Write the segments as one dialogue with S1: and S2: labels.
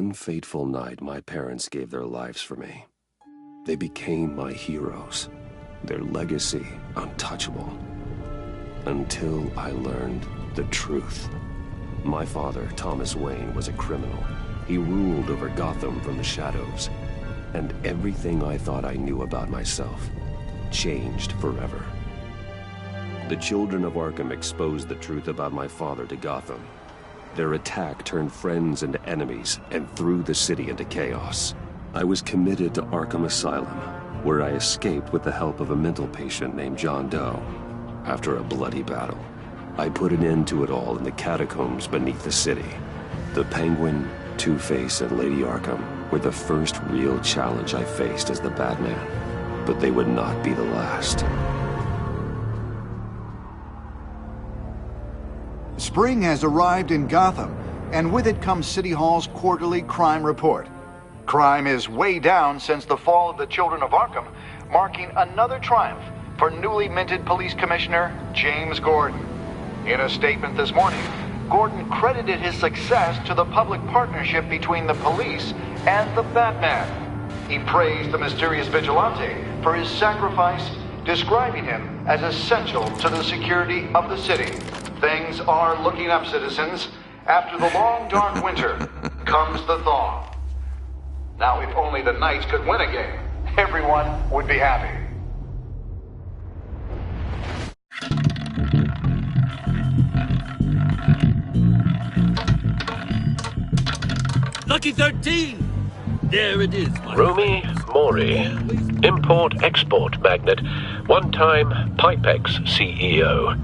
S1: one fateful night, my parents gave their lives for me. They became my heroes, their legacy untouchable. Until I learned the truth. My father, Thomas Wayne, was a criminal. He ruled over Gotham from the shadows. And everything I thought I knew about myself changed forever. The children of Arkham exposed the truth about my father to Gotham. Their attack turned friends into enemies and threw the city into chaos. I was committed to Arkham Asylum, where I escaped with the help of a mental patient named John Doe. After a bloody battle, I put an end to it all in the catacombs beneath the city. The Penguin, Two-Face, and Lady Arkham were the first real challenge I faced as the Batman, but they would not be the last.
S2: Spring has arrived in Gotham, and with it comes City Hall's quarterly crime report. Crime is way down since the fall of the Children of Arkham, marking another triumph for newly minted Police Commissioner James Gordon. In a statement this morning, Gordon credited his success to the public partnership between the police and the Batman. He praised the mysterious vigilante for his sacrifice, describing him as essential to the security of the city. Things are looking up, citizens. After the long, dark winter comes the thaw. Now, if only the Knights could win a game, everyone would be happy.
S3: Lucky 13! There it is, my
S4: Rumi Mori, import-export magnate, one-time Pipex CEO,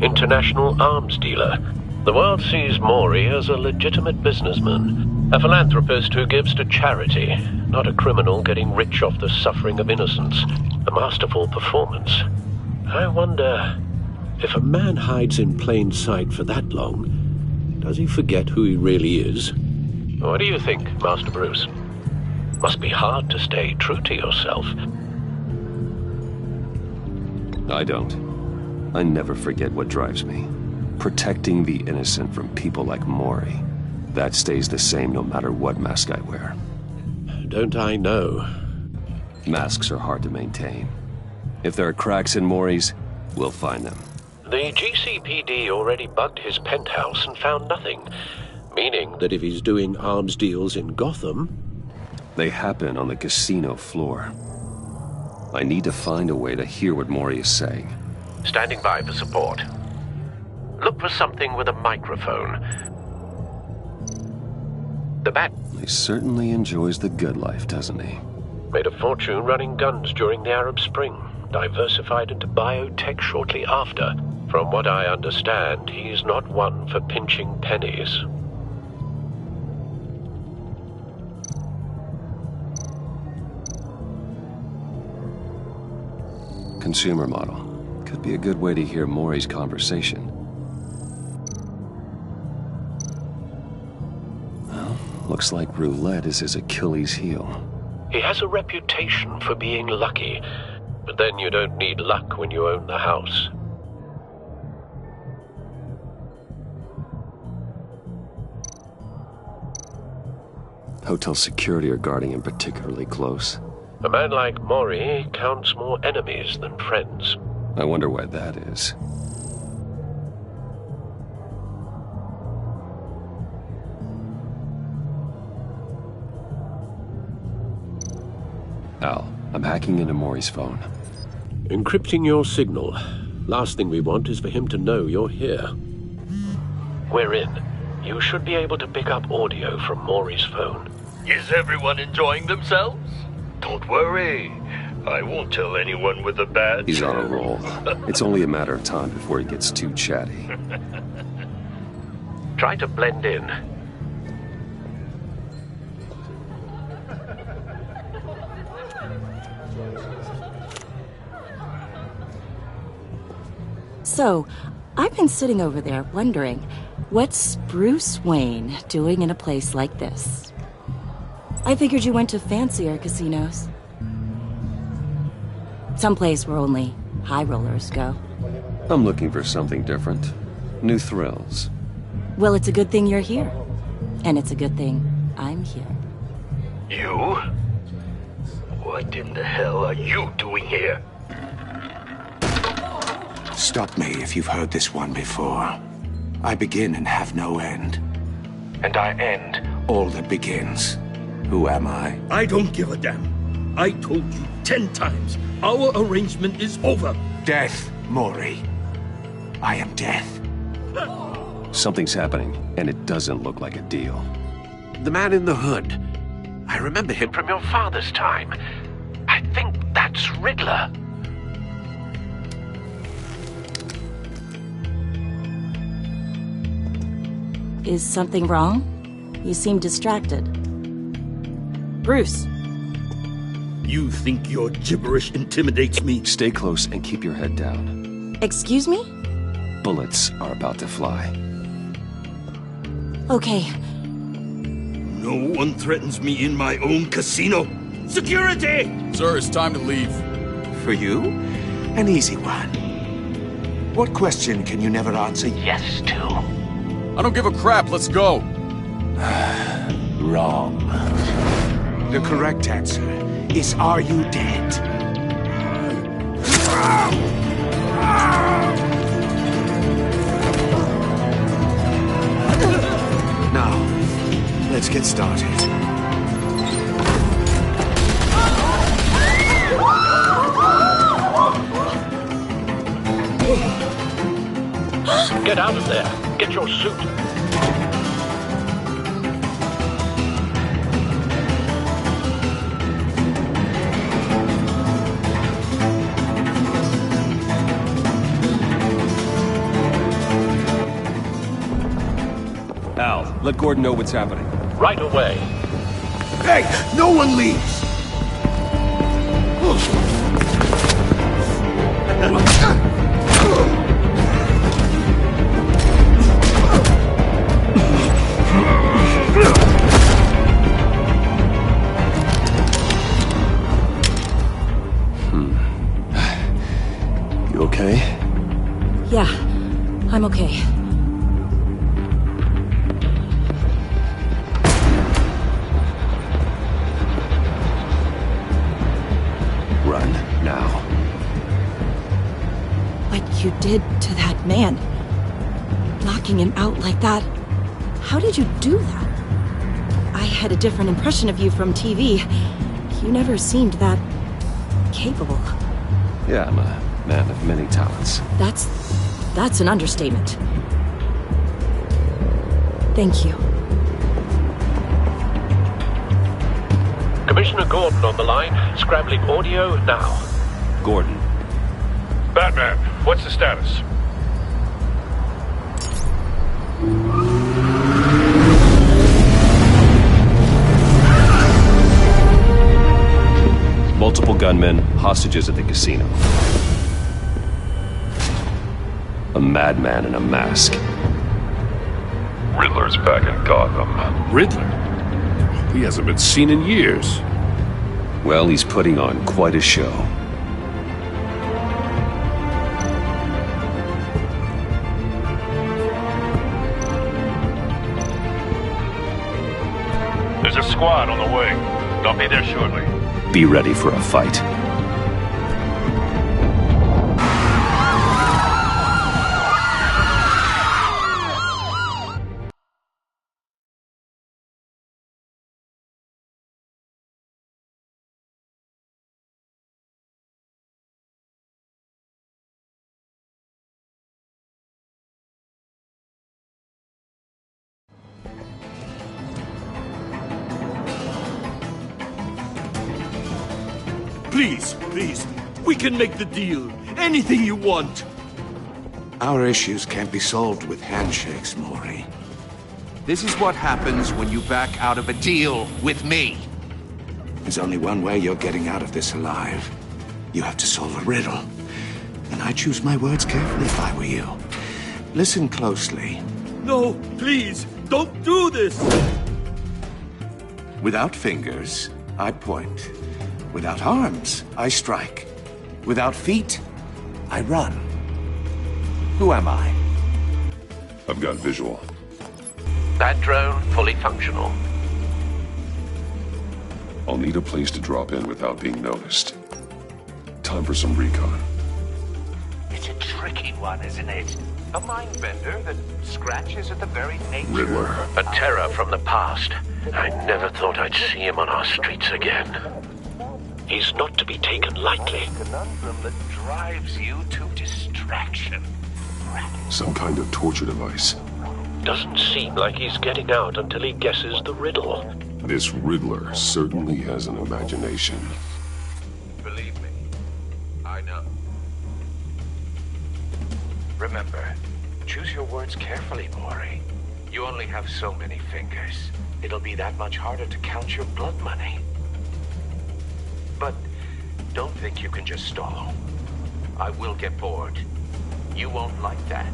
S4: international arms dealer. The world sees Mori as a legitimate businessman, a philanthropist who gives to charity, not a criminal getting rich off the suffering of innocence. A masterful performance. I wonder, if a man hides in plain sight for that long, does he forget who he really is? What do you think, Master Bruce? Must be hard to stay true to yourself.
S1: I don't. I never forget what drives me. Protecting the innocent from people like Mori. That stays the same no matter what mask I wear.
S4: Don't I know?
S1: Masks are hard to maintain. If there are cracks in Mori's, we'll find them.
S4: The GCPD already bugged his penthouse and found nothing. Meaning that if he's doing arms deals in Gotham...
S1: They happen on the casino floor. I need to find a way to hear what Mori is saying.
S4: Standing by for support. Look for something with a microphone. The Bat...
S1: He certainly enjoys the good life, doesn't he?
S4: Made a fortune running guns during the Arab Spring. Diversified into biotech shortly after. From what I understand, he's not one for pinching pennies.
S1: Consumer model. Could be a good way to hear Mori's conversation. Well, looks like roulette is his Achilles heel.
S4: He has a reputation for being lucky, but then you don't need luck when you own the house.
S1: Hotel security are guarding him particularly close.
S4: A man like Mori counts more enemies than friends.
S1: I wonder why that is. Al, I'm hacking into Mori's phone.
S4: Encrypting your signal. Last thing we want is for him to know you're here. We're in. You should be able to pick up audio from Mori's phone.
S3: Is everyone enjoying themselves? Don't worry. I won't tell anyone with a badge.
S1: He's on a roll. It's only a matter of time before he gets too chatty.
S4: Try to blend in.
S5: So, I've been sitting over there wondering, what's Bruce Wayne doing in a place like this? I figured you went to fancier casinos. Someplace where only high rollers go.
S1: I'm looking for something different. New thrills.
S5: Well, it's a good thing you're here. And it's a good thing I'm here.
S3: You? What in the hell are you doing here?
S6: Stop me if you've heard this one before. I begin and have no end. And I end all that begins. Who am I?
S7: I don't give a damn. I told you 10 times. Our arrangement is over.
S6: Death, Mori. I am death.
S1: Something's happening, and it doesn't look like a deal.
S4: The man in the hood. I remember him from your father's time. I think that's Riddler.
S5: Is something wrong? You seem distracted. Bruce.
S7: You think your gibberish intimidates me?
S1: Stay close and keep your head down.
S5: Excuse me?
S1: Bullets are about to fly.
S5: Okay.
S7: No one threatens me in my own casino. Security!
S8: Sir, it's time to leave.
S6: For you? An easy one. What question can you never answer yes to?
S8: I don't give a crap, let's go.
S6: Wrong. The correct answer is, are you dead? Now, let's get started.
S4: Get out of there. Get your suit.
S1: Al, let Gordon know what's happening.
S4: Right away.
S6: Hey, no one leaves!
S1: You okay?
S5: Yeah, I'm okay.
S1: Run, now.
S5: What you did to that man. Knocking him out like that. How did you do that? I had a different impression of you from TV. You never seemed that capable.
S1: Yeah, I'm a man of many talents.
S5: That's an understatement. Thank you.
S4: Commissioner Gordon on the line. Scrambling audio now.
S1: Gordon.
S9: Batman, what's the status?
S1: Multiple gunmen, hostages at the casino. A madman in a mask.
S9: Riddler's back in Gotham.
S8: Riddler? He hasn't been seen in years.
S1: Well, he's putting on quite a show.
S9: There's a squad on the way. They'll be there shortly.
S1: Be ready for a fight.
S7: Please, we can make the deal. Anything you want.
S6: Our issues can't be solved with handshakes, Mori.
S10: This is what happens when you back out of a deal with me.
S6: There's only one way you're getting out of this alive. You have to solve a riddle. And I choose my words carefully if I were you. Listen closely.
S7: No, please, don't do this!
S6: Without fingers, I point. Without arms, I strike. Without feet, I run. Who am I?
S9: I've got visual.
S4: That drone fully functional.
S1: I'll need a place to drop in without being noticed. Time for some recon.
S10: It's a tricky one, isn't it? A mind bender that scratches at the very nature...
S1: Riddler.
S4: A terror from the past. I never thought I'd see him on our streets again. He's not to be taken lightly.
S10: A conundrum that drives you to distraction.
S1: Some kind of torture device.
S4: Doesn't seem like he's getting out until he guesses the riddle.
S1: This Riddler certainly has an imagination.
S10: Believe me, I know. Remember, choose your words carefully, Maury. You only have so many fingers. It'll be that much harder to count your blood money. But don't think you can just stall. I will get bored. You won't like that.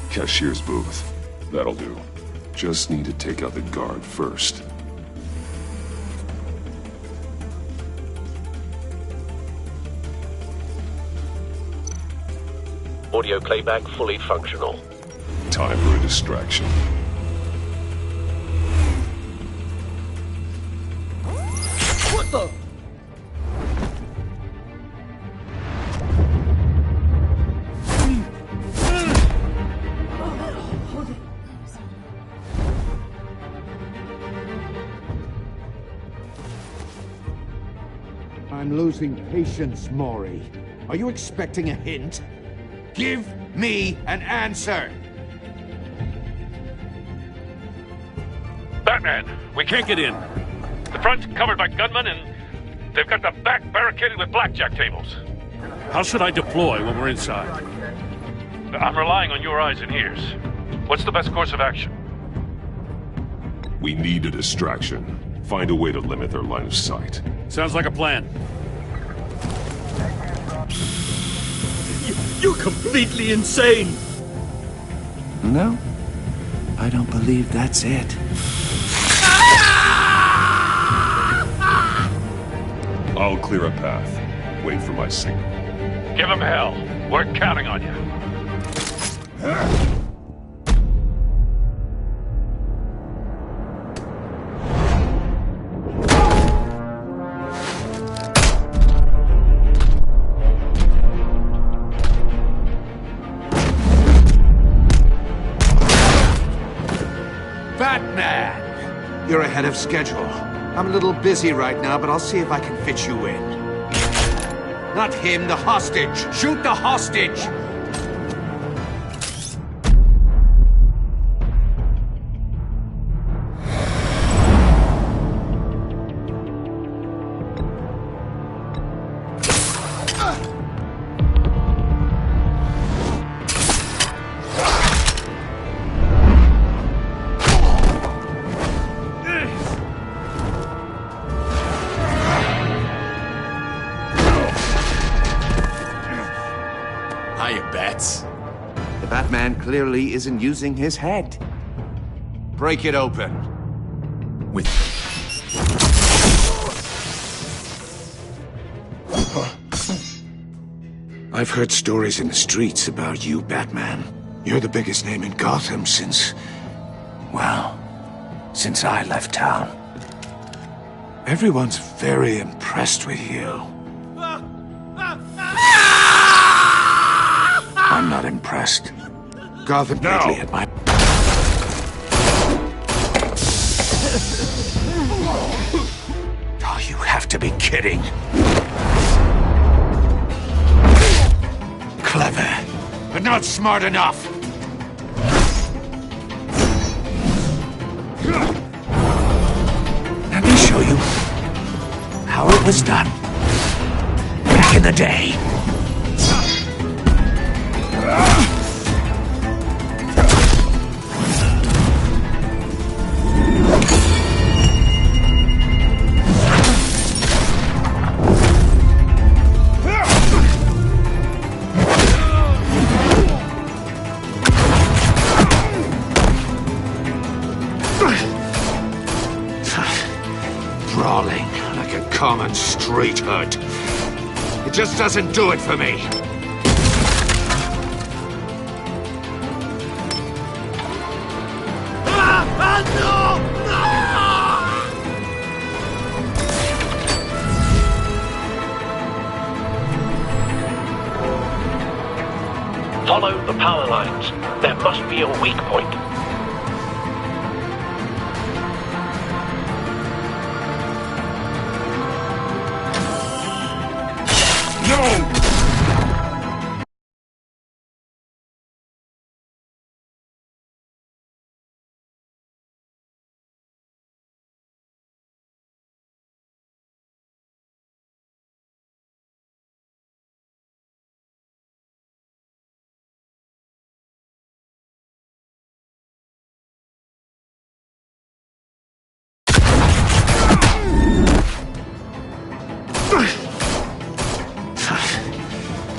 S1: Cashier's booth. That'll do. Just need to take out the guard first.
S4: Audio playback fully functional.
S1: Time for a distraction.
S7: What the?
S6: I'm losing patience, Maury. Are you expecting a hint? Give me an answer!
S9: Batman, we can't get in. The front's covered by gunmen, and they've got the back barricaded with blackjack tables.
S8: How should I deploy when we're inside?
S9: I'm relying on your eyes and ears. What's the best course of action?
S1: We need a distraction. Find a way to limit their line of sight.
S8: Sounds like a plan.
S7: You're completely insane!
S6: No, I don't believe that's it.
S1: I'll clear a path. Wait for my signal.
S9: Give him hell. We're counting on you.
S6: Batman! You're ahead of schedule. I'm a little busy right now, but I'll see if I can fit you in. Not him, the hostage! Shoot the hostage! The Batman clearly isn't using his head. Break it open. With... I've heard stories in the streets about you, Batman. You're the biggest name in Gotham since... well, since I left town. Everyone's very impressed with you. I'm not impressed. Gotham lately at my... Oh, you have to be kidding. Clever, but not smart enough. Let me show you how it was done back in the day. street hood. It just doesn't do it for me.
S4: Follow the power lines. There must be a weak point.
S6: No!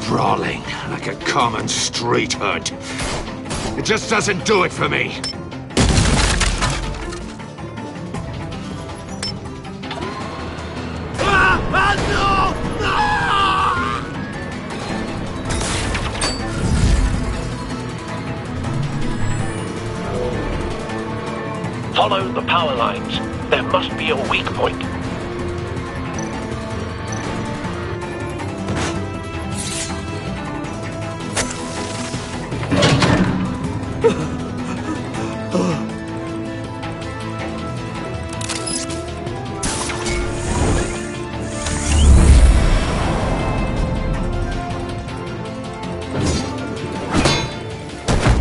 S6: Brawling like a common street hood. It just doesn't do it for me.
S4: Follow the power lines. There must be a weak point.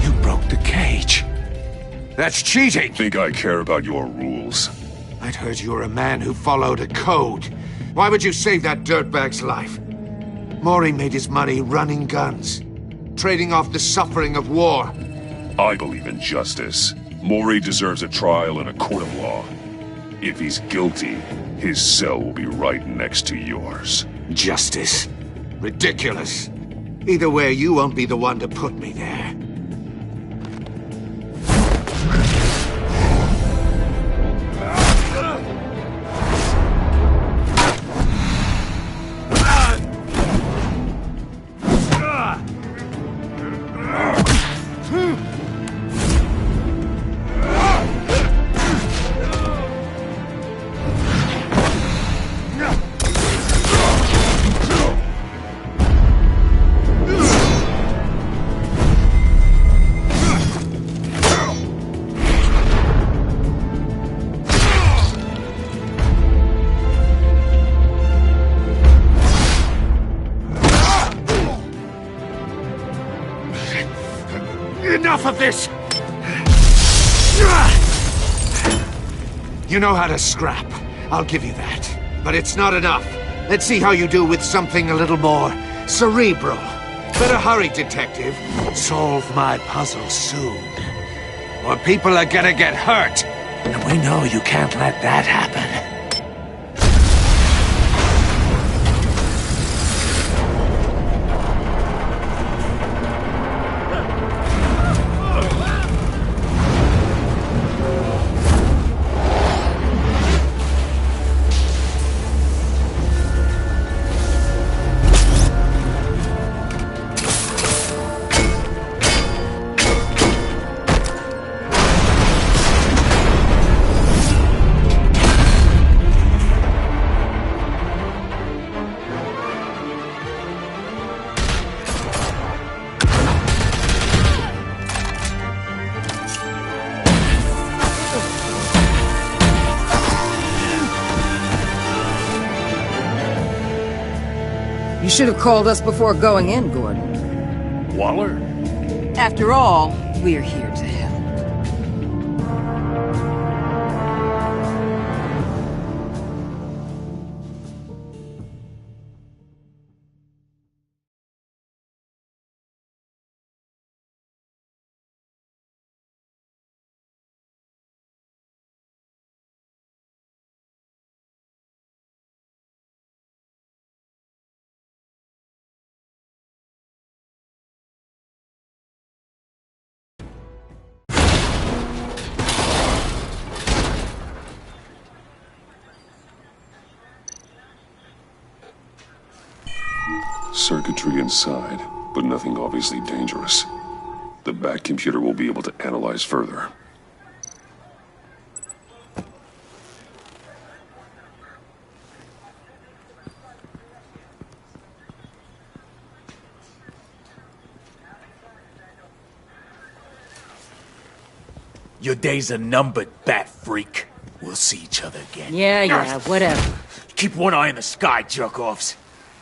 S6: You broke the cage. That's cheating!
S1: Think I care about your rules?
S6: I'd heard you were a man who followed a code. Why would you save that dirtbag's life? Mori made his money running guns, trading off the suffering of war.
S1: I believe in justice. Mori deserves a trial in a court of law. If he's guilty, his cell will be right next to yours.
S6: Justice? Ridiculous. Either way, you won't be the one to put me there. Enough of this! You know how to scrap. I'll give you that. But it's not enough. Let's see how you do with something a little more cerebral. Better hurry, detective. Solve my puzzle soon. Or people are gonna get hurt. And we know you can't let that happen.
S11: You should have called us before going in, Gordon.
S8: Waller?
S11: After all, we're here to help.
S1: Circuitry inside, but nothing obviously dangerous. The Bat computer will be able to analyze further.
S12: Your days are numbered, Bat Freak. We'll see each other again.
S11: Yeah, whatever.
S12: Keep one eye in the sky, jerk-offs.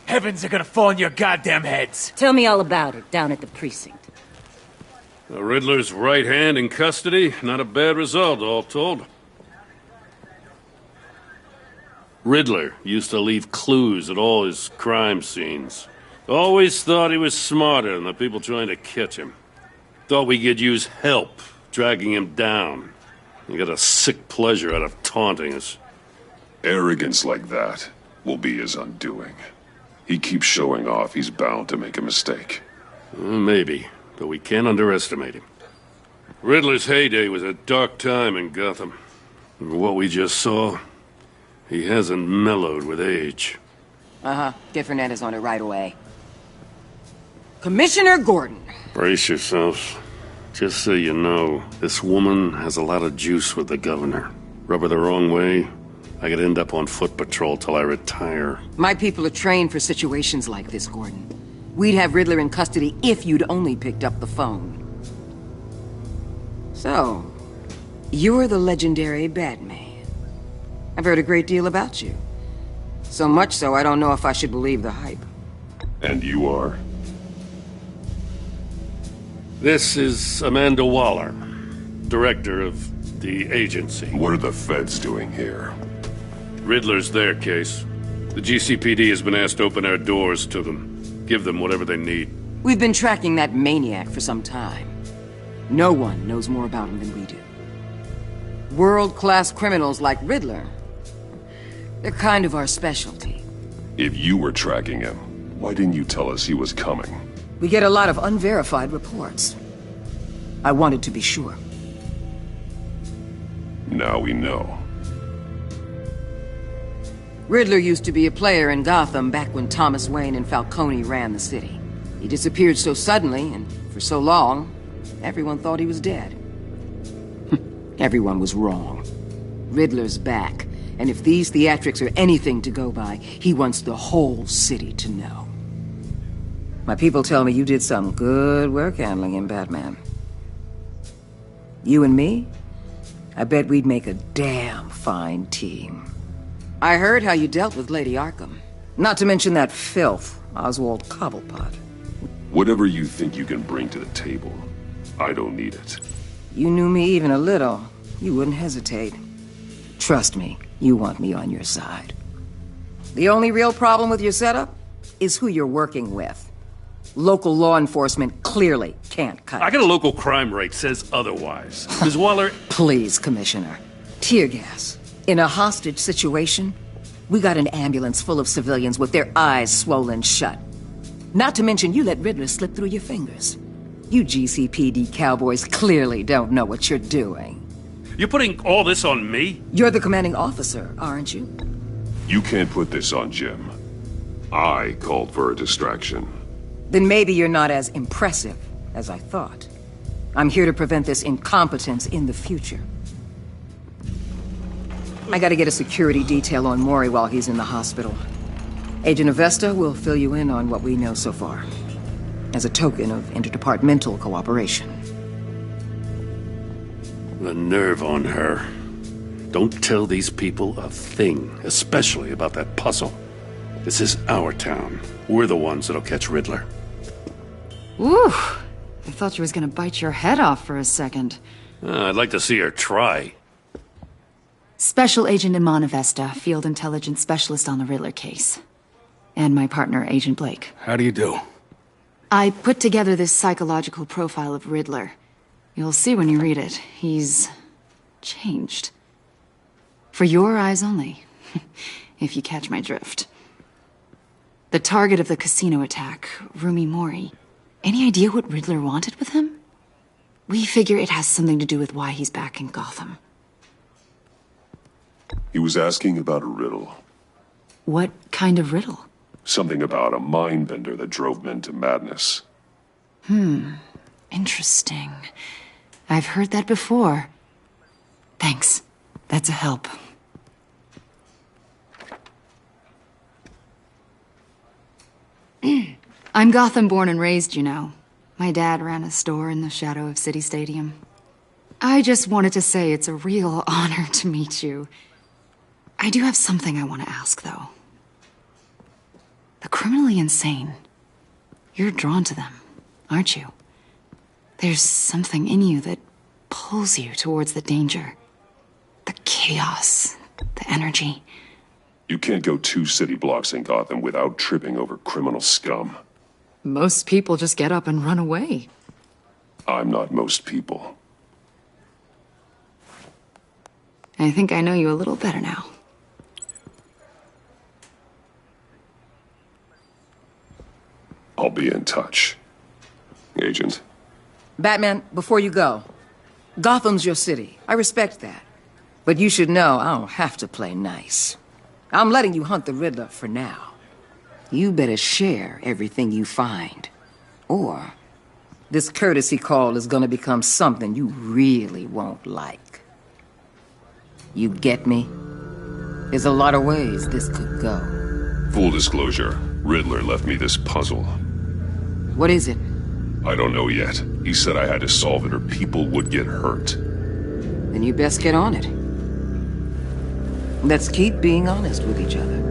S12: Heavens are gonna fall on your goddamn heads.
S11: Tell me all about it, down at the precinct.
S8: The Riddler's right hand in custody. Not a bad result, all told. Riddler used to leave clues at all his crime scenes. Always thought he was smarter than the people trying to catch him. Thought we could use help dragging him down. He got a sick pleasure out of taunting us.
S1: Arrogance like that will be his undoing. He keeps showing off, he's bound to make a mistake.
S8: Maybe, but we can't underestimate him. Riddler's heyday was a dark time in Gotham. For what we just saw, he hasn't mellowed with age.
S11: Get Fernandez on it right away. Commissioner Gordon.
S8: Brace yourselves. Just so you know, this woman has a lot of juice with the governor. Rub her the wrong way, I could end up on foot patrol till I retire.
S11: My people are trained for situations like this, Gordon. We'd have Riddler in custody if you'd only picked up the phone. So, you're the legendary Batman. I've heard a great deal about you. So much so, I don't know if I should believe the hype.
S1: And you are?
S8: This is Amanda Waller, director of the agency.
S1: What are the feds doing here?
S8: Riddler's their case. The GCPD has been asked to open our doors to them. Give them whatever they need.
S11: We've been tracking that maniac for some time. No one knows more about him than we do. World-class criminals like Riddler. They're kind of our specialty.
S1: If you were tracking him, why didn't you tell us he was coming?
S11: We get a lot of unverified reports. I wanted to be sure.
S1: Now we know.
S11: Riddler used to be a player in Gotham back when Thomas Wayne and Falcone ran the city. He disappeared so suddenly and for so long, everyone thought he was dead. Everyone was wrong. Riddler's back, and if these theatrics are anything to go by, he wants the whole city to know. My people tell me you did some good work handling him, Batman. You and me? I bet we'd make a damn fine team. I heard how you dealt with Lady Arkham. Not to mention that filth, Oswald Cobblepot.
S1: Whatever you think you can bring to the table, I don't need it.
S11: You knew me even a little, you wouldn't hesitate. Trust me, you want me on your side. The only real problem with your setup is who you're working with. Local law enforcement clearly can't cut it.
S8: I got a local crime rate says otherwise. Ms. Waller...
S11: Please, Commissioner. Tear gas. In a hostage situation, we got an ambulance full of civilians with their eyes swollen shut. Not to mention you let Riddler slip through your fingers. You GCPD cowboys clearly don't know what you're doing.
S8: You're putting all this on me?
S11: You're the commanding officer, aren't you?
S1: You can't put this on Jim. I called for a distraction.
S11: Then maybe you're not as impressive as I thought. I'm here to prevent this incompetence in the future. I gotta get a security detail on Mori while he's in the hospital. Agent Avesta will fill you in on what we know so far, as a token of interdepartmental cooperation.
S8: The nerve on her. Don't tell these people a thing, especially about that puzzle. This is our town. We're the ones that'll catch Riddler.
S13: Ooh, I thought she was gonna bite your head off for a second.
S8: I'd like to see her try.
S13: Special Agent Iman Avesta, Field Intelligence Specialist on the Riddler case. And my partner, Agent Blake.
S14: How do you do?
S13: I put together this psychological profile of Riddler. You'll see when you read it. He's changed. For your eyes only, if you catch my drift. The target of the casino attack, Rumi Mori. Any idea what Riddler wanted with him? We figure it has something to do with why he's back in Gotham.
S1: He was asking about a riddle.
S13: What kind of riddle?
S1: Something about a mind-bender that drove men to madness.
S13: Interesting. I've heard that before. Thanks. That's a help. I'm Gotham born and raised, you know. My dad ran a store in the shadow of City Stadium. I just wanted to say it's a real honor to meet you. I do have something I want to ask, though. The criminally insane. You're drawn to them, aren't you? There's something in you that pulls you towards the danger. The chaos, the energy.
S1: You can't go 2 city blocks in Gotham without tripping over criminal scum.
S13: Most people just get up and run away.
S1: I'm not most people.
S13: I think I know you a little better now.
S1: I'll be in touch. Agent.
S11: Batman, before you go, Gotham's your city. I respect that. But you should know I don't have to play nice. I'm letting you hunt the Riddler for now. You better share everything you find. Or this courtesy call is gonna become something you really won't like. You get me? There's a lot of ways this could go.
S1: Full disclosure, Riddler left me this puzzle.
S11: What is it?
S1: I don't know yet. He said I had to solve it or people would get hurt.
S11: Then you best get on it. Let's keep being honest with each other.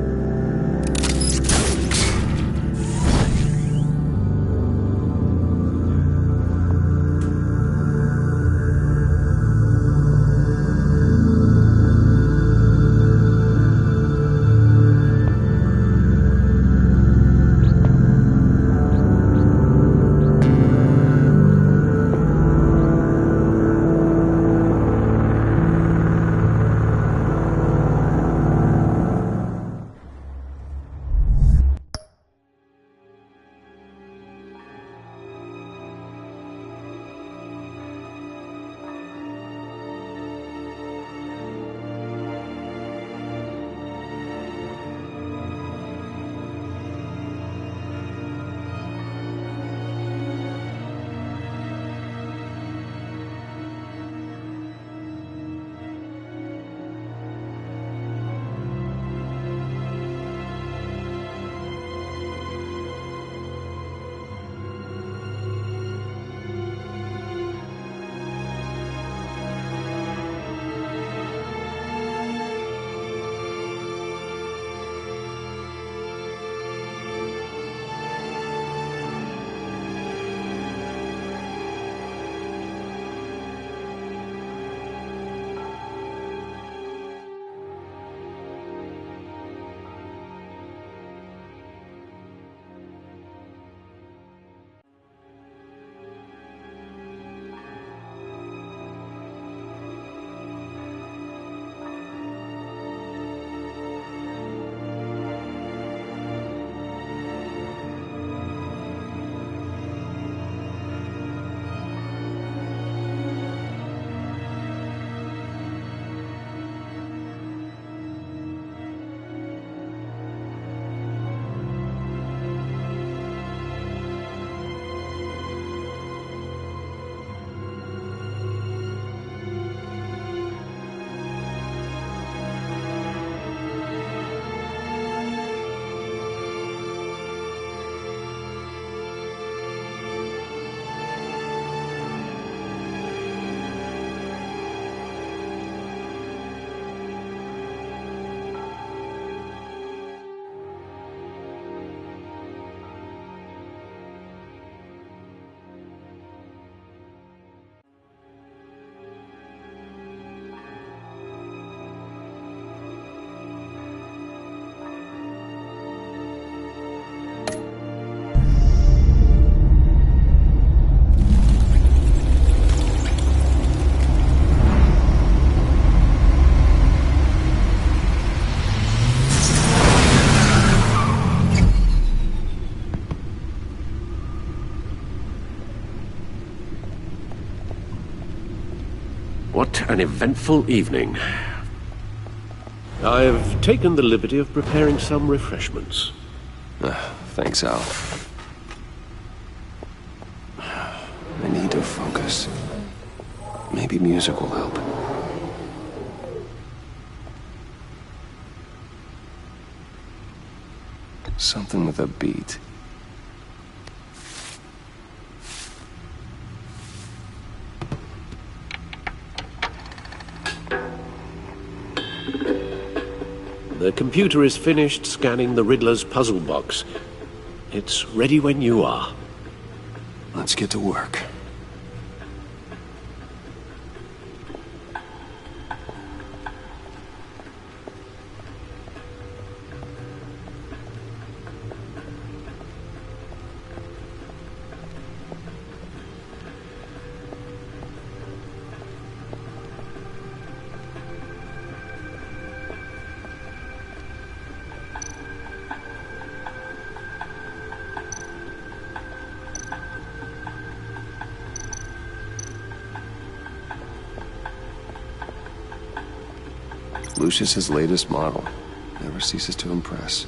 S4: What an eventful evening. I've taken the liberty of preparing some refreshments.
S1: Thanks, Al. I need to focus. Maybe music will help. Something with a beat.
S4: The computer is finished scanning the Riddler's puzzle box. It's ready when you are.
S1: Let's get to work. Lucius's latest model. Never ceases to impress.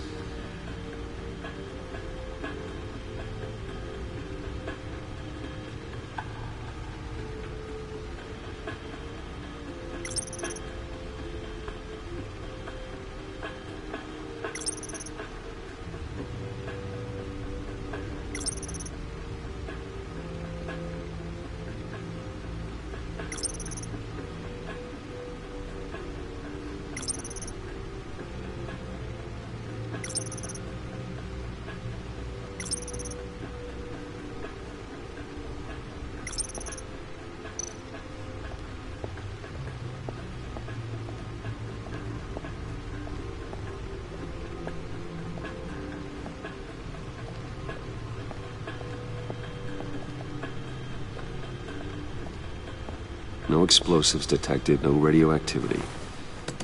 S1: No explosives detected, no radioactivity.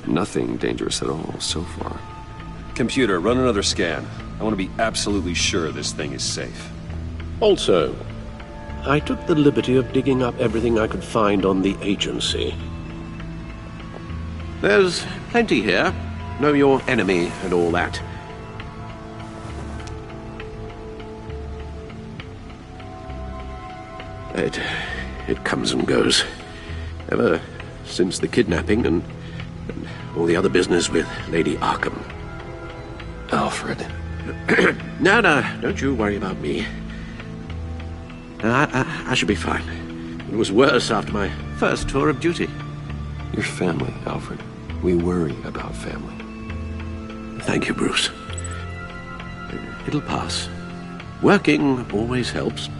S1: Nothing dangerous at all so far. Computer, run another scan. I want to be absolutely sure this thing is safe.
S4: Also, I took the liberty of digging up everything I could find on the agency. There's plenty here. Know your enemy and all that. It comes and goes. Ever since the kidnapping and all the other business with Lady Arkham.
S1: Alfred.
S4: No, don't you worry about me. I should be fine. It was worse after my first tour of duty.
S1: Your family, Alfred. We worry about family.
S4: Thank you, Bruce. It'll pass. Working always helps.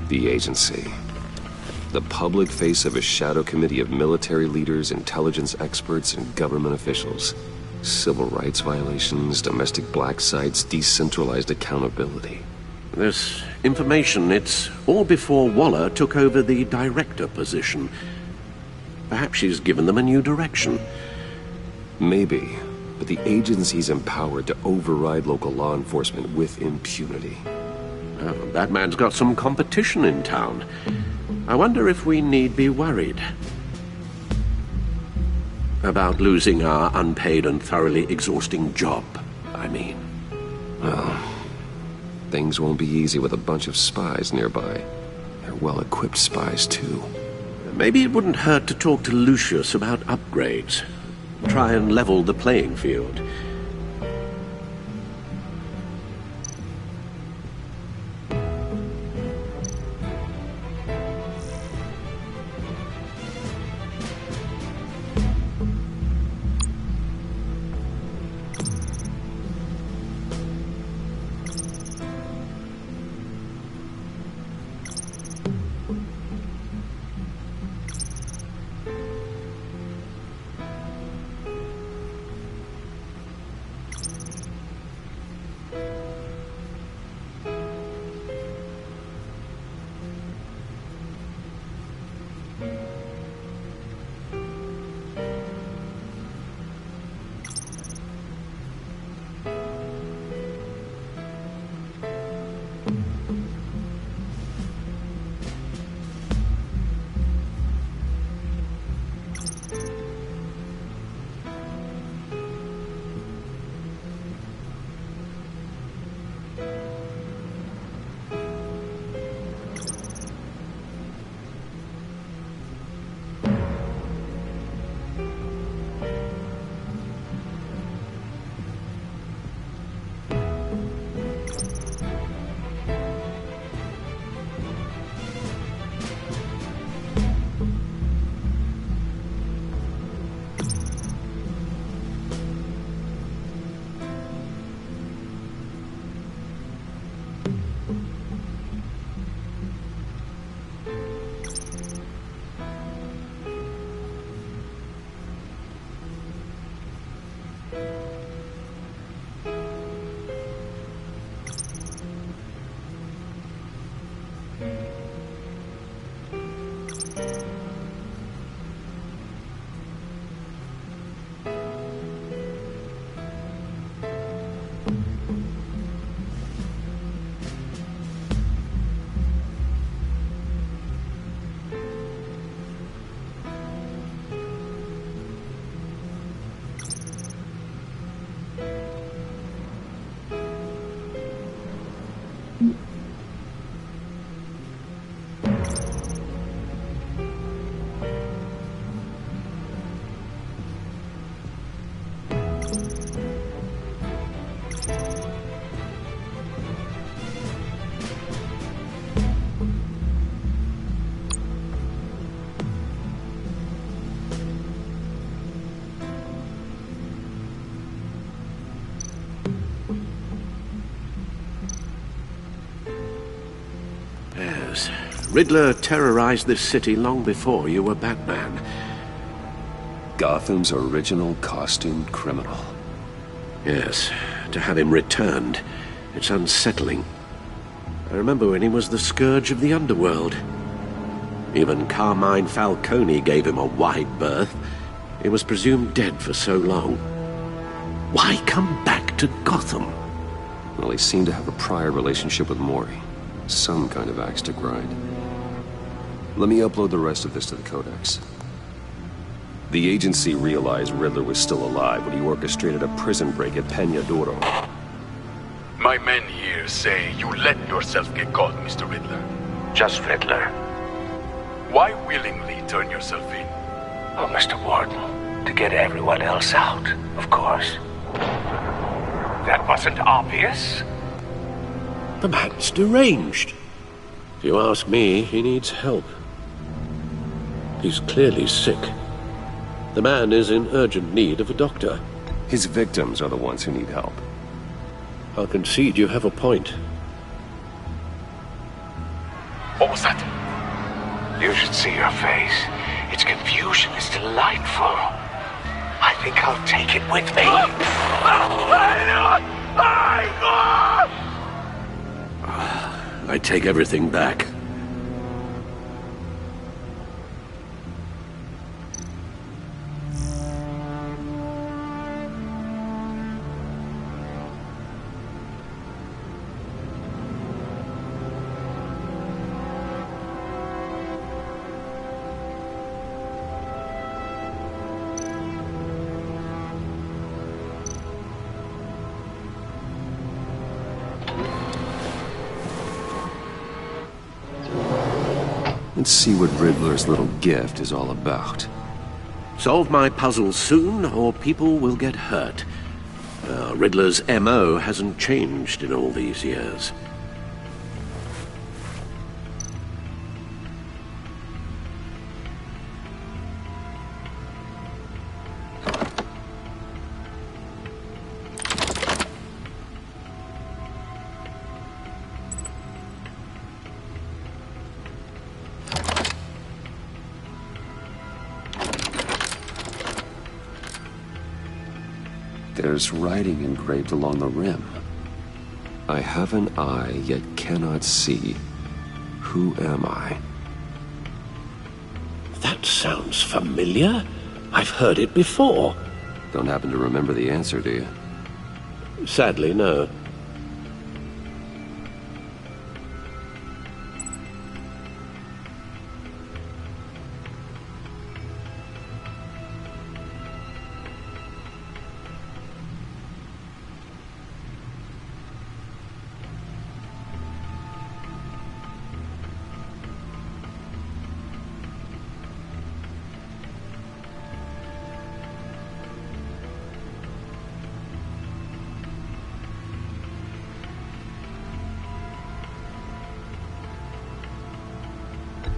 S1: The agency. The public face of a shadow committee of military leaders, intelligence experts, and government officials. Civil rights violations, domestic black sites, decentralized accountability.
S4: This information, it's all before Waller took over the director position. Perhaps she's given them a new direction.
S1: Maybe, but the agency's empowered to override local law enforcement with impunity.
S4: Oh, that man's got some competition in town. I wonder if we need be worried about losing our unpaid and thoroughly exhausting job, I mean.
S1: Well, things won't be easy with a bunch of spies nearby. They're well-equipped spies, too.
S4: Maybe it wouldn't hurt to talk to Lucius about upgrades. Try and level the playing field. Riddler terrorized this city long before you were Batman.
S1: Gotham's original costumed criminal.
S4: Yes, to have him returned, it's unsettling. I remember when he was the scourge of the underworld. Even Carmine Falcone gave him a wide berth. He was presumed dead for so long. Why come back to Gotham?
S1: Well, he seemed to have a prior relationship with Mori. Some kind of axe to grind. Let me upload the rest of this to the Codex. The agency realized Riddler was still alive when he orchestrated a prison break at Peña Duro.
S14: My men here say you let yourself get caught, Mr. Riddler.
S10: Just Riddler.
S14: Why willingly turn yourself in?
S10: Oh, Mr. Warden, to get everyone else out, of course. That wasn't obvious.
S4: The man's deranged. If you ask me, he needs help. He's clearly sick. The man is in urgent need of a doctor.
S1: His victims are the ones who need help.
S4: I'll concede you have a point.
S14: What was that?
S10: You should see your face. Its confusion is delightful. I think I'll take it with me.
S4: I take everything back.
S1: Let's see what Riddler's little gift is all about.
S4: Solve my puzzle soon, or people will get hurt. Riddler's MO hasn't changed in all these years.
S1: There's writing engraved along the rim. I have an eye, yet cannot see. Who am I?
S4: That sounds familiar. I've heard it before.
S1: Don't happen to remember the answer, do you?
S4: Sadly, no.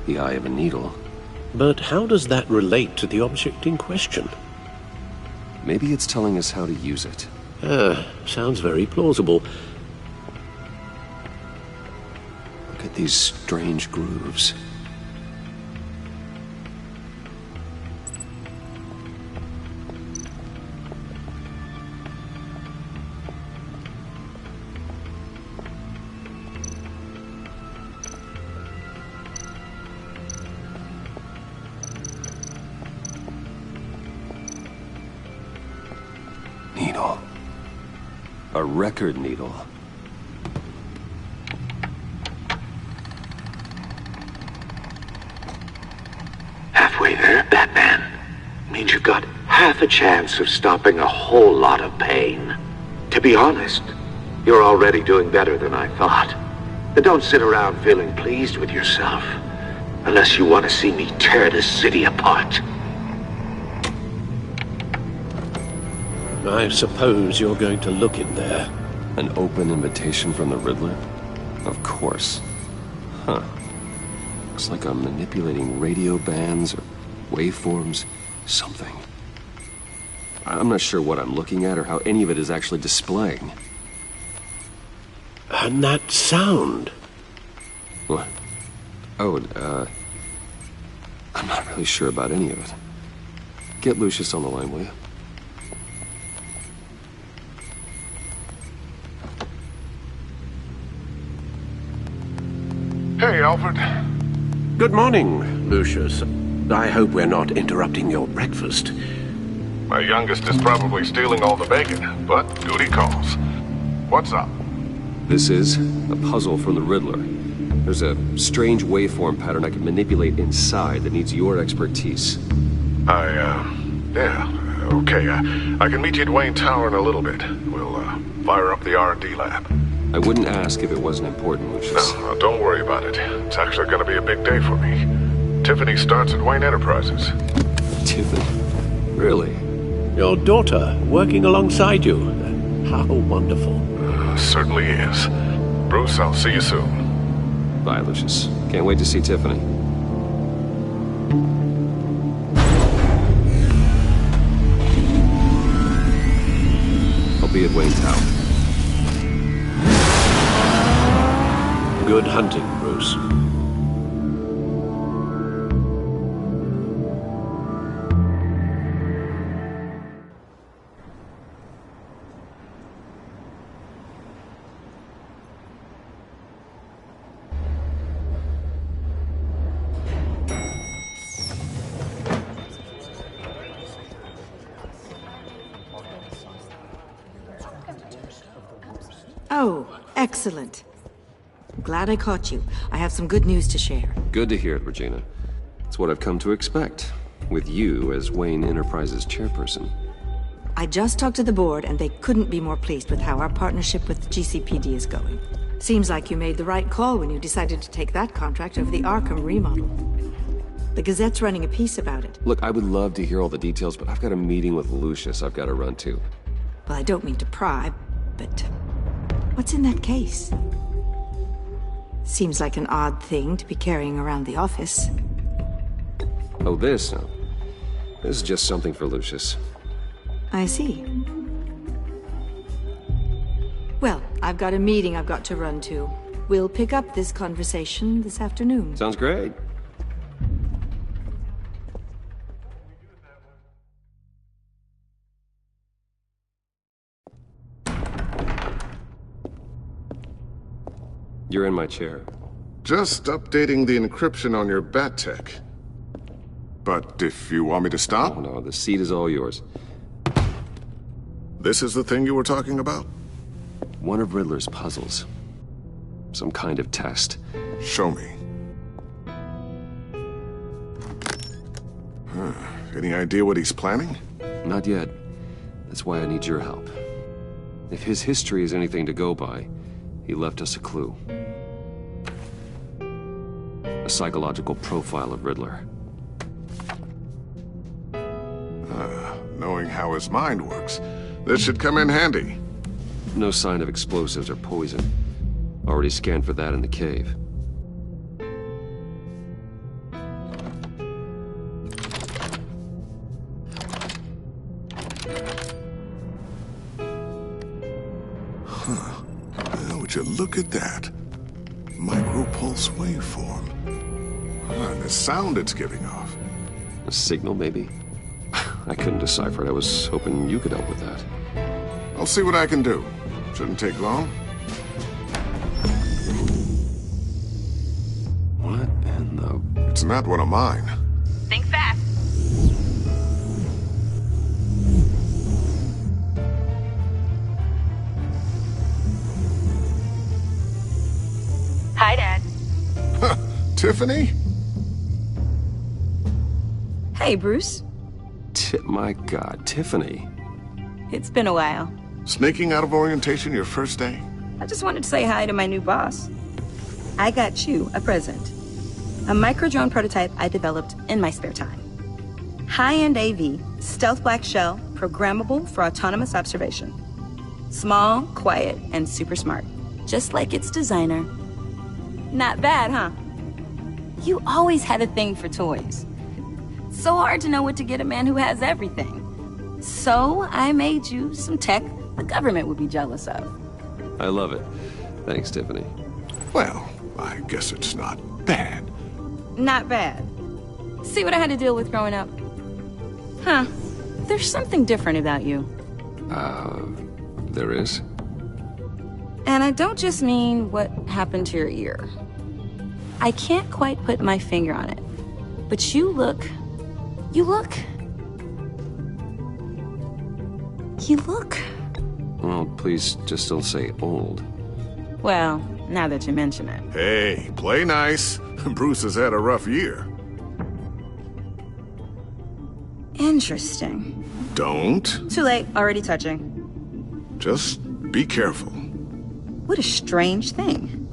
S1: The eye of a needle.
S4: But how does that relate to the object in question?
S1: Maybe it's telling us how to use it.
S4: Sounds very plausible.
S1: Look at these strange grooves. Needle. A record needle.
S6: Halfway there, Batman. Means you've got half a chance of stopping a whole lot of pain. To be honest, you're already doing better than I thought. But don't sit around feeling pleased with yourself. Unless you want to see me tear this city apart.
S4: I suppose you're going to look in there.
S1: An open invitation from the Riddler? Of course. Huh. Looks like I'm manipulating radio bands or waveforms. Something. I'm not sure what I'm looking at or how any of it is actually displaying.
S4: And that sound?
S1: What? Oh, I'm not really sure about any of it. Get Lucius on the line, will you?
S15: Hey, Alfred.
S4: Good morning, Lucius. I hope we're not interrupting your breakfast.
S15: My youngest is probably stealing all the bacon, but duty calls. What's up?
S1: This is a puzzle from the Riddler. There's a strange waveform pattern I can manipulate inside that needs your expertise.
S15: Yeah, okay. I can meet you at Wayne Tower in a little bit. We'll, fire up the R&D lab.
S1: I wouldn't ask if it wasn't important, Lucius.
S15: No, don't worry about it. It's actually gonna be a big day for me. Tiffany starts at Wayne Enterprises.
S1: Tiffany? Really?
S4: Your daughter, working alongside you. How wonderful.
S15: Certainly is. Bruce, I'll see you soon.
S1: Bye, Lucius. Can't wait to see Tiffany. I'll be at Wayne Tower.
S4: Good hunting, Bruce.
S16: Oh, excellent. Glad I caught you. I have some good news to share.
S1: Good to hear it, Regina. It's what I've come to expect, with you as Wayne Enterprises chairperson.
S16: I just talked to the board, and they couldn't be more pleased with how our partnership with GCPD is going. Seems like you made the right call when you decided to take that contract over the Arkham remodel. The Gazette's running a piece about it.
S1: Look, I would love to hear all the details, but I've got a meeting with Lucius I've got to run to.
S16: Well, I don't mean to pry, but what's in that case? Seems like an odd thing to be carrying around the office.
S1: Oh, this? No. This is just something for Lucius.
S16: I see. Well, I've got a meeting I've got to run to. We'll pick up this conversation this afternoon.
S1: Sounds great. You're in my chair.
S15: Just updating the encryption on your Bat-Tech. But if you want me to stop?
S1: Oh, no, the seat is all yours.
S15: This is the thing you were talking about?
S1: One of Riddler's puzzles. Some kind of test.
S15: Show me. Any idea what he's planning?
S1: Not yet. That's why I need your help. If his history is anything to go by, he left us a clue. A psychological profile of Riddler.
S15: Knowing how his mind works, this should come in handy.
S1: No sign of explosives or poison. Already scanned for that in the cave.
S15: Would you look at that? Micropulse waveform. And the sound it's giving off.
S1: A signal, maybe? I couldn't decipher it. I was hoping you could help with that.
S15: I'll see what I can do. Shouldn't take long.
S1: What in the...
S15: It's not one of mine.
S17: Think fast. Hi, Dad.
S15: Tiffany?
S5: Hey, Bruce.
S1: My God, Tiffany.
S5: It's been a while.
S15: Sneaking out of orientation your first day?
S5: I just wanted to say hi to my new boss. I got you a present. A micro-drone prototype I developed in my spare time. High-end AV, stealth black shell, programmable for autonomous observation. Small, quiet, and super smart. Just like its designer. Not bad, huh? You always had a thing for toys. So hard to know what to get a man who has everything. So I made you some tech the government would be jealous of.
S1: I love it. Thanks, Tiffany.
S15: Well, I guess it's not bad.
S5: Not bad. See what I had to deal with growing up? Huh. There's something different about you.
S1: There is?
S5: And I don't just mean what happened to your ear. I can't quite put my finger on it. But you look...
S1: Well, please just don't say old.
S5: Well, now that you mention it.
S15: Hey, play nice. Bruce has had a rough year.
S5: Interesting.
S15: Don't.
S5: Too late, already touching.
S15: Just be careful.
S5: What a strange thing.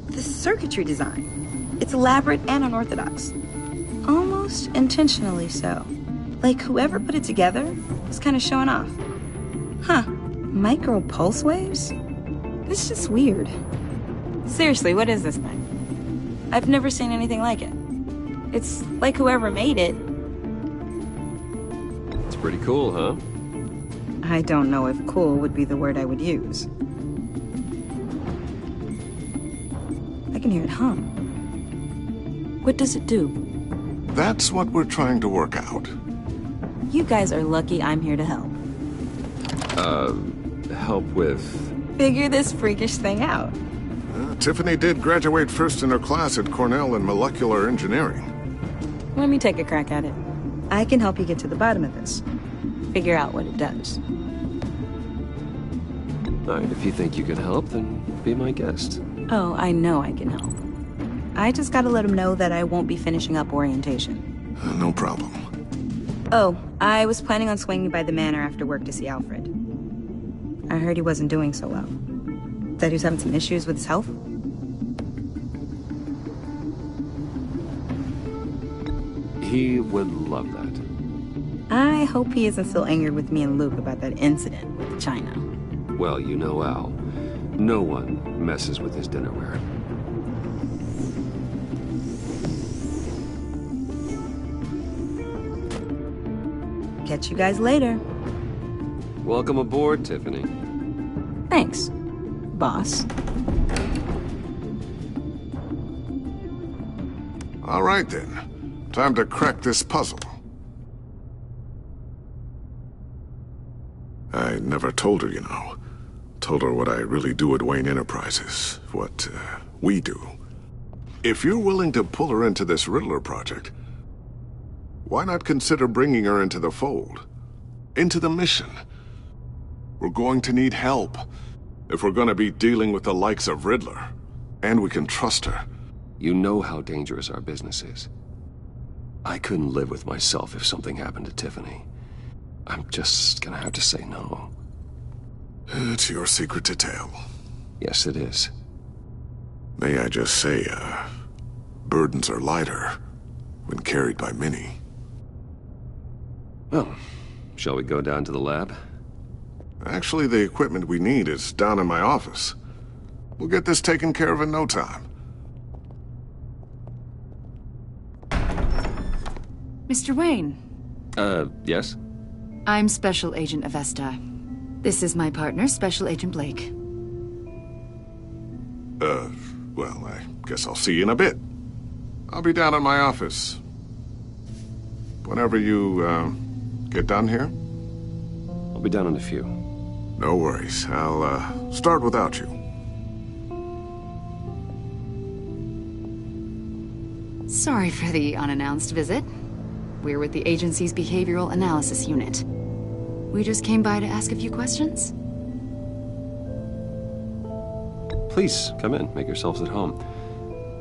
S5: The circuitry design. It's elaborate and unorthodox. Almost intentionally so. Like whoever put it together was kind of showing off. Huh. Micro pulse waves? It's just weird. Seriously, what is this thing? I've never seen anything like it. It's like whoever made it.
S1: It's pretty cool, huh?
S5: I don't know if cool would be the word I would use. I can hear it hum. What does it do?
S15: That's what we're trying to work out.
S5: You guys are lucky I'm here to help.
S1: Help with...
S5: Figure this freakish thing out.
S15: Tiffany did graduate first in her class at Cornell in molecular engineering.
S5: Let me take a crack at it. I can help you get to the bottom of this. Figure out what it does.
S1: All right, if you think you can help, then be my guest.
S5: Oh, I know I can help. I just gotta let him know that I won't be finishing up orientation.
S15: No problem.
S5: Oh, I was planning on swinging by the manor after work to see Alfred. I heard he wasn't doing so well. That he was having some issues with his health.
S1: He would love that.
S16: I hope he isn't still angry with me and Luke about that incident with China.
S1: Well, you know Al. No one messes with his dinnerware.
S16: Catch you guys later.
S1: Welcome aboard, Tiffany.
S16: Thanks, boss.
S15: All right, then. Time to crack this puzzle. I never told her, you know. Told her what I really do at Wayne Enterprises. What, we do. If you're willing to pull her into this Riddler project, why not consider bringing her into the fold? Into the mission? We're going to need help. If we're gonna be dealing with the likes of Riddler. And we can trust her.
S1: You know how dangerous our business is. I couldn't live with myself if something happened to Tiffany. I'm just gonna have to say no.
S15: It's your secret to tell.
S1: Yes, it is.
S15: May I just say, burdens are lighter when carried by many.
S1: Well, shall we go down to the lab?
S15: Actually, the equipment we need is down in my office. We'll get this taken care of in no time.
S13: Mr. Wayne.
S1: Yes?
S13: I'm Special Agent Avesta. This is my partner, Special Agent Blake.
S15: Well, I guess I'll see you in a bit. I'll be down in my office. Whenever you, get done here?
S1: I'll be down in a few.
S15: No worries. I'll, start without you.
S13: Sorry for the unannounced visit. We're with the agency's Behavioral Analysis Unit. We just came by to ask a few questions.
S1: Please, come in. Make yourselves at home.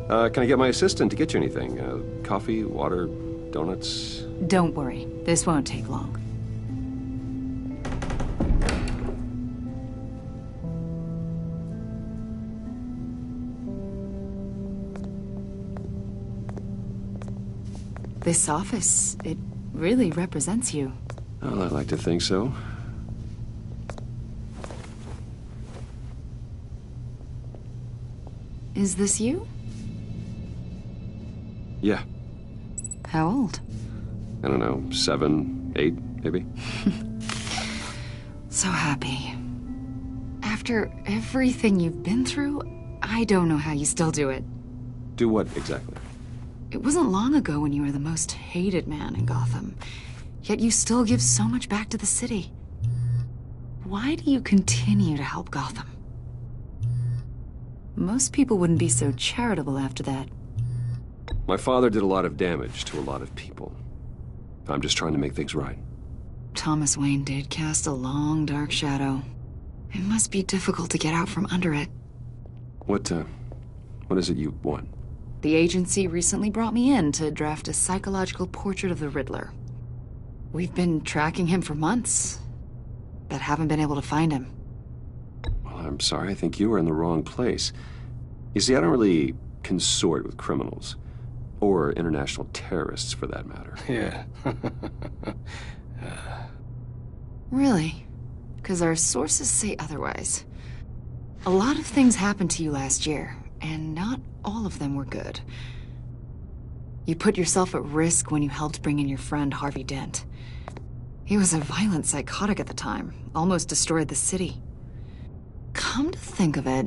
S1: Can I get my assistant to get you anything? Coffee, water, donuts?
S13: Don't worry. This won't take long. This office, it really represents you.
S1: Well, I'd like to think so.
S13: Is this you?
S1: Yeah.
S13: How old?
S1: I don't know, 7, 8, maybe?
S13: So happy. After everything you've been through, I don't know how you still do it.
S1: Do what, exactly?
S13: It wasn't long ago when you were the most hated man in Gotham. Yet you still give so much back to the city. Why do you continue to help Gotham? Most people wouldn't be so charitable after that.
S1: My father did a lot of damage to a lot of people. I'm just trying to make things right.
S13: Thomas Wayne did cast a long, dark shadow. It must be difficult to get out from under it.
S1: What is it you want?
S13: The agency recently brought me in to draft a psychological portrait of the Riddler. We've been tracking him for months, but haven't been able to find him.
S1: Well, I'm sorry. I think you were in the wrong place. You see, I don't really consort with criminals. Or international terrorists, for that matter.
S8: Yeah.
S13: Really? Because our sources say otherwise. A lot of things happened to you last year, and not all of them were good. You put yourself at risk when you helped bring in your friend Harvey Dent. He was a violent psychotic at the time, almost destroyed the city. Come to think of it,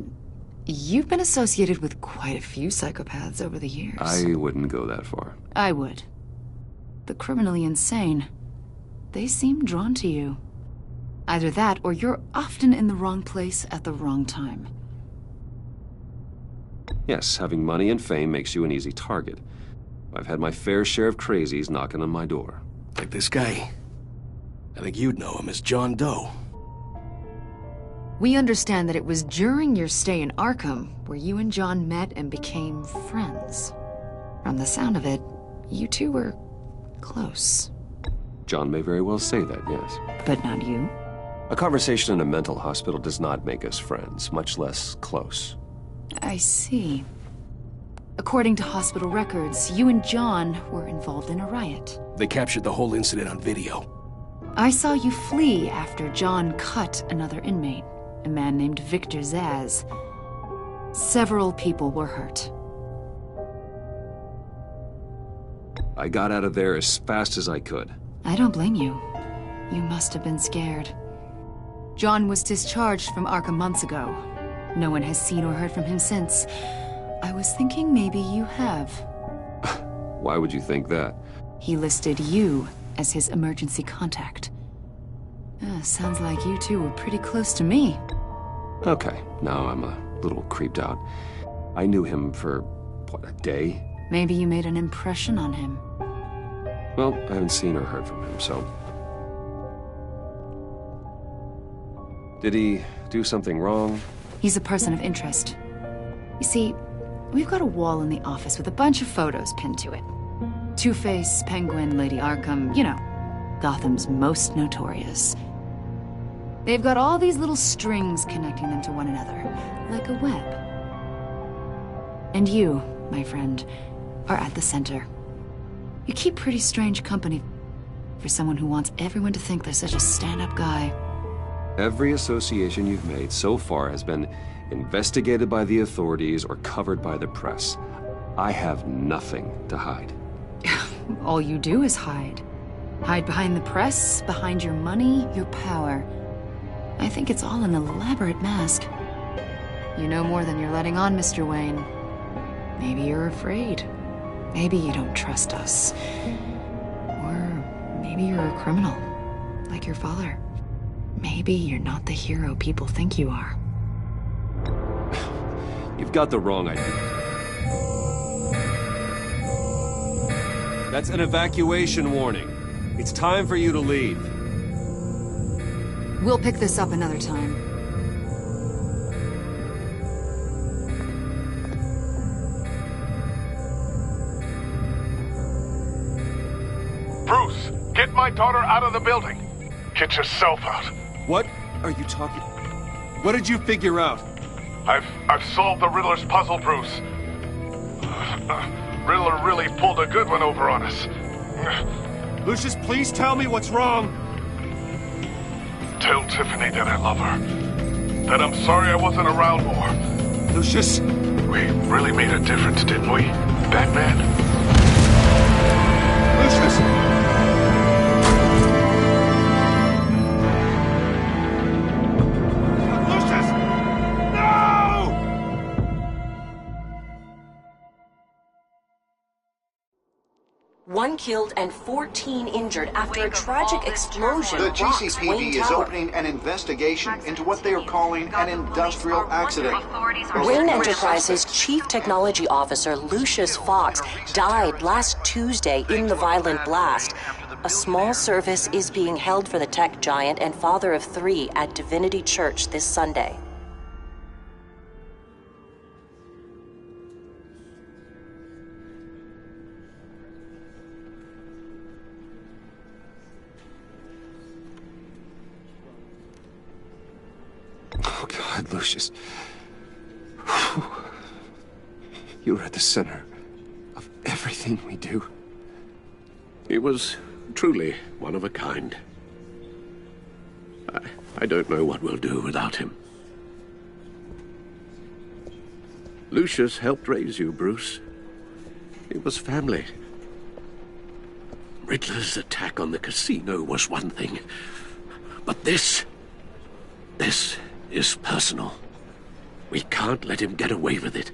S13: you've been associated with quite a few psychopaths over the years.
S1: I wouldn't go that far.
S13: I would. The criminally insane. They seem drawn to you. Either that, or you're often in the wrong place at the wrong time.
S1: Yes, having money and fame makes you an easy target. I've had my fair share of crazies knocking on my door.
S7: Like this guy. I think you'd know him as John Doe.
S13: We understand that it was during your stay in Arkham where you and John met and became friends. From the sound of it, you two were close.
S1: John may very well say that, yes.
S13: But not you.
S1: A conversation in a mental hospital does not make us friends, much less close.
S13: I see. According to hospital records, you and John were involved in a riot.
S17: They captured the whole incident on video.
S13: I saw you flee after John cut another inmate, a man named Victor Zsasz. Several people were hurt.
S1: I got out of there as fast as I could.
S13: I don't blame you. You must have been scared. John was discharged from Arkham months ago. No one has seen or heard from him since. I was thinking maybe you have.
S1: Why would you think that?
S13: He listed you as his emergency contact. Sounds like you two were pretty close to me.
S1: Okay, now I'm a little creeped out. I knew him for, what, a day?
S13: Maybe you made an impression on him.
S1: Well, I haven't seen or heard from him, so... Did he do something wrong?
S13: He's a person of interest. You see, we've got a wall in the office with a bunch of photos pinned to it. Two-Face, Penguin, Lady Arkham, you know, Gotham's most notorious. They've got all these little strings connecting them to one another, like a web. And you, my friend, are at the center. You keep pretty strange company for someone who wants everyone to think they're such a stand-up guy.
S1: Every association you've made so far has been investigated by the authorities or covered by the press. I have nothing to hide.
S13: All you do is hide. Hide behind the press, behind your money, your power. I think it's all an elaborate mask. You know more than you're letting on, Mr. Wayne. Maybe you're afraid. Maybe you don't trust us. Or maybe you're a criminal, like your father. Maybe you're not the hero people think you are.
S1: You've got the wrong idea. That's an evacuation warning. It's time for you to leave.
S13: We'll pick this up another time.
S18: Bruce, get my daughter out of the building. Get yourself out.
S1: What are you talking? What did you figure out?
S18: I've solved the Riddler's puzzle, Bruce. Riddler really pulled a good one over on us.
S1: Lucius, please tell me what's wrong.
S18: Tell Tiffany that I love her. That I'm sorry I wasn't around more.
S1: Lucius!
S18: We really made a difference, didn't we, Batman?
S1: Lucius!
S19: One killed and 14 injured after a tragic explosion.
S2: The
S19: rocks
S2: GCPD
S19: Wayne
S2: is
S19: Tower.
S2: opening an investigation into what they are calling an industrial accident.
S19: Wayne Enterprises' chief technology officer, Lucius Fox, died last Tuesday in the violent blast. A small service is being held for the tech giant and father of 3 at Divinity Church this Sunday.
S1: Oh, God, Lucius. You were at the center of everything we do.
S4: He was truly one of a kind. I don't know what we'll do without him. Lucius helped raise you, Bruce. It was family. Riddler's attack on the casino was one thing, but this is personal. We can't let him get away with it.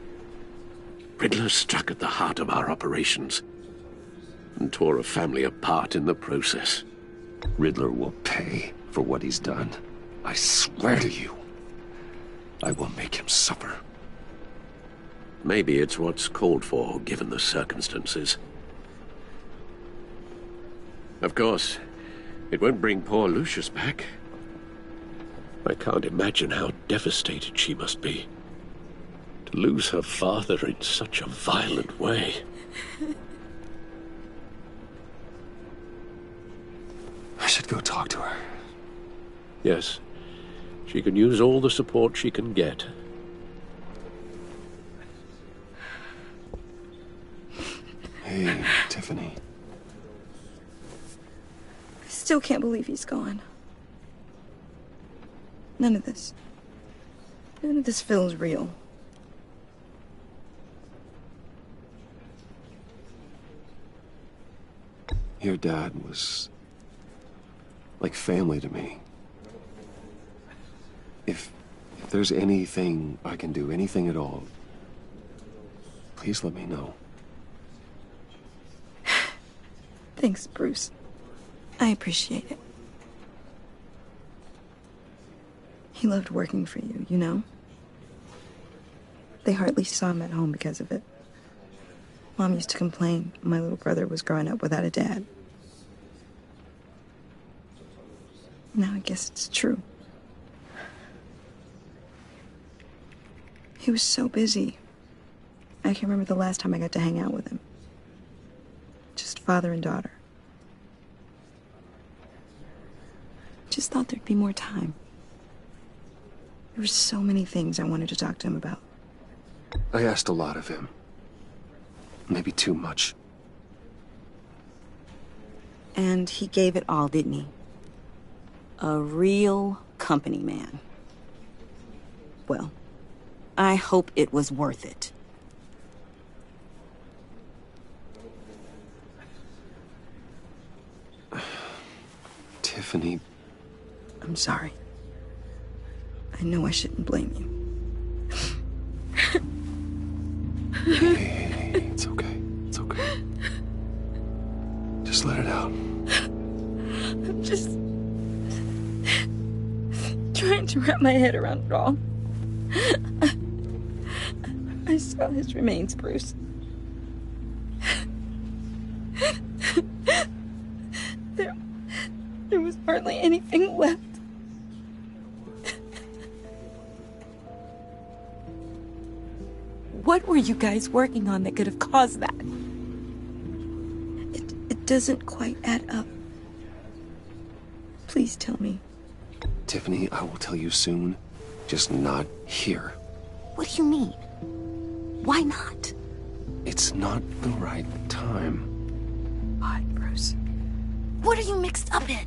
S4: Riddler struck at the heart of our operations and tore a family apart in the process.
S1: Riddler will pay for what he's done. I swear to you, I will make him suffer.
S4: Maybe it's what's called for, given the circumstances. Of course, it won't bring poor Lucius back. I can't imagine how devastated she must be. To lose her father in such a violent way.
S1: I should go talk to her.
S4: Yes, she can use all the support she can get.
S1: Hey, Tiffany.
S5: I still can't believe he's gone. None of this feels real.
S1: Your dad was like family to me. If there's anything I can do, anything at all, please let me know.
S5: Thanks, Bruce. I appreciate it. He loved working for you, you know? They hardly saw him at home because of it. Mom used to complain my little brother was growing up without a dad. Now I guess it's true. He was so busy. I can't remember the last time I got to hang out with him. Just father and daughter. Just thought there'd be more time. There were so many things I wanted to talk to him about.
S1: I asked a lot of him. Maybe too much.
S16: And he gave it all, didn't he? A real company man. Well, I hope it was worth it.
S1: Tiffany.
S5: I'm sorry. I know I shouldn't blame you.
S1: Hey, it's okay. It's okay. Just let it out.
S5: I'm just trying to wrap my head around it all. I saw his remains, Bruce. There was hardly anything left.
S16: What were you guys working on that could have caused that?
S5: It doesn't quite add up. Please tell me.
S1: Tiffany, I will tell you soon. Just not here.
S16: What do you mean? Why not?
S1: It's not the right time.
S5: Why, Bruce?
S16: What are you mixed up in?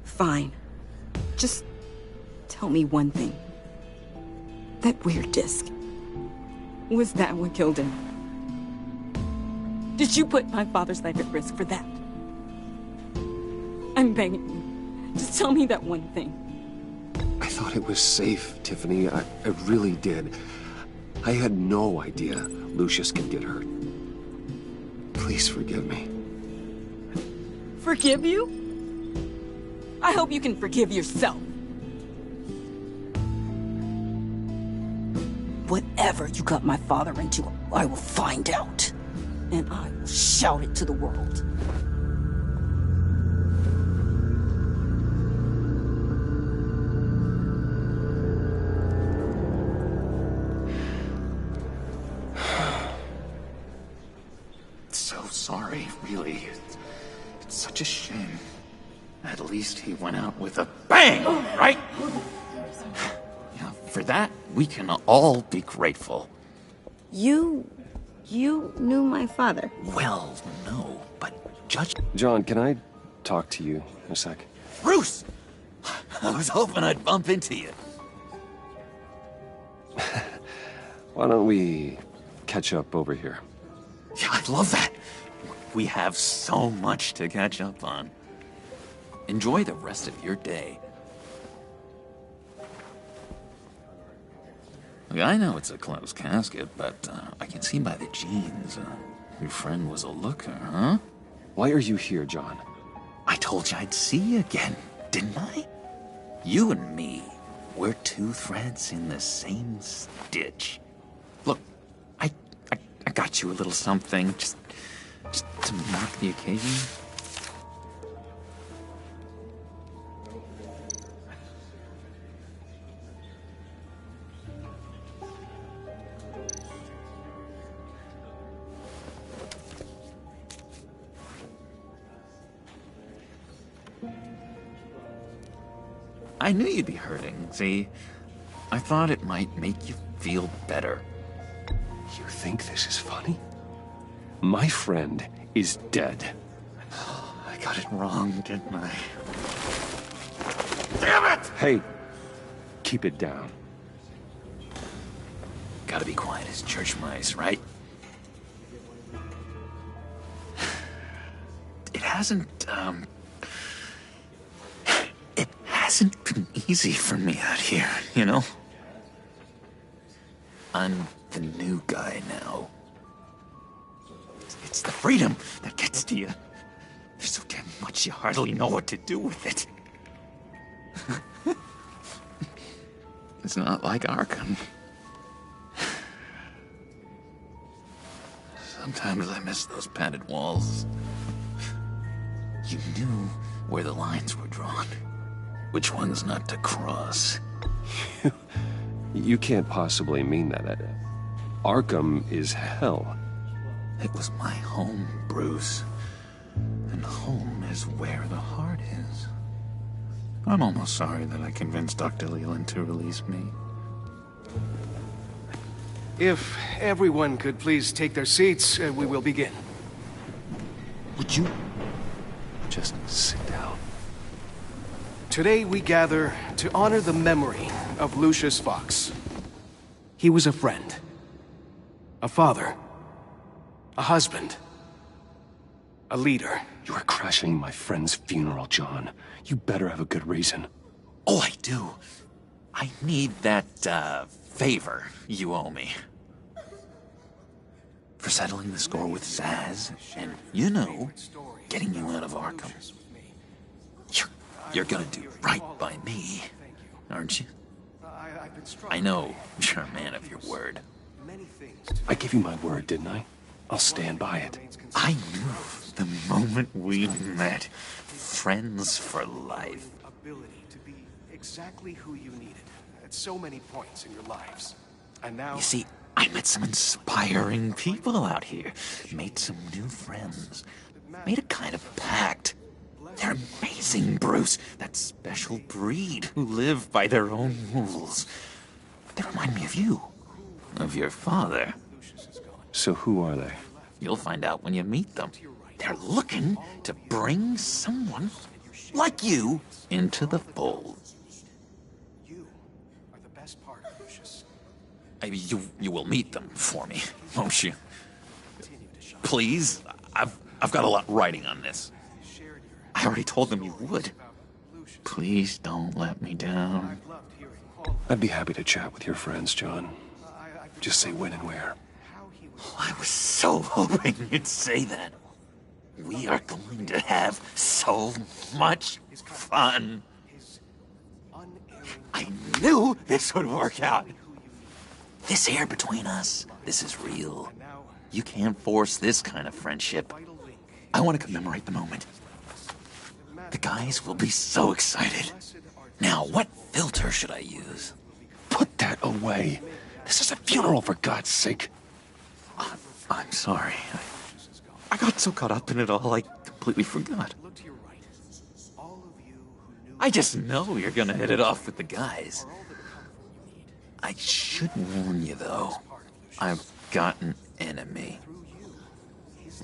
S16: Fine. Just tell me one thing. That weird disc. Was that what killed him? Did you put my father's life at risk for that? I'm begging you. Just tell me that one thing.
S1: I thought it was safe, Tiffany. I really did. I had no idea Lucius could get hurt. Please forgive me.
S16: Forgive you? I hope you can forgive yourself. Whatever you got my father into, I will find out. And I will shout it to the world.
S20: So sorry, really. It's such a shame. At least he went out with a bang, right? Yeah, for that, we can all be grateful.
S16: You knew my father?
S20: Well, no, but Judge...
S1: John, can I talk to you a sec?
S20: Bruce! I was hoping I'd bump into you.
S1: Why don't we catch up over here?
S20: Yeah, I love that. We have so much to catch up on. Enjoy the rest of your day. Look, I know it's a closed casket, but I can see by the jeans. Your friend was a looker, huh?
S1: Why are you here, John?
S20: I told you I'd see you again, didn't I? You and me, we're two threads in the same stitch. Look, I got you a little something, just to mark the occasion. I knew you'd be hurting, see? I thought it might make you feel better.
S1: You think this is funny? My friend is dead.
S20: I got it wrong, didn't I?
S1: Damn it! Hey, keep it down.
S20: Gotta be quiet as church mice, right? It hasn't been easy for me out here, you know? I'm the new guy now. It's the freedom that gets to you. There's so damn much you hardly know what to do with it. It's not like Arkham. Sometimes I miss those padded walls. You knew where the lines were drawn. Which ones not to cross.
S1: You can't possibly mean that. Arkham is hell.
S20: It was my home, Bruce. And home is where the heart is. I'm almost sorry that I convinced Dr. Leland to release me.
S17: If everyone could please take their seats, we will begin.
S20: Would you just sit down?
S17: Today we gather to honor the memory of Lucius Fox. He was a friend, a father, a husband, a leader.
S1: You are crashing my friend's funeral, John. You better have a good reason.
S20: Oh, I do. I need that, favor you owe me. For settling the score with Zsasz, and, you know, getting you out of Arkham. You're gonna do right by me, aren't you? I know you're a man of your word.
S1: I gave you my word, didn't I? I'll stand by it.
S20: I knew the moment we met. Friends for life.
S17: Ability to be exactly who you needed at so many points in your lives. And now...
S20: You see, I met some inspiring people out here. Made some new friends. Made a kind of pact. They're amazing, Bruce. That special breed who live by their own rules. They remind me of you. Of your father.
S1: So who are they?
S20: You'll find out when you meet them. They're looking to bring someone like you into the fold.
S17: You are the best part, Lucius.
S20: You will meet them for me, won't you? Please? I've got a lot writing on this. I already told them you would. Please don't let me down.
S1: I'd be happy to chat with your friends, John. Just say when and where.
S20: Oh, I was so hoping you'd say that. We are going to have so much fun. I knew this would work out. This air between us, this is real. You can't force this kind of friendship. I want to commemorate the moment. The guys will be so excited. Now, what filter should I use?
S1: Put that away. This is a funeral, for God's sake.
S20: I'm sorry. I got so caught up in it all, I completely forgot. I just know you're gonna hit it off with the guys. I should warn you, though. I've got an enemy.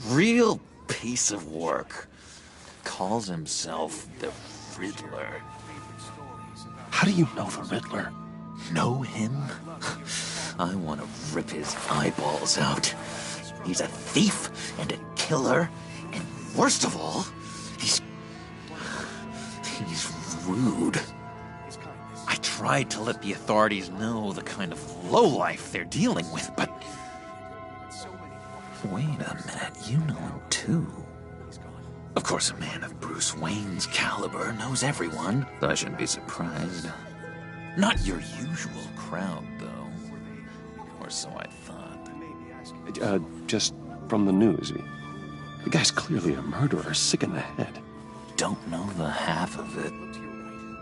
S20: Real piece of work. Calls himself the Riddler.
S1: How do you know the Riddler?
S20: Know him? I want to rip his eyeballs out. He's a thief and a killer, and worst of all, he's rude. I tried to let the authorities know the kind of lowlife they're dealing with, but... Wait a minute, you know him too. Of course, a man of Bruce Wayne's caliber knows everyone, so I shouldn't be surprised. Not your usual crowd, though. Or so I thought.
S1: Just from the news. The guy's clearly a murderer, sick in the head.
S20: Don't know the half of it.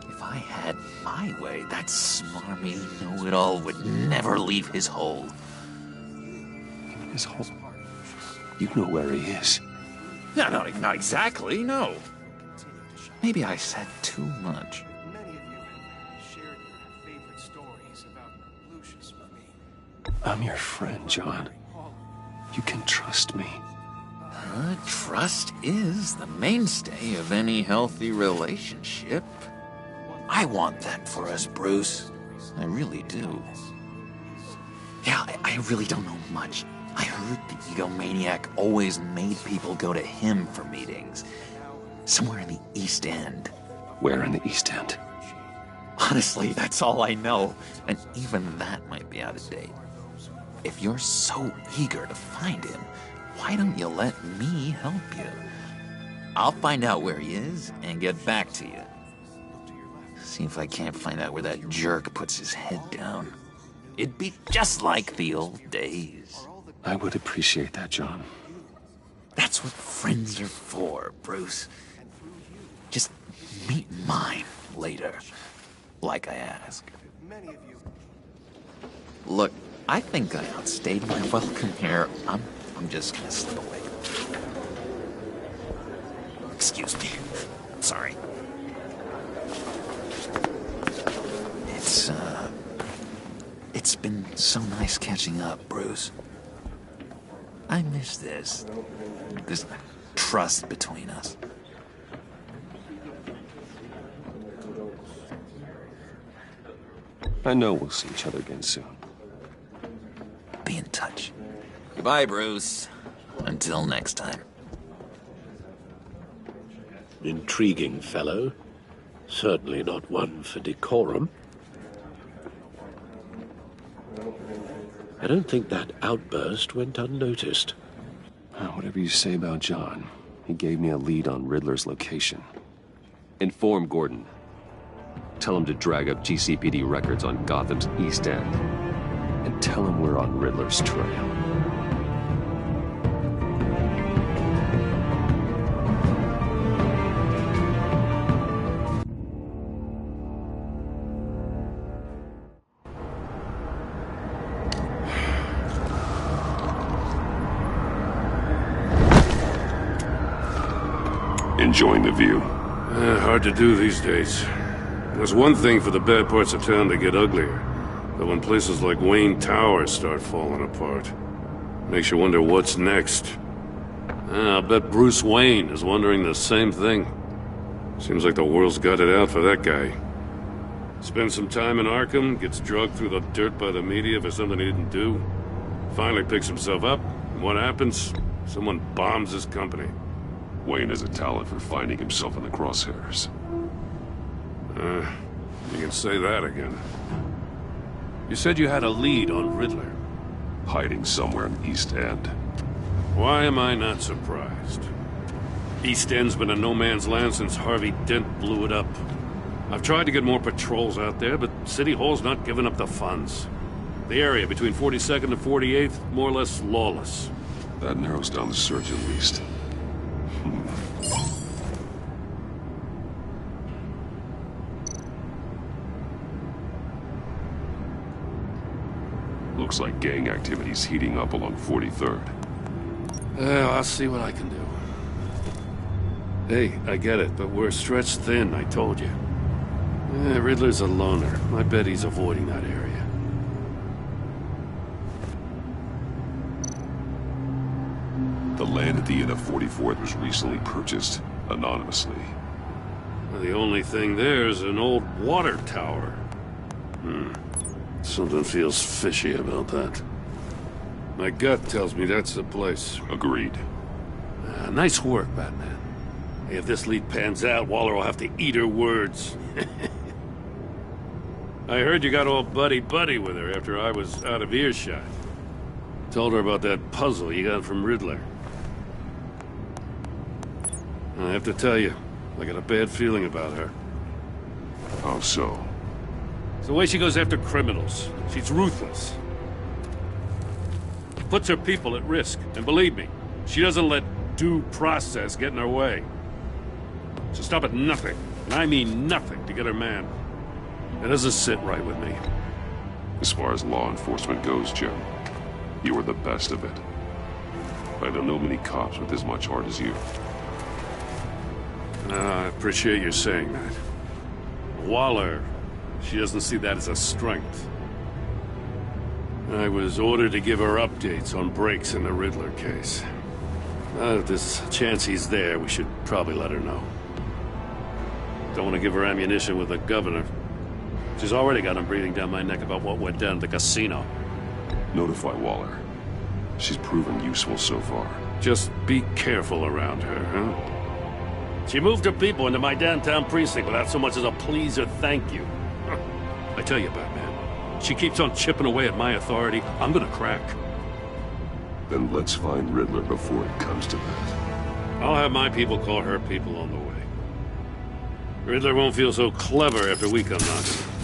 S20: If I had my way, that smarmy know-it-all would never leave his hole.
S1: His hole? You know where he is.
S20: No, not exactly, no. Maybe I said too much.
S17: Many of you have shared your favorite stories about Lucius with me.
S1: I'm your friend, John. You can trust me.
S20: Trust is the mainstay of any healthy relationship. I want that for us, Bruce. I really do. Yeah, I really don't know much. I heard the egomaniac always made people go to him for meetings. Somewhere in the East End.
S1: Where in the East End?
S20: Honestly, that's all I know. And even that might be out of date. If you're so eager to find him, why don't you let me help you? I'll find out where he is and get back to you. See if I can't find out where that jerk puts his head down. It'd be just like the old days.
S1: I would appreciate that, John.
S20: That's what friends are for, Bruce. Just meet mine later, like I asked. Look, I think I outstayed my welcome here. I'm just gonna slip away. Excuse me. Sorry. It's been so nice catching up, Bruce. I miss this trust between us.
S1: I know we'll see each other again soon.
S20: Be in touch. Goodbye, Bruce. Until next time.
S4: Intriguing fellow. Certainly not one for decorum. I don't think that outburst went unnoticed.
S1: Whatever you say about John, he gave me a lead on Riddler's location. Inform Gordon. Tell him to drag up GCPD records on Gotham's East End. And tell him we're on Riddler's trail.
S15: Enjoying the view?
S8: Hard to do these days. There's one thing for the bad parts of town to get uglier, but when places like Wayne Tower start falling apart, makes you wonder what's next. I'll bet Bruce Wayne is wondering the same thing. Seems like the world's got it out for that guy. Spends some time in Arkham, gets drugged through the dirt by the media for something he didn't do. Finally picks himself up, and what happens? Someone bombs his company.
S15: Wayne has a talent for finding himself in the crosshairs.
S8: You can say that again. You said you had a lead on Riddler.
S15: Hiding somewhere in East End.
S8: Why am I not surprised? East End's been a no-man's land since Harvey Dent blew it up. I've tried to get more patrols out there, but City Hall's not giving up the funds. The area between 42nd and 48th, more or less lawless.
S15: That narrows down the search at least. Looks like gang activity's heating up along 43rd.
S8: Well, I'll see what I can do. Hey, I get it, but we're stretched thin, I told you. Riddler's a loner. I bet he's avoiding that area.
S15: The land at the end of 44th was recently purchased anonymously.
S8: The only thing there is an old water tower. Something feels fishy about that. My gut tells me that's the place.
S15: Agreed.
S8: Nice work, Batman. If this lead pans out, Waller will have to eat her words. I heard you got all buddy-buddy with her after I was out of earshot. Told her about that puzzle you got from Riddler. I have to tell you, I got a bad feeling about her.
S15: How so?
S8: It's the way she goes after criminals. She's ruthless. Puts her people at risk. And believe me, she doesn't let due process get in her way. So stop at nothing, and I mean nothing, to get her man. It doesn't sit right with me.
S15: As far as law enforcement goes, Jim, you are the best of it. I don't know many cops with as much heart as you.
S8: I appreciate you saying that. Waller, she doesn't see that as a strength. I was ordered to give her updates on breaks in the Riddler case. If there's a chance he's there, we should probably let her know. Don't want to give her ammunition with the governor. She's already got him breathing down my neck about what went down at the casino.
S1: Notify Waller. She's proven useful so far.
S8: Just be careful around her, huh? She moved her people into my downtown precinct without so much as a please or thank you. I tell you, Batman, she keeps on chipping away at my authority, I'm gonna crack.
S1: Then let's find Riddler before it comes to that.
S8: I'll have my people call her people on the way. Riddler won't feel so clever after we come knocking.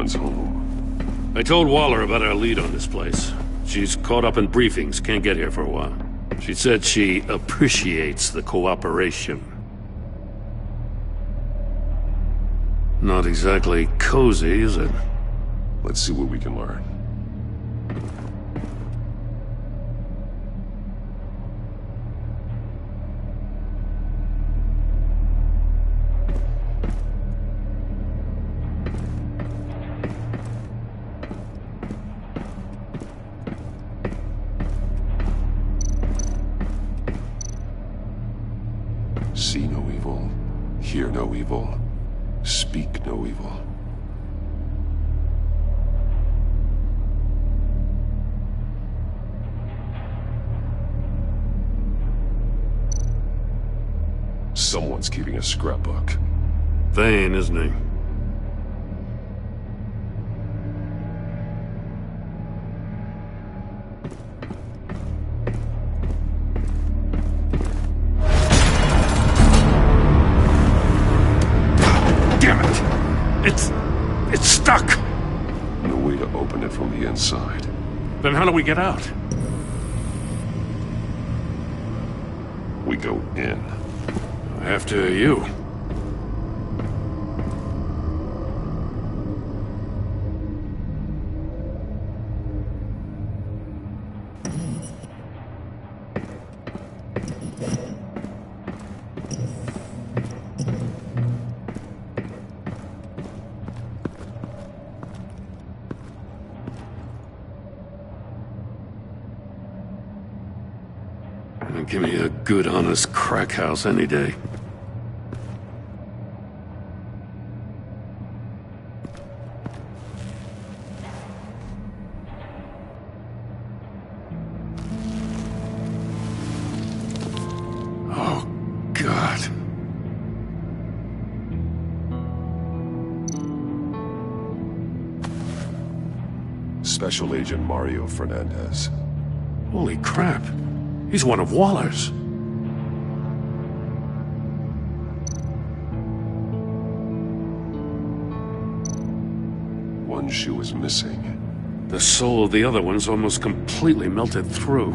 S15: Evelyn's home.
S8: I told Waller about our lead on this place. She's caught up in briefings, can't get here for a while. She said she appreciates the cooperation. Not exactly cozy, is it?
S15: Let's see what we can learn. See no evil, hear no evil, speak no evil. Someone's keeping a scrapbook.
S8: Vane, isn't he?
S9: Damn it! It's stuck!
S15: No way to open it from the inside.
S9: Then how do we get out?
S15: We go in.
S8: After you. Give me a good, honest crack house any day. Oh, God.
S15: Special Agent Mario Fernandez.
S8: Holy crap. He's one of Waller's.
S15: One shoe is missing.
S8: The sole of the other one's almost completely melted through.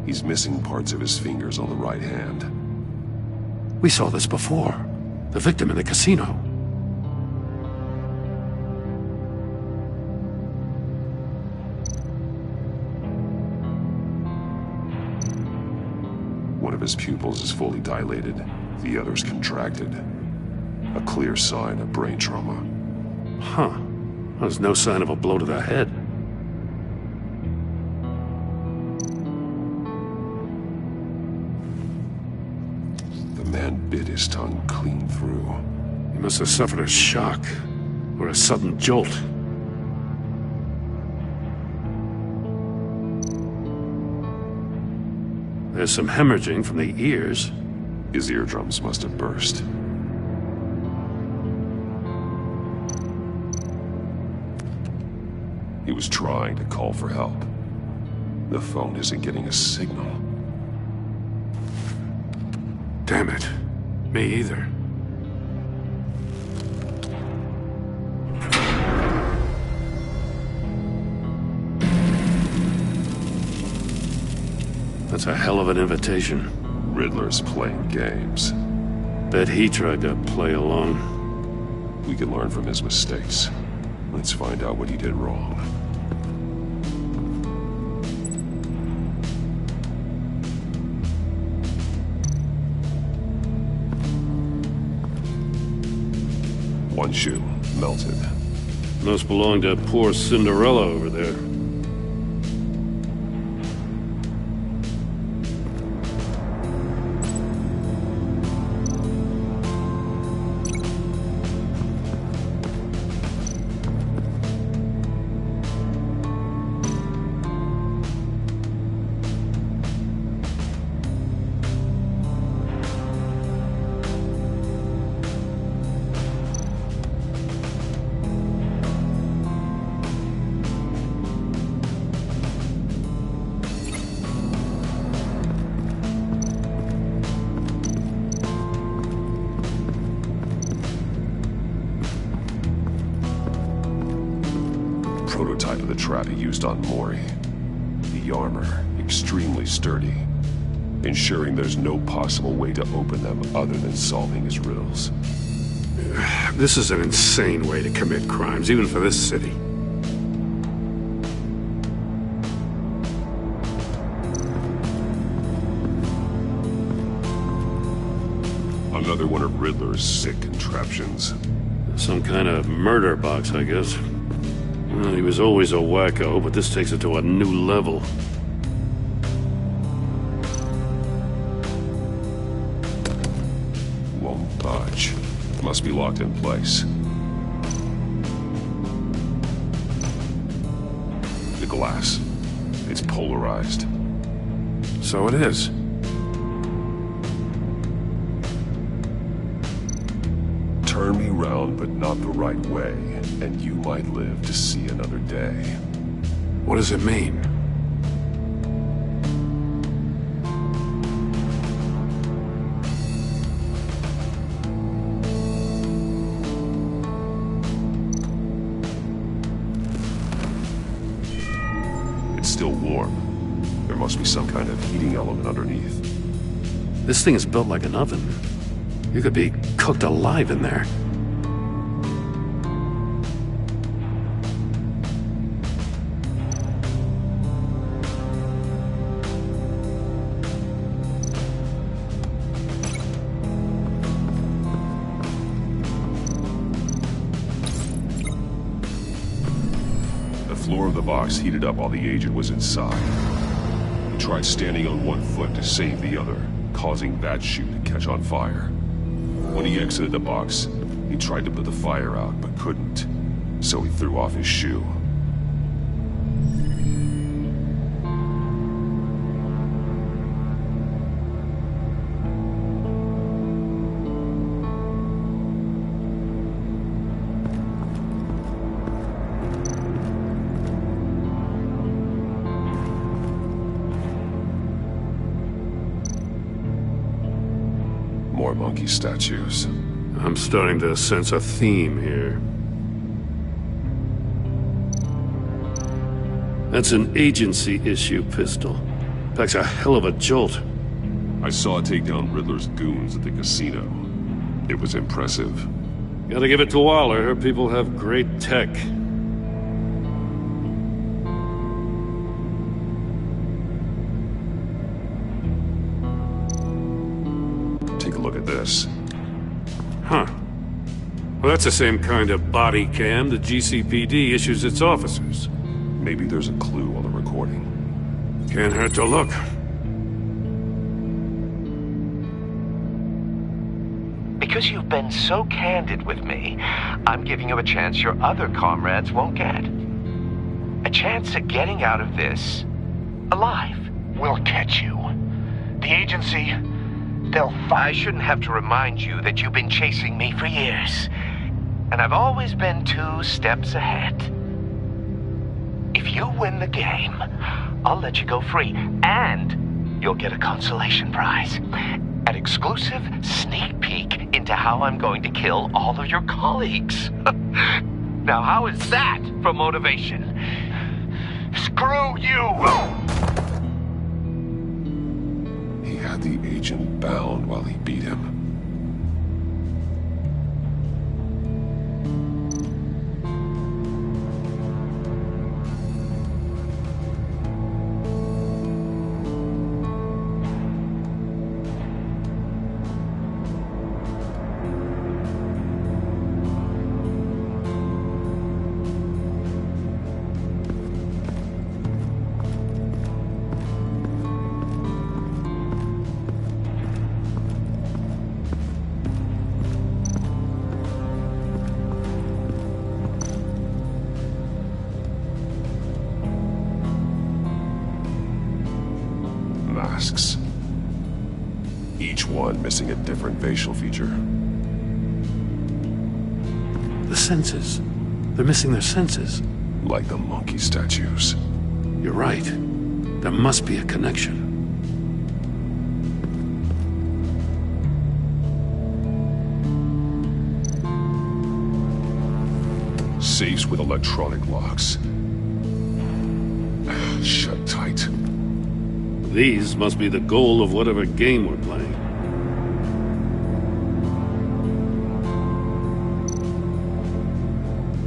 S15: He's missing parts of his fingers on the right hand.
S8: We saw this before. The victim in the casino.
S15: One of his pupils is fully dilated, the other's contracted. A clear sign of brain trauma.
S8: Huh. There's no sign of a blow to the head.
S15: The man bit his tongue clean through.
S8: He must have suffered a shock, or a sudden jolt. There's some hemorrhaging from the ears.
S15: His eardrums must have burst. He was trying to call for help. The phone isn't getting a signal.
S8: Damn it. Me either. That's a hell of an invitation.
S15: Riddler's playing games.
S8: Bet he tried to play along.
S15: We can learn from his mistakes. Let's find out what he did wrong. One shoe, melted.
S8: Must belong to poor Cinderella over there.
S1: trap he used on Mori. The armor, extremely sturdy, ensuring there's no possible way to open them other than solving his riddles.
S8: This is an insane way to commit crimes, even for this city.
S1: Another one of Riddler's sick contraptions.
S8: Some kind of murder box, I guess. Well, he was always a wacko, but this takes it to a new level.
S1: Won't budge. Must be locked in place. The glass. It's polarized.
S8: So it is.
S1: Turn me round, but not the right way, and you might live to see another day.
S8: What does it mean?
S1: It's still warm. There must be some kind of heating element underneath.
S8: This thing is built like an oven. You could be cooked alive in there.
S1: The floor of the box heated up while the agent was inside. He tried standing on one foot to save the other, causing that chute to catch on fire. When he exited the box, he tried to put the fire out, but couldn't. So he threw off his shoe. More monkey statues.
S8: I'm starting to sense a theme here. That's an agency issue pistol. Packs a hell of a jolt.
S1: I saw it take down Riddler's goons at the casino. It was impressive.
S8: Gotta give it to Waller. Her people have great tech.
S1: Take a look at this.
S8: Huh. Well, that's the same kind of body cam the GCPD issues its officers.
S1: Maybe there's a clue on the recording.
S8: Can't hurt to look.
S10: Because you've been so candid with me, I'm giving you a chance your other comrades won't get. A chance at getting out of this alive.
S6: We'll catch you. The agency, they'll find...
S10: I shouldn't have to remind you that you've been chasing me for years. And I've always been 2 steps ahead. If you win the game, I'll let you go free. And you'll get a consolation prize. An exclusive sneak peek into how I'm going to kill all of your colleagues. Now, how is that for motivation?
S6: Screw you!
S1: He had the agent bound while he beat him. Masks. Each one missing a different facial feature.
S8: The senses. They're missing their senses.
S1: Like the monkey statues.
S8: You're right. There must be a connection.
S1: Safes with electronic locks.
S15: Shut tight.
S8: These must be the goal of whatever game we're playing.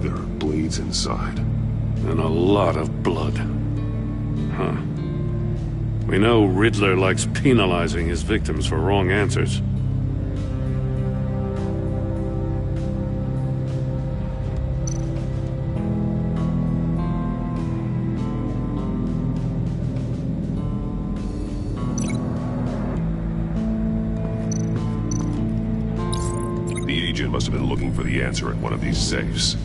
S15: There are blades inside.
S8: And a lot of blood. Huh. We know Riddler likes penalizing his victims for wrong answers.
S15: The agent must have been looking for the answer at one of these safes.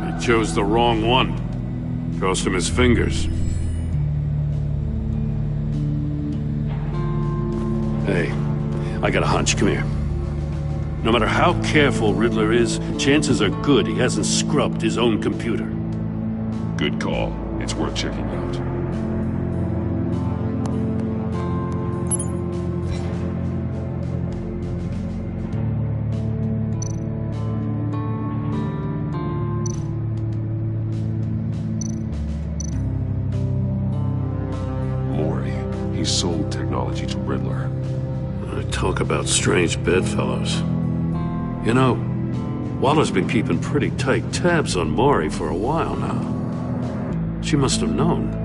S8: He chose the wrong one. Cost him his fingers. Hey, I got a hunch. Come here. No matter how careful Riddler is, chances are good he hasn't scrubbed his own computer.
S15: Good call. It's worth checking out. He sold technology to Riddler.
S8: Talk about strange bedfellows. You know, Waller's been keeping pretty tight tabs on Maury for a while now. She must have known.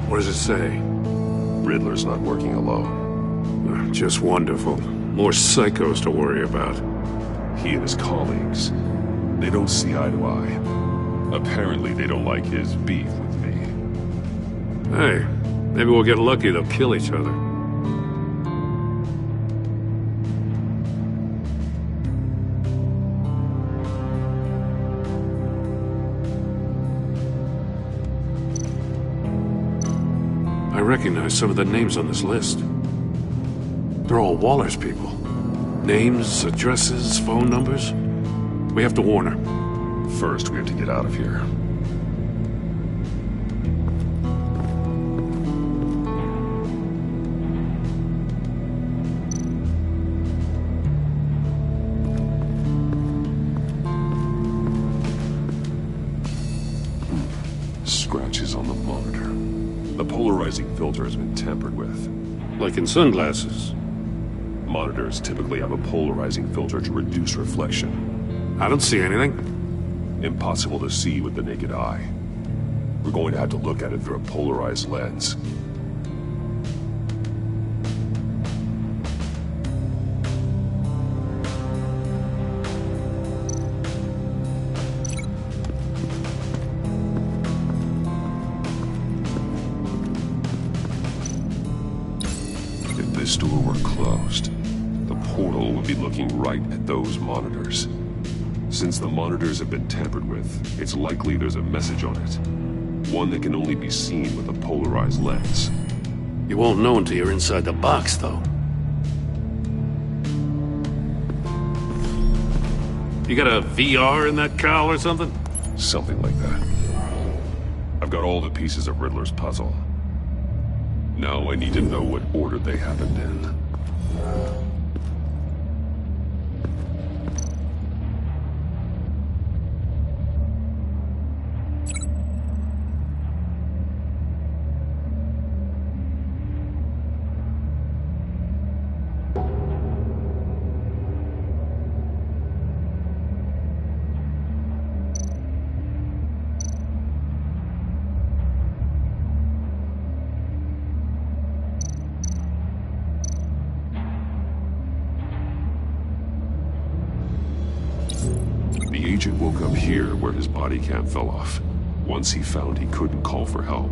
S8: What does it say?
S15: Riddler's not working alone.
S8: Just wonderful. More psychos to worry about.
S15: He and his colleagues, they don't see eye to eye. Apparently they don't like his beef with me.
S8: Hey, maybe we'll get lucky they'll kill each other. I recognize some of the names on this list. They're all Waller's people. Names, addresses, phone numbers. We have to warn her.
S15: First, we have to get out of here. Scratches on the monitor. The polarizing filter has been tampered with.
S8: Like in sunglasses.
S15: Monitors typically have a polarizing filter to reduce reflection.
S8: I don't see anything.
S15: Impossible to see with the naked eye. We're going to have to look at it through a polarized lens. If this door were closed, the portal would be looking right at those monitors. Since the monitors have been tampered with, it's likely there's a message on it. One that can only be seen with a polarized lens.
S8: You won't know until you're inside the box, though. You got a VR in that cowl or something?
S15: Something like that. I've got all the pieces of Riddler's puzzle. Now I need to know what order they happened in. The agent woke up here where his body cam fell off. Once he found he couldn't call for help,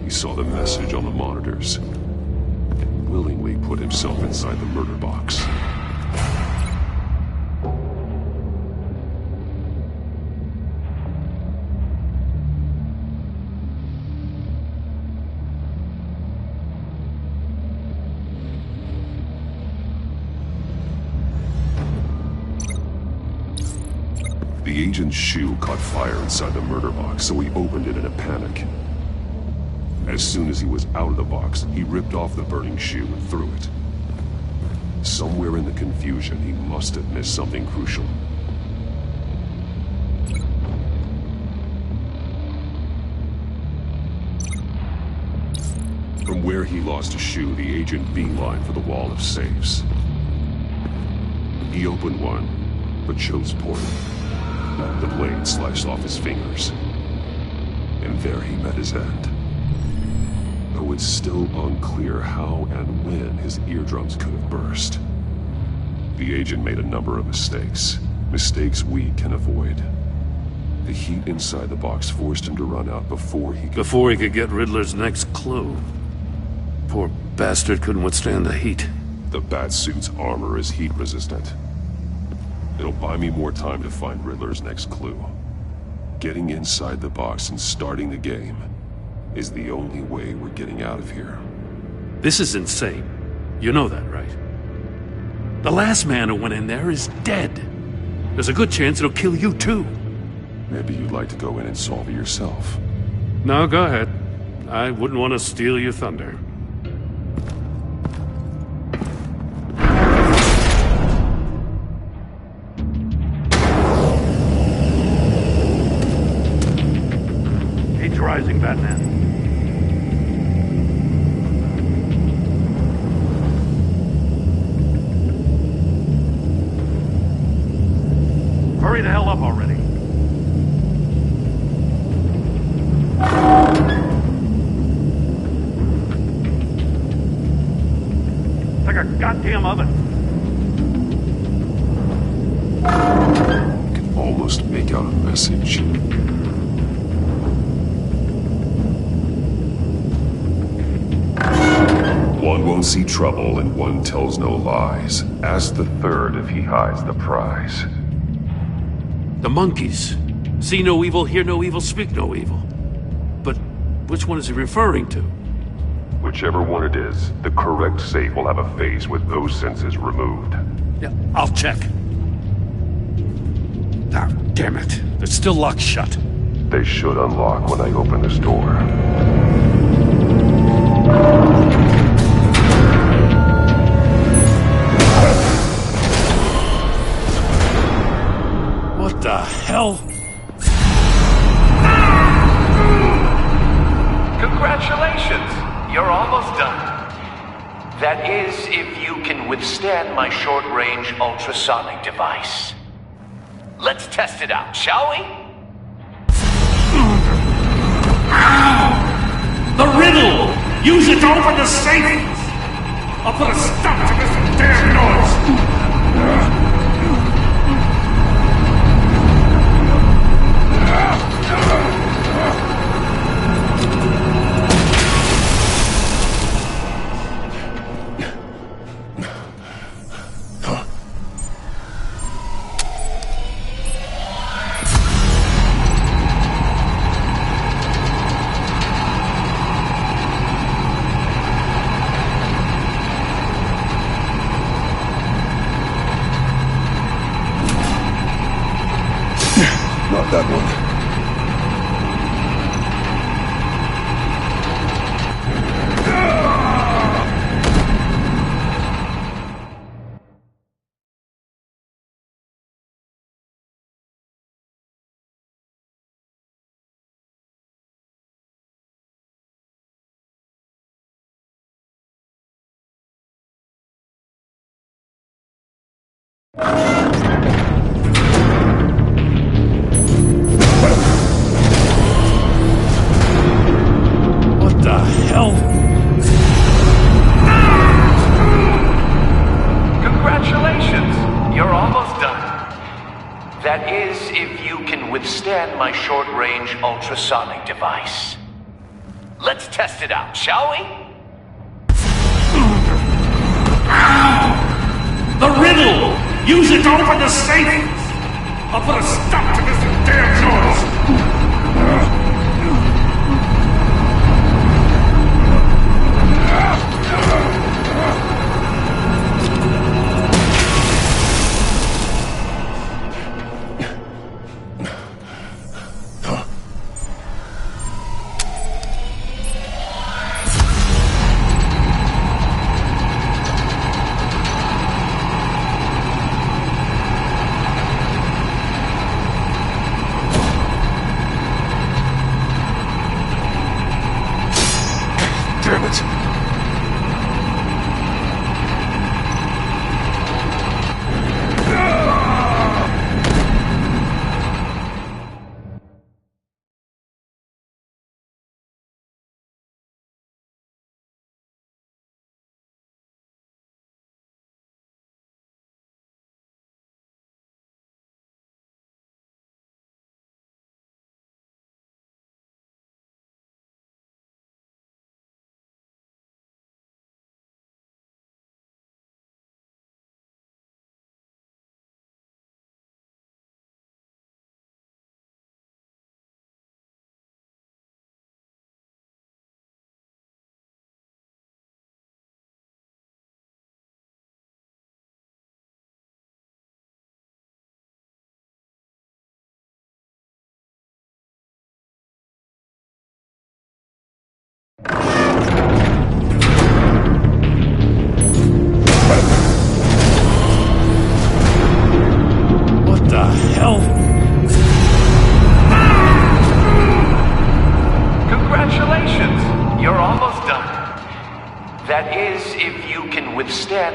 S15: he saw the message on the monitors and willingly put himself inside the murder box.
S1: The agent's shoe caught fire inside the murder box, so he opened it in a panic. As soon as he was out of the box, he ripped off the burning shoe and threw it. Somewhere in the confusion, he must have missed something crucial. From where he lost a shoe, the agent beelined for the wall of safes. He opened one, but chose poorly. The blade sliced off his fingers. And there he met his end. Though it's still unclear how and when his eardrums could have burst. The agent made a number of mistakes. Mistakes we can avoid. The heat inside the box forced him to run out before he
S8: could get Riddler's next clue. Poor bastard couldn't withstand the heat.
S1: The Batsuit's armor is heat resistant. It'll buy me more time to find Riddler's next clue. Getting inside the box and starting the game is the only way we're getting out of here.
S8: This is insane. You know that, right? The last man who went in there is dead. There's a good chance it'll kill you too.
S1: Maybe you'd like to go in and solve it yourself.
S8: No, go ahead. I wouldn't want to steal your thunder. Rising, Batman. Hurry the hell up already. It's like a goddamn oven.
S1: I can almost make out a message. One won't see trouble and one tells no lies. Ask the third if he hides the prize.
S8: The monkeys. See no evil, hear no evil, speak no evil. But which one is he referring to?
S1: Whichever one it is, the correct safe will have a face with those senses removed.
S8: Yeah, I'll check. Ah, damn it. They're still locked shut.
S1: They should unlock when I open this door.
S8: What the hell?
S10: Congratulations! You're almost done. That is, if you can withstand my short-range ultrasonic device. Let's test it out, shall we?
S9: The riddle! Use it to open the safe! I'll put a stop to this damn noise!
S1: Not that one.
S8: What the hell?
S10: Congratulations! You're almost done. That is, if you can withstand my short-range ultrasonic device. Let's test it out, shall we?
S9: The riddle! Use it to open the safe! I'll put a stop to this damn noise!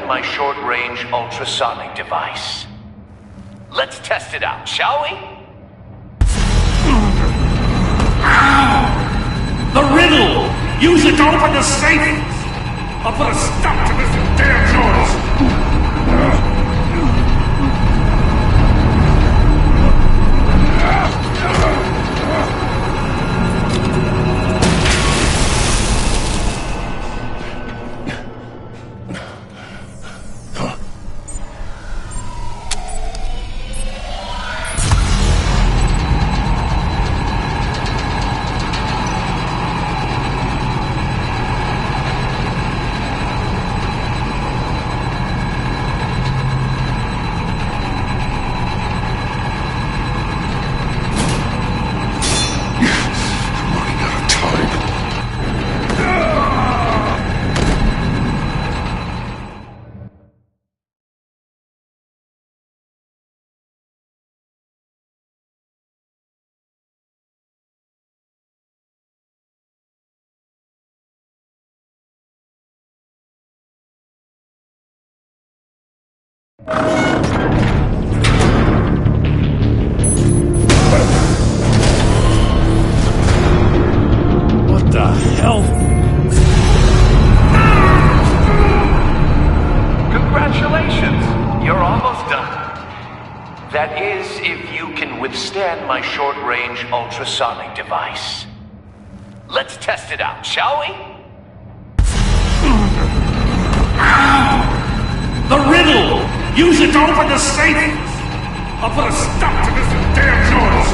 S10: withstand my short-range ultrasonic device. Let's test it out, shall we?
S7: The riddle! Use it to open the safe! I'll put a stop to this damn noise!
S8: What the hell?
S10: Congratulations! You're almost done. That is, if you can withstand my short-range ultrasonic device. Let's test it out, shall we?
S7: The riddle! Use it to open the safe! I'll put a stop to this damn noise!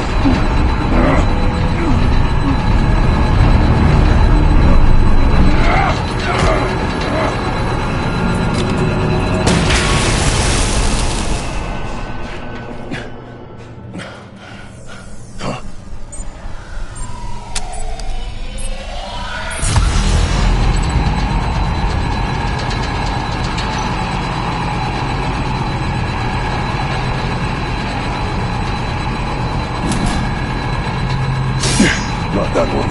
S15: Not that one.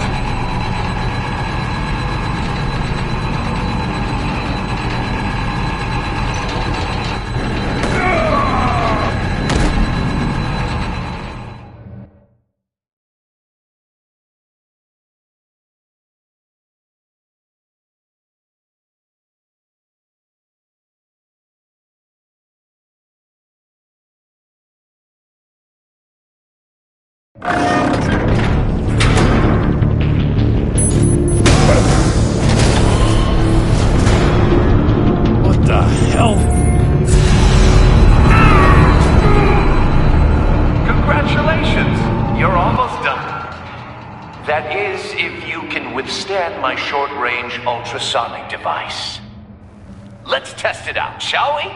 S8: What the hell?
S10: Congratulations! You're almost done. That is, if you can withstand my short-range ultrasonic device. Let's test it out, shall we?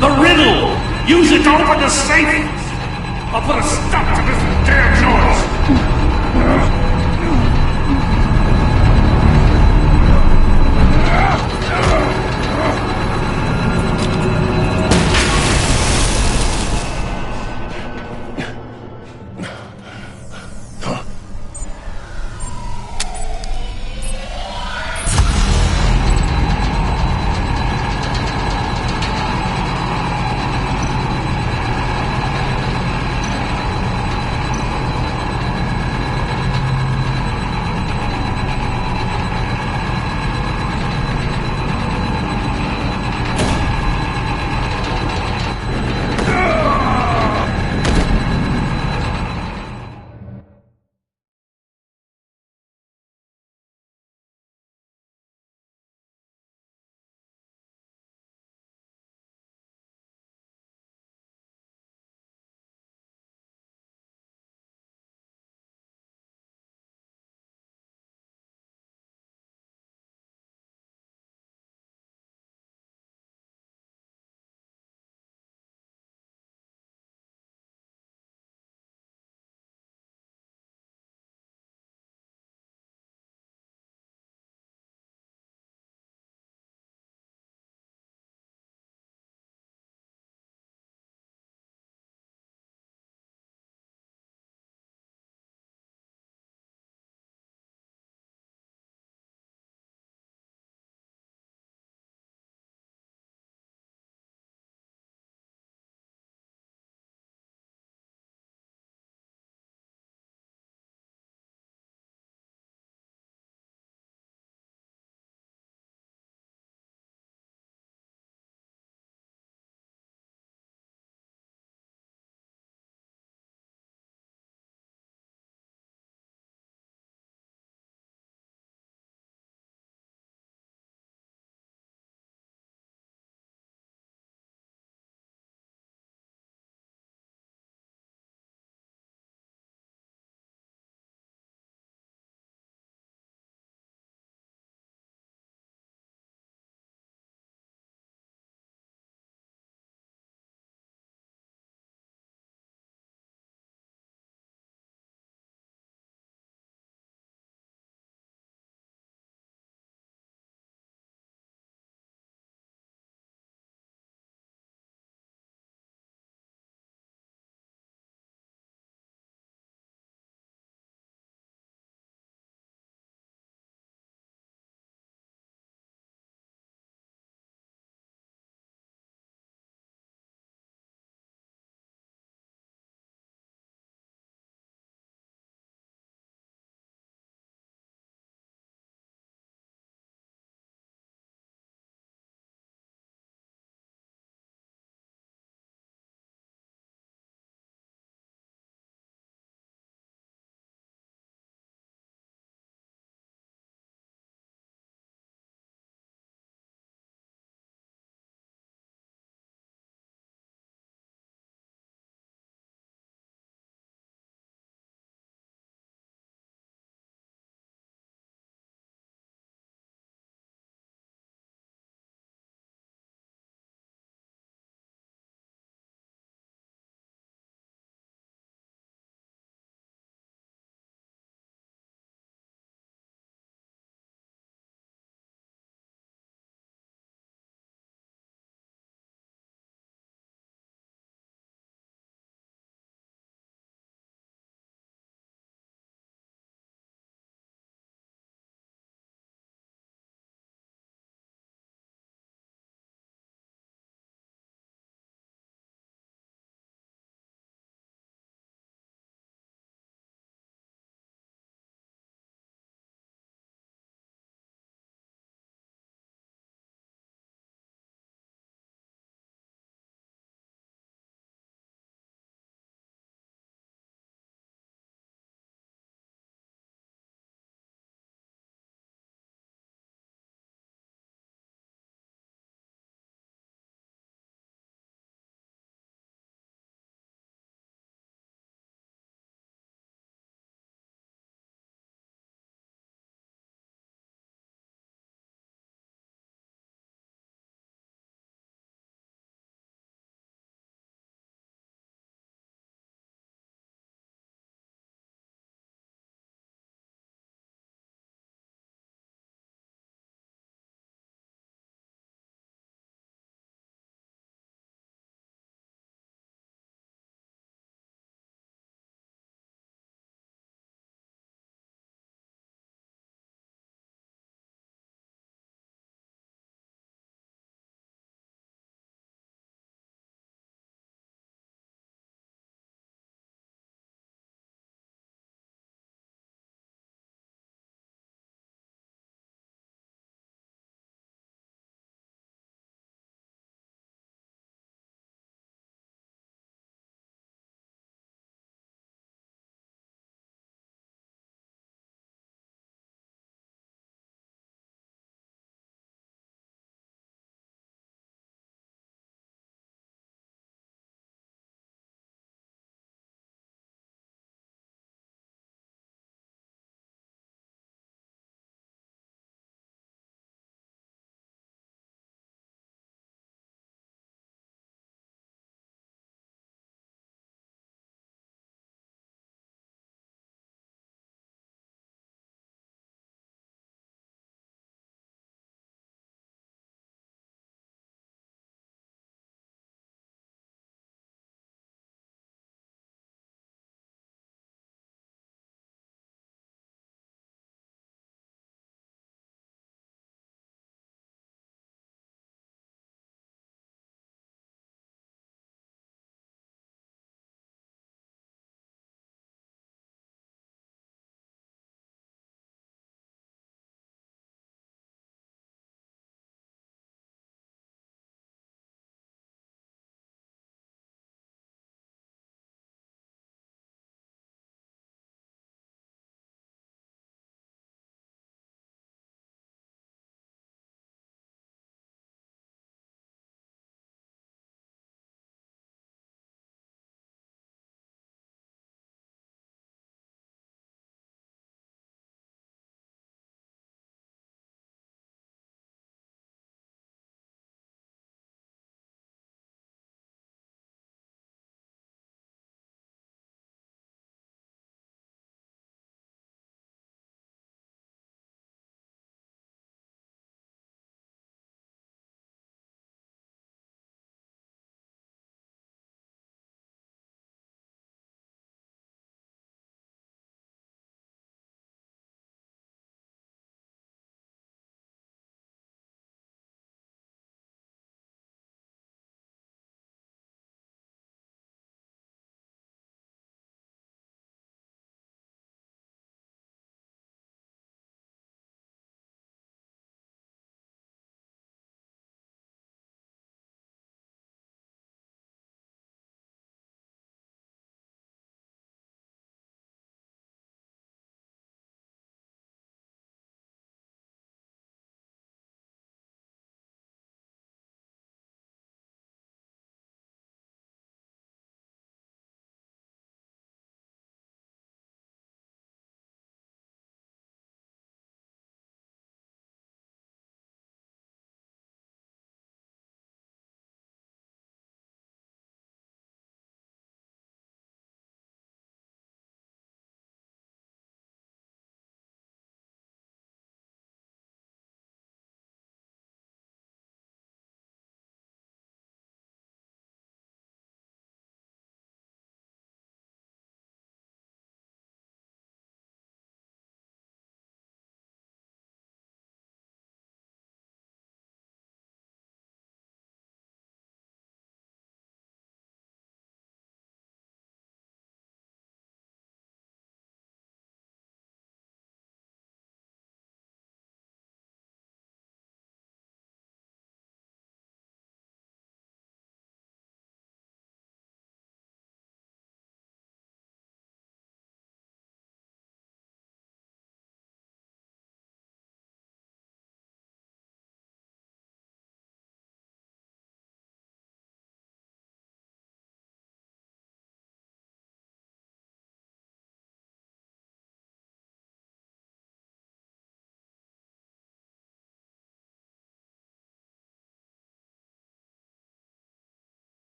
S7: The riddle! Use it to open the safe! I'll put a stop to this damn noise!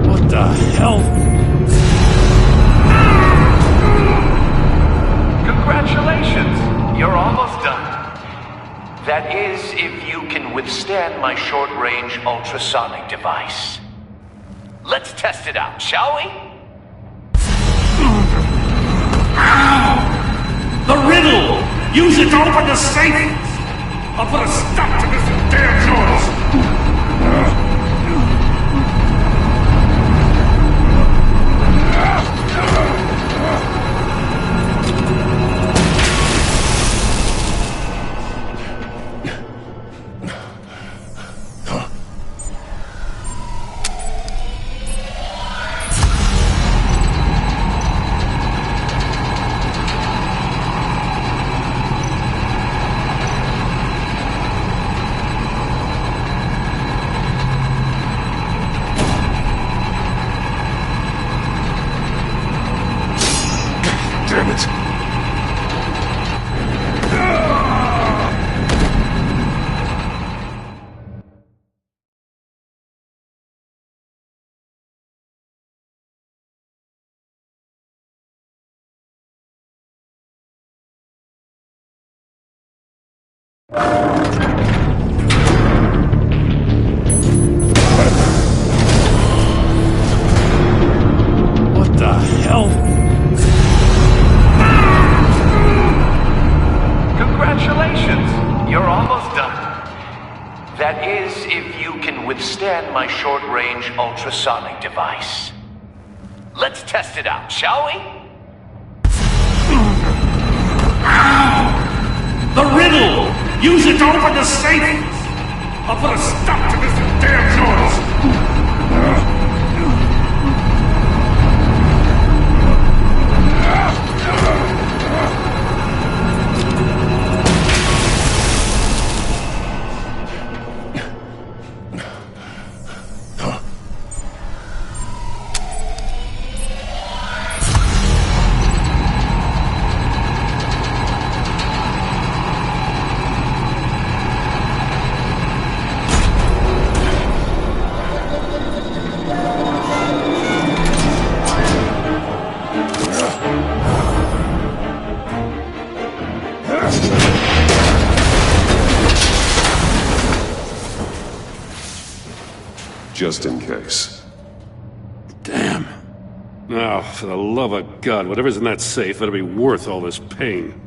S8: What the hell?
S10: Congratulations! You're almost done. That is, if you can withstand my short-range ultrasonic device. Let's test it out, shall we?
S7: The riddle! Use it to open the safe! I'll put a stop to this damn noise!
S15: Damn it.
S8: What the hell?
S10: Congratulations! You're almost done. That is, if you can withstand my short-range ultrasonic device. Let's test it out, shall we?
S7: The riddle! Use it to open the safe! I'll put a stop to this damn noise!
S1: Just in case.
S8: Damn. Now, for the love of God, whatever's in that safe better be worth all this pain.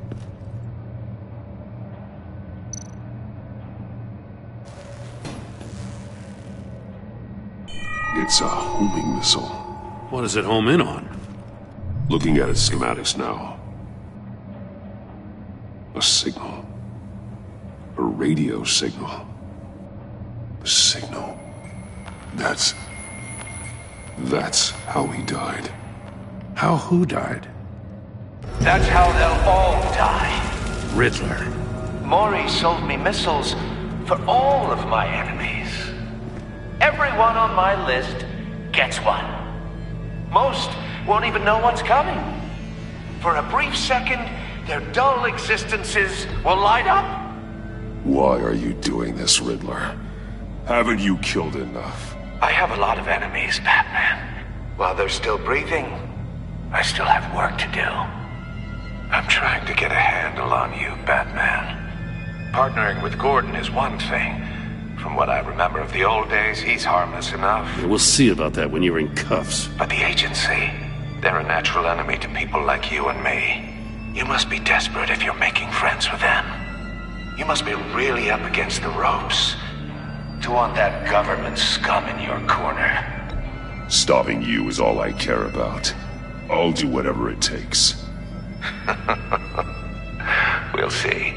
S1: It's a homing missile.
S8: What does it home in on?
S1: Looking at its schematics now. A signal. A radio signal. A signal. That's how he died.
S8: How who died?
S10: That's how they'll all die.
S8: Riddler.
S10: Maury sold me missiles for all of my enemies. Everyone on my list gets one. Most won't even know what's coming. For a brief second, their dull existences will light up.
S1: Why are you doing this, Riddler? Haven't you killed enough?
S10: I have a lot of enemies, Batman. While they're still breathing, I still have work to do. I'm trying to get a handle on you, Batman. Partnering with Gordon is one thing. From what I remember of the old days, he's harmless enough.
S8: Yeah, we'll see about that when you're in cuffs.
S10: But the agency, they're a natural enemy to people like you and me. You must be desperate if you're making friends with them. You must be really up against the ropes to want that government scum in your corner.
S1: Stopping you is all I care about. I'll do whatever it takes.
S10: We'll see.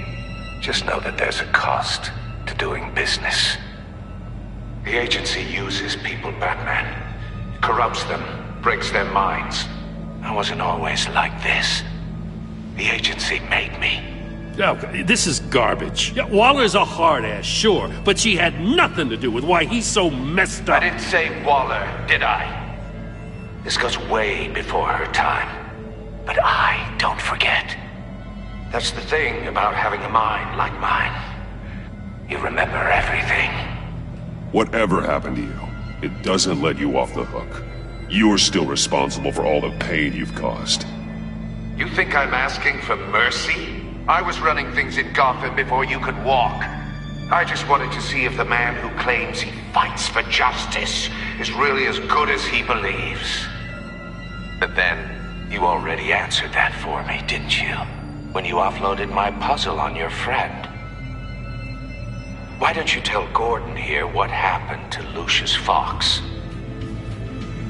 S10: Just know that there's a cost to doing business. The agency uses people, Batman. Corrupts them, breaks their minds. I wasn't always like this. The agency made me.
S8: Okay, this is garbage. Yeah, Waller's a hard-ass, sure, but she had nothing to do with why he's so messed up.
S10: I didn't say Waller, did I? This goes way before her time. But I don't forget. That's the thing about having a mind like mine. You remember everything.
S15: Whatever happened to you, it doesn't let you off the hook. You're still responsible for all the pain you've caused.
S10: You think I'm asking for mercy? I was running things in Gotham before you could walk. I just wanted to see if the man who claims he fights for justice is really as good as he believes. But then, you already answered that for me, didn't you? When you offloaded my puzzle on your friend. Why don't you tell Gordon here what happened to Lucius Fox?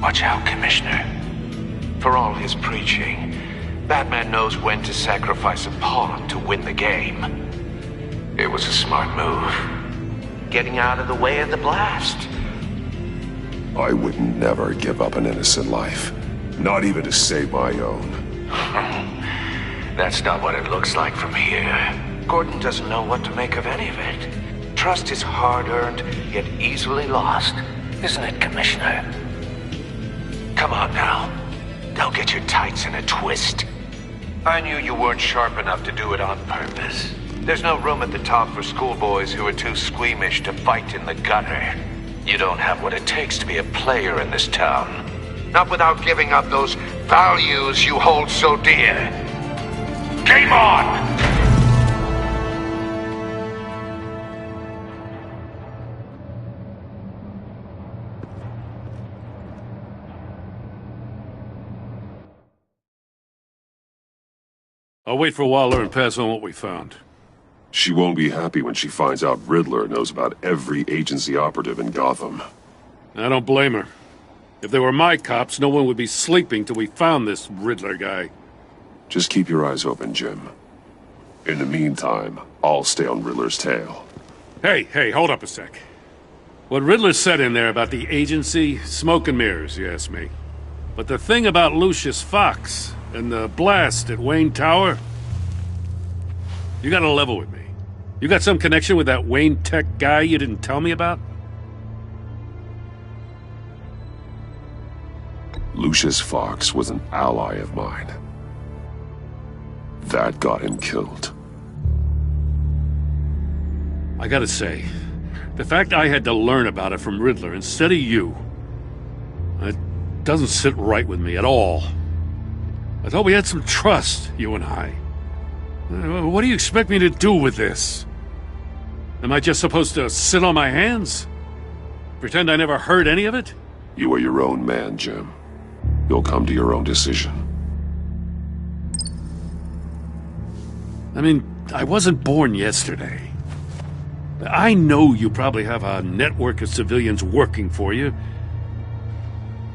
S10: Watch out, Commissioner. For all his preaching, Batman knows when to sacrifice a pawn to win the game. It was a smart move. Getting out of the way of the blast.
S15: I would never give up an innocent life. Not even to save my own.
S10: That's not what it looks like from here. Gordon doesn't know what to make of any of it. Trust is hard-earned, yet easily lost. Isn't it, Commissioner? Come on now. Don't get your tights in a twist. I knew you weren't sharp enough to do it on purpose. There's no room at the top for schoolboys who are too squeamish to fight in the gutter. You don't have what it takes to be a player in this town. Not without giving up those values you hold so dear. Game on!
S8: I'll wait for Waller and pass on what we found.
S15: She won't be happy when she finds out Riddler knows about every agency operative in Gotham.
S8: I don't blame her. If they were my cops, no one would be sleeping till we found this Riddler guy.
S15: Just keep your eyes open, Jim. In the meantime, I'll stay on Riddler's tail.
S8: Hey, hold up a sec. What Riddler said in there about the agency, smoke and mirrors, you ask me. But the thing about Lucius Fox and the blast at Wayne Tower, you gotta level with me. You got some connection with that Wayne Tech guy you didn't tell me about?
S15: Lucius Fox was an ally of mine. That got him killed.
S8: I gotta say, the fact I had to learn about it from Riddler instead of you, it doesn't sit right with me at all. I thought we had some trust, you and I. What do you expect me to do with this? Am I just supposed to sit on my hands? Pretend I never heard any of it?
S15: You are your own man, Jim. You'll come to your own decision.
S8: I mean, I wasn't born yesterday. I know you probably have a network of civilians working for you.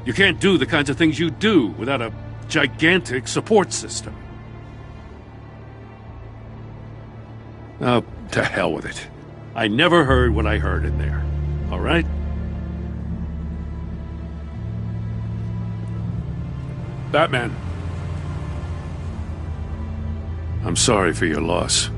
S8: You can't do the kinds of things you do without a gigantic support system. Oh, to hell with it. I never heard what I heard in there. All right? Batman. I'm sorry for your loss.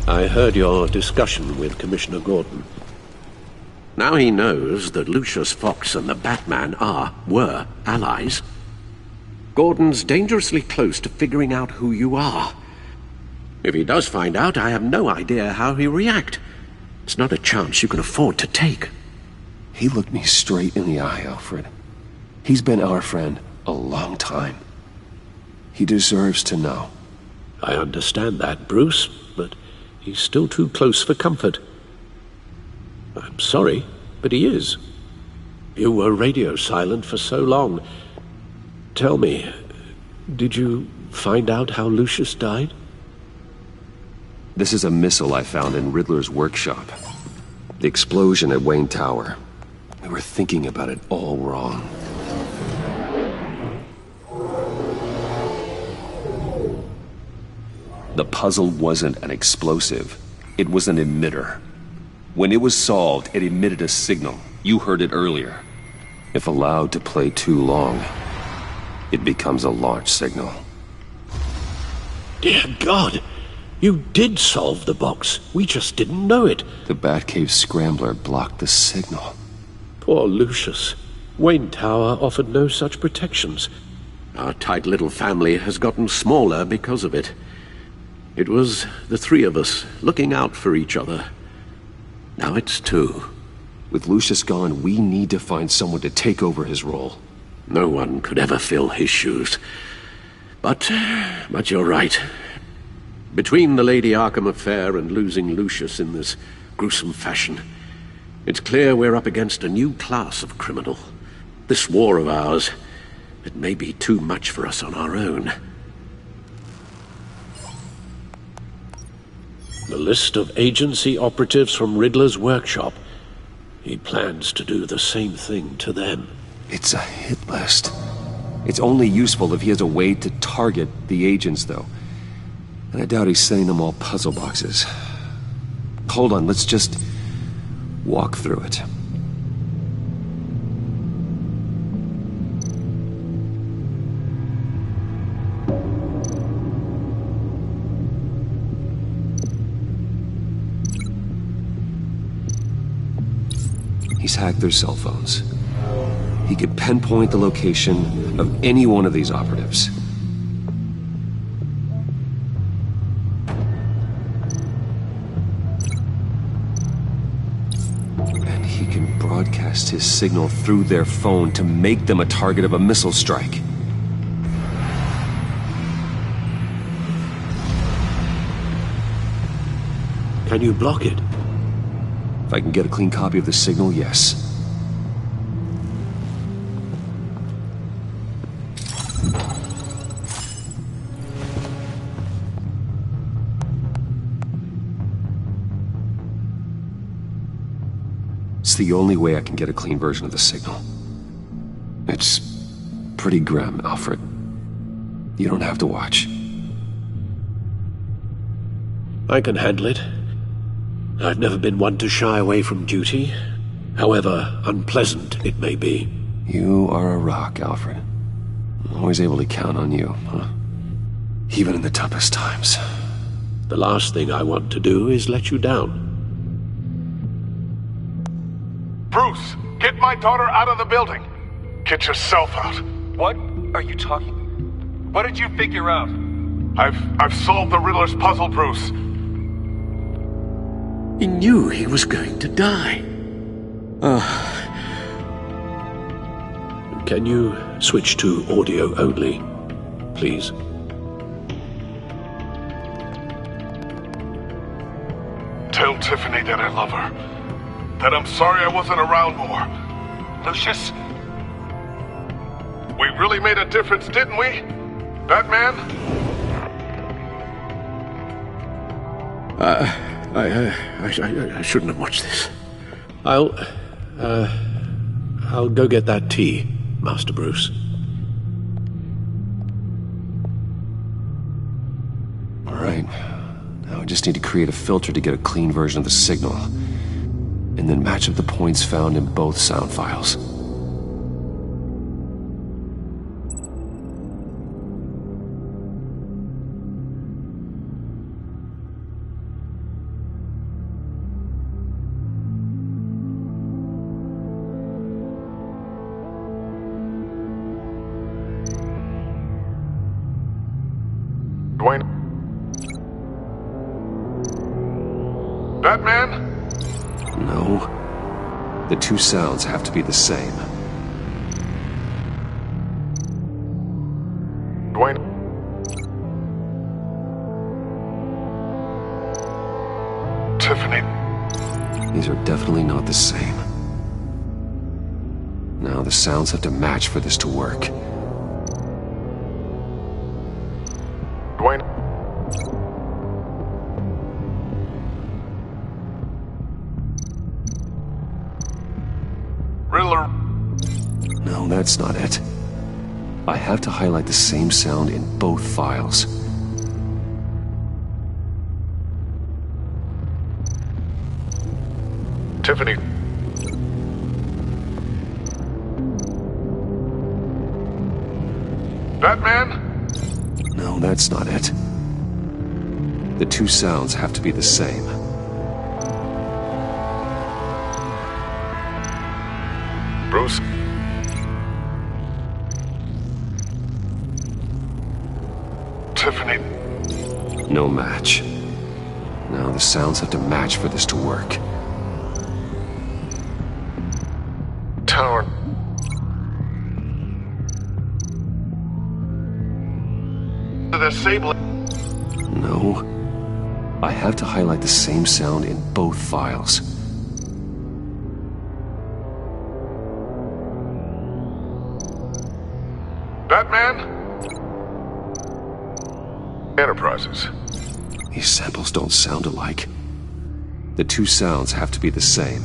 S4: I heard your discussion with Commissioner Gordon. Now he knows that Lucius Fox and the Batman were allies. Gordon's dangerously close to figuring out who you are. If he does find out, I have no idea how he'll react. It's not a chance you can afford to take.
S1: He looked me straight in the eye, Alfred. He's been our friend a long time. He deserves to know.
S4: I understand that, Bruce, but he's still too close for comfort. I'm sorry, but he is. You were radio silent for so long. Tell me, did you find out how Lucius died?
S1: This is a missile I found in Riddler's workshop. The explosion at Wayne Tower. We were thinking about it all wrong. The puzzle wasn't an explosive. It was an emitter. When it was solved, it emitted a signal. You heard it earlier. If allowed to play too long, it becomes a launch signal.
S4: Dear God! You did solve the box. We just didn't know it.
S1: The Batcave scrambler blocked the signal.
S4: Poor Lucius. Wayne Tower offered no such protections. Our tight little family has gotten smaller because of it. It was the three of us looking out for each other. Now it's two.
S1: With Lucius gone, we need to find someone to take over his role.
S4: No one could ever fill his shoes. But you're right. Between the Lady Arkham affair and losing Lucius in this gruesome fashion, it's clear we're up against a new class of criminal. This war of ours, it may be too much for us on our own. The list of agency operatives from Riddler's workshop. He plans to do the same thing to them.
S1: It's a hit list. It's only useful if he has a way to target the agents, though. And I doubt he's sending them all puzzle boxes. Hold on, let's just walk through it. He's hacked their cell phones. He could pinpoint the location of any one of these operatives. And he can broadcast his signal through their phone to make them a target of a missile strike.
S4: Can you block it?
S1: If I can get a clean copy of the signal, yes. It's the only way I can get a clean version of the signal. It's pretty grim, Alfred. You don't have to watch.
S4: I can handle it. I've never been one to shy away from duty, however unpleasant it may be.
S1: You are a rock, Alfred. I'm always able to count on you, huh? Even in the toughest times.
S4: The last thing I want to do is let you down.
S18: Bruce, get my daughter out of the building. Get yourself out.
S12: What are you talking? What did you figure out?
S18: I've solved the Riddler's puzzle, Bruce.
S4: He knew he was going to die. Can you switch to audio only, please?
S18: Tell Tiffany that I love her. That I'm sorry I wasn't around more.
S12: Lucius?
S18: We really made a difference, didn't we? Batman?
S4: I shouldn't have watched this. I'll go get that tea, Master Bruce.
S1: All right. Now I just need to create a filter to get a clean version of the signal, and then match up the points found in both sound files.
S18: Dwayne? Batman?
S1: No. The two sounds have to be the same.
S18: Dwayne? Tiffany?
S1: These are definitely not the same. Now the sounds have to match for this to work.
S18: Dwayne? Riddler?
S1: No, that's not it. I have to highlight the same sound in both files.
S18: Tiffany. Batman?
S1: No, that's not it. The two sounds have to be the same.
S18: Bruce? Tiffany?
S1: No match. Now the sounds have to match for this to work.
S18: Tower. The Sable.
S1: No. I have to highlight the same sound in both files.
S18: Batman? Enterprises.
S1: These samples don't sound alike. The two sounds have to be the same.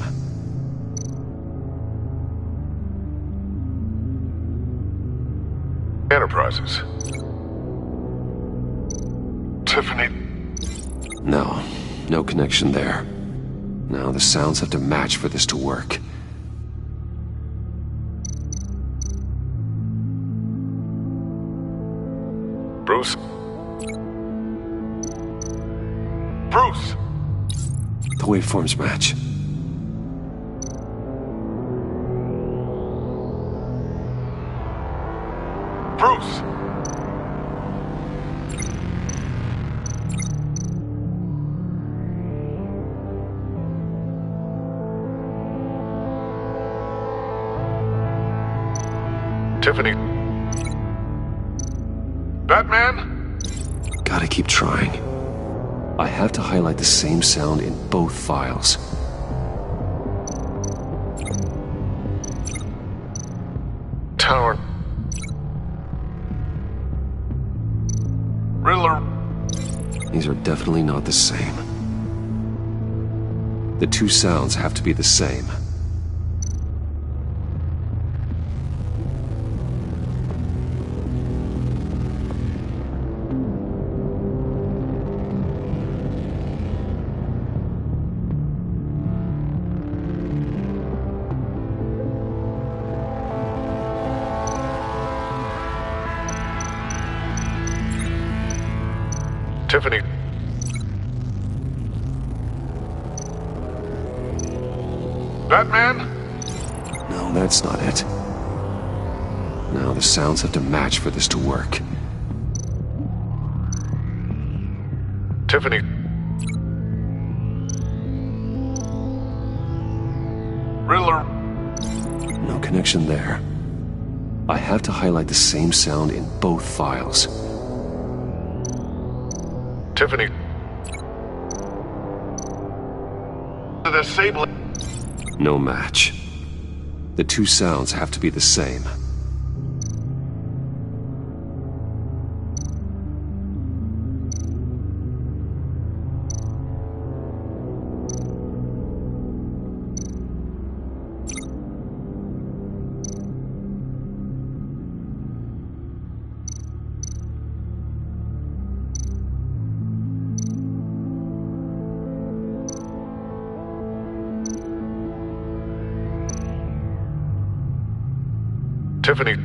S18: Enterprises. Tiffany.
S1: No. No connection there. Now the sounds have to match for this to work.
S18: Bruce? Bruce!
S1: The waveforms match.
S18: Bruce! Tiffany. Batman?
S1: Gotta keep trying. I have to highlight the same sound in both files.
S18: Tower. Riddler.
S1: These are definitely not the same. The two sounds have to be the same.
S18: Tiffany. Batman?
S1: No, that's not it. Now the sounds have to match for this to work.
S18: Tiffany. Riddler.
S1: No connection there. I have to highlight the same sound in both files.
S18: Tiffany. The Sable.
S1: No match. The two sounds have to be the same.
S18: Tiffany.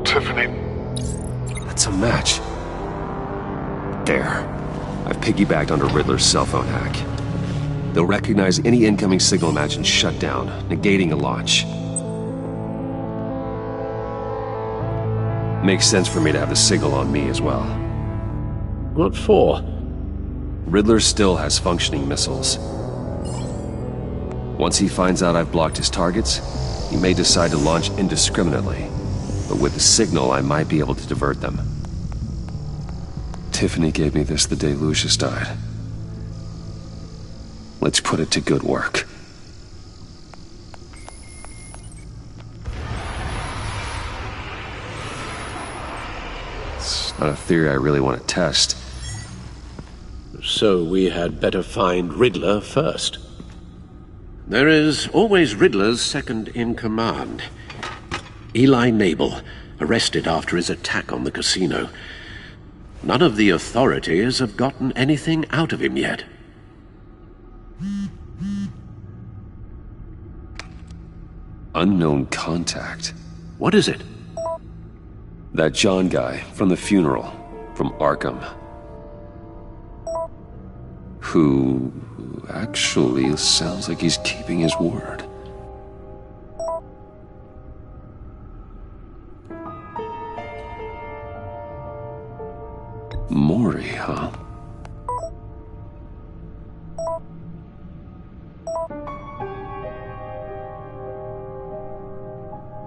S18: Tiffany.
S1: That's a match. There. I've piggybacked onto Riddler's cell phone hack. They'll recognize any incoming signal match and shut down, negating a launch. Makes sense for me to have the signal on me as well.
S4: What for?
S1: Riddler still has functioning missiles. Once he finds out I've blocked his targets, he may decide to launch indiscriminately. But with the signal, I might be able to divert them. Tiffany gave me this the day Lucius died. Let's put it to good work. It's not a theory I really want to test.
S4: So we had better find Riddler first. There is always Riddler's second-in-command. Eli Nabel, arrested after his attack on the casino. None of the authorities have gotten anything out of him yet.
S1: unknown contact.
S4: What is it?
S1: That John guy from the funeral, from Arkham. Who actually sounds like he's keeping his word. Mori, huh?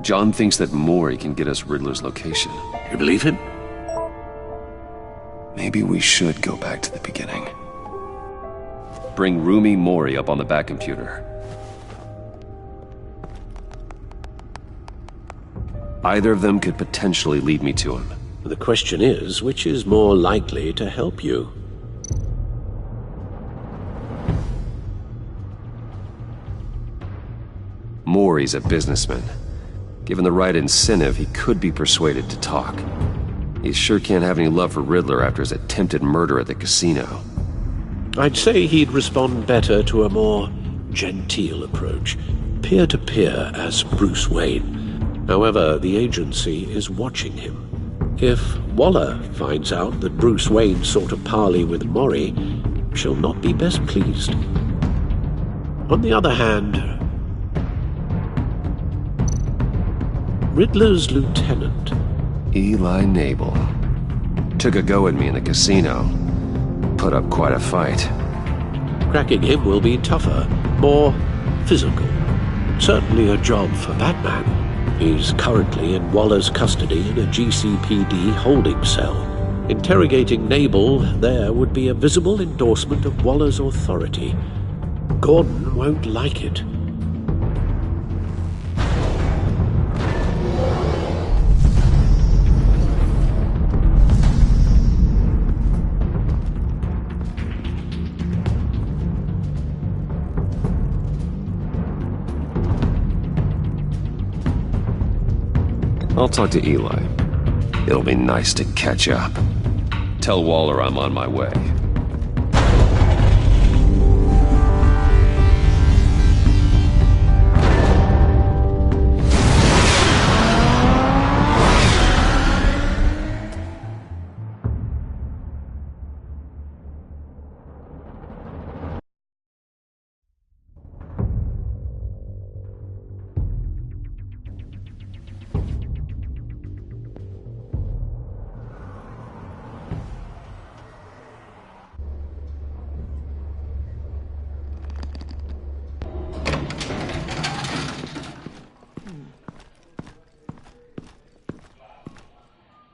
S1: John thinks that Mori can get us Riddler's location.
S4: You believe him?
S1: Maybe we should go back to the beginning. Bring Rumi Mori up on the back computer. Either of them could potentially lead me to him.
S4: The question is, which is more likely to help you?
S1: Mori's a businessman. Given the right incentive, he could be persuaded to talk. He sure can't have any love for Riddler after his attempted murder at the casino.
S4: I'd say he'd respond better to a more genteel approach, peer-to-peer as Bruce Wayne. However, the agency is watching him. If Waller finds out that Bruce Wayne sought a parley with Mori, she'll not be best pleased. On the other hand, Riddler's lieutenant,
S1: Eli Nabel, took a go at me in the casino. Put up quite a fight.
S4: Cracking him will be tougher, more physical. Certainly a job for Batman. He's currently in Waller's custody in a GCPD holding cell. Interrogating Nabel there would be a visible endorsement of Waller's authority. Gordon won't like it.
S1: I'll talk to Eli. It'll be nice to catch up. Tell Waller I'm on my way.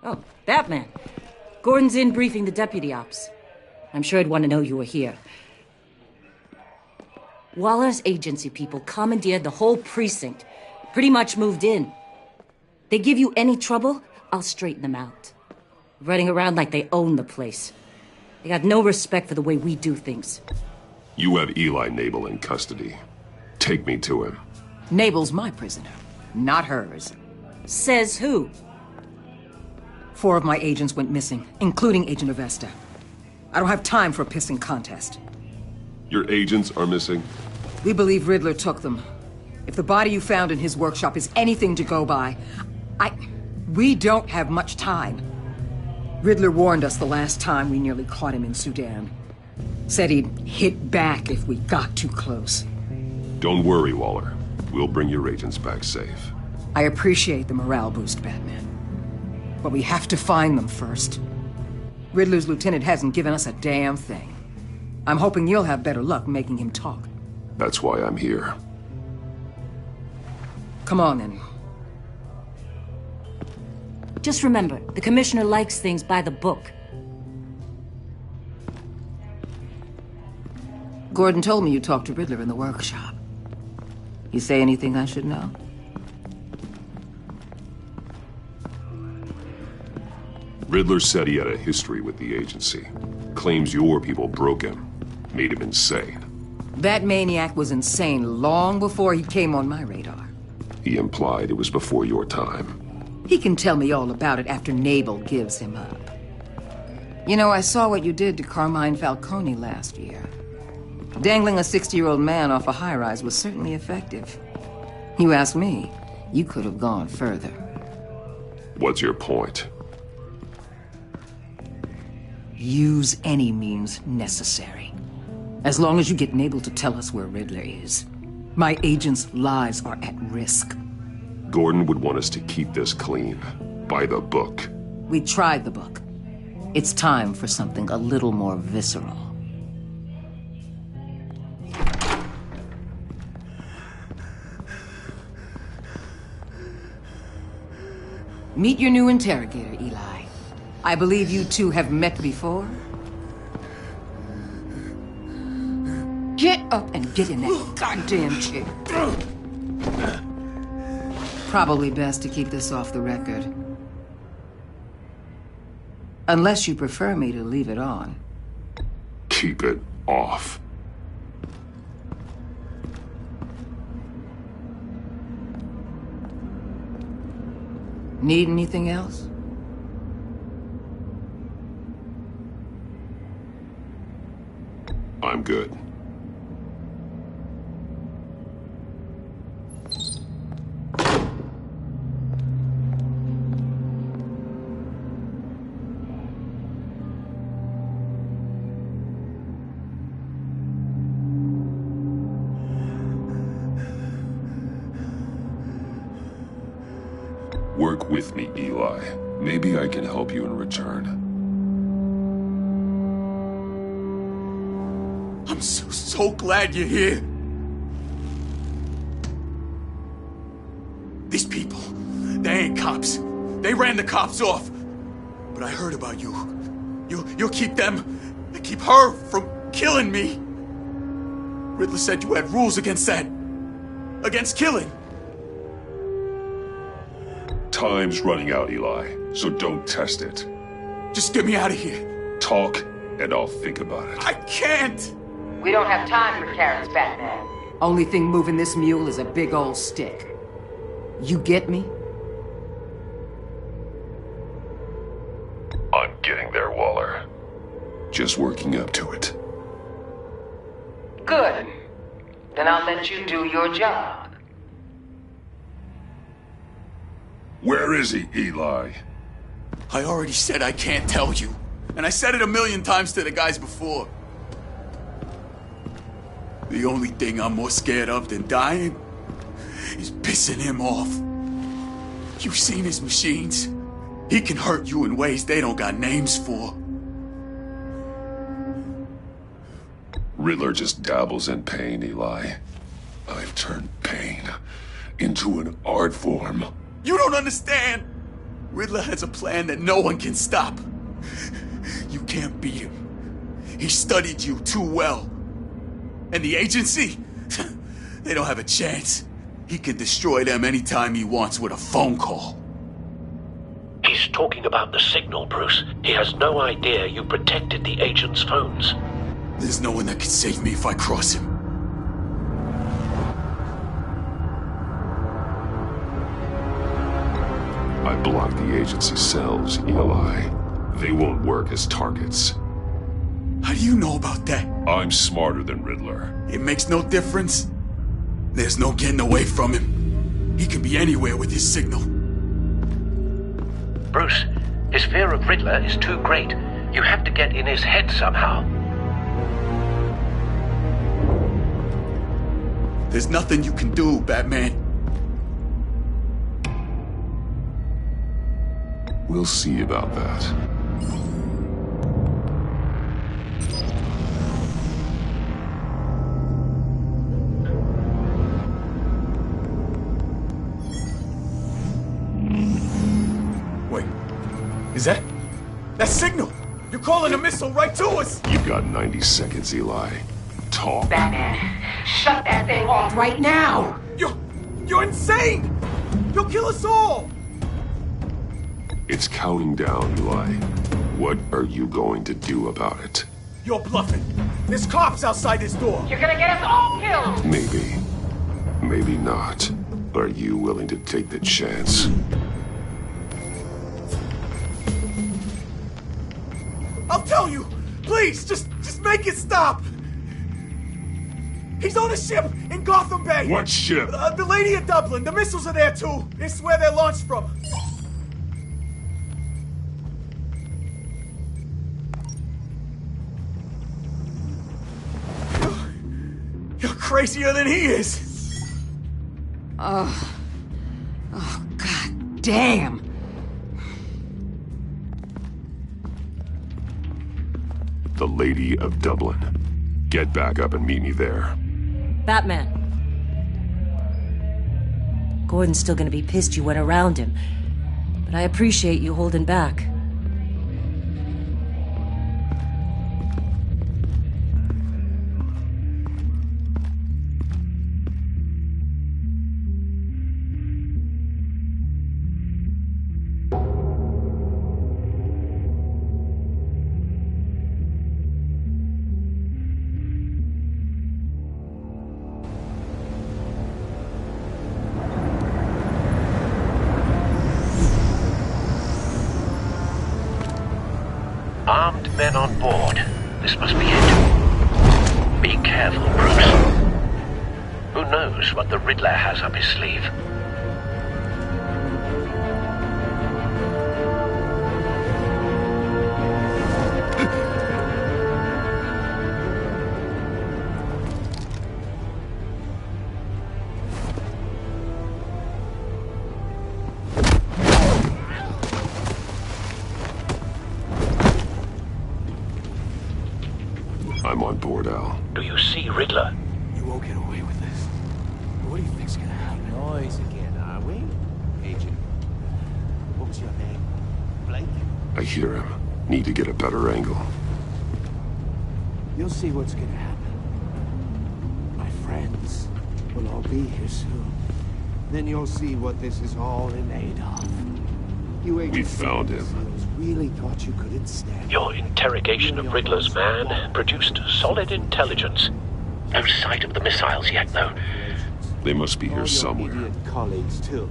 S19: Oh, Batman. Gordon's in briefing the deputy ops. I'm sure he'd want to know you were here. Waller's agency people commandeered the whole precinct. Pretty much moved in. They give you any trouble, I'll straighten them out. Running around like they own the place. They got no respect for the way we do things.
S1: You have Eli Nabel in custody. Take me to him.
S11: Nabel's my prisoner, not hers.
S19: Says who?
S11: 4 of my agents went missing, including Agent Avesta. I don't have time for a pissing contest.
S1: Your agents are missing?
S11: We believe Riddler took them. If the body you found in his workshop is anything to go by, we don't have much time. Riddler warned us the last time we nearly caught him in Sudan. Said he'd hit back if we got too close.
S1: Don't worry, Waller. We'll bring your agents back safe.
S11: I appreciate the morale boost, Batman. But we have to find them first. Riddler's lieutenant hasn't given us a damn thing. I'm hoping you'll have better luck making him talk.
S1: That's why I'm here.
S11: Come on, then.
S19: Just remember, the commissioner likes things by the book.
S11: Gordon told me you talked to Riddler in the workshop. You say anything I should know?
S1: Riddler said he had a history with the agency. Claims your people broke him. Made him insane.
S11: That maniac was insane long before he came on my radar.
S1: He implied it was before your time.
S11: He can tell me all about it after Nabel gives him up. You know, I saw what you did to Carmine Falcone last year. Dangling a 60-year-old man off a high-rise was certainly effective. You ask me, you could have gone further.
S1: What's your point?
S11: Use any means necessary. As long as you get Nabel to tell us where Riddler is. My agents' lives are at risk.
S1: Gordon would want us to keep this clean. By the book.
S11: We tried the book. It's time for something a little more visceral. Meet your new interrogator, Eli. I believe you two have met before. Get up and get in that goddamn chair. Probably best to keep this off the record. Unless you prefer me to leave it on.
S1: Keep it off.
S11: Need anything else?
S1: I'm good. Work with me, Eli. Maybe I can help you in return.
S14: I'm so glad you're here. These people, they ain't cops. They ran the cops off. But I heard about you. You'll keep them, keep her from killing me. Riddler said you had rules against that. Against killing.
S1: Time's running out, Eli, so don't test it.
S14: Just get me out of here.
S1: Talk, and I'll think about it.
S14: I can't!
S11: We don't have time for carrots, Batman. Only thing moving this mule is a big old stick. You get me?
S1: I'm getting there, Waller. Just working up to it.
S11: Good. Then I'll let you do your job.
S1: Where is he, Eli?
S14: I already said I can't tell you. And I said it 1,000,000 times to the guys before. The only thing I'm more scared of than dying is pissing him off. You've seen his machines. He can hurt you in ways they don't got names for.
S1: Riddler just dabbles in pain, Eli. I've turned pain into an art form.
S14: You don't understand! Riddler has a plan that no one can stop. You can't beat him. He studied you too well. And the agency? They don't have a chance. He can destroy them anytime he wants with a phone call.
S4: He's talking about the signal, Bruce. He has no idea you protected the agent's phones.
S14: There's no one that can save me if I cross him.
S1: I blocked the agency's cells, Eli. They won't work as targets.
S14: How do you know about that?
S1: I'm smarter than Riddler.
S14: It makes no difference. There's no getting away from him. He can be anywhere with his signal.
S4: Bruce, his fear of Riddler is too great. You have to get in his head somehow.
S14: There's nothing you can do, Batman.
S1: We'll see about that.
S14: Wait, is that signal? You're calling a missile right to us!
S1: You've got 90 seconds, Eli. Talk.
S11: Batman, shut that thing off right now!
S14: You're insane! You'll kill us all!
S1: It's counting down, Eli. What are you going to do about it?
S14: You're bluffing. There's cops outside this door.
S11: You're gonna get us all killed!
S1: Maybe. Maybe not. Are you willing to take the chance?
S14: I'll tell you! Please, just make it stop!
S12: He's on a ship in Gotham Bay!
S18: What ship?
S12: The Lady of Dublin. The missiles are there, too. This is where they're launched from. You're crazier than he is!
S11: Oh, God damn!
S1: The Lady of Dublin. Get back up and meet me there.
S19: Batman. Gordon's still gonna be pissed you went around him, but I appreciate you holding back.
S4: Armed men on board. This must be it. Be careful, Bruce. Who knows what the Riddler has up his sleeve?
S1: I'm on board, Al.
S4: Do you see Riddler?
S17: You won't get away with this. What do you think's gonna happen?
S6: Noise again, are we? Agent. What was your name? Blake?
S1: I hear him. Need to get a better angle.
S6: You'll see what's gonna happen. My friends will all be here soon. Then you'll see what this is all in aid of. You
S1: We found him.
S6: really thought you couldn't stand.
S4: Your interrogation of Riddler's man produced solid intelligence. No sight of the missiles yet, though.
S1: They must be here somewhere.
S6: Idiot colleagues, too.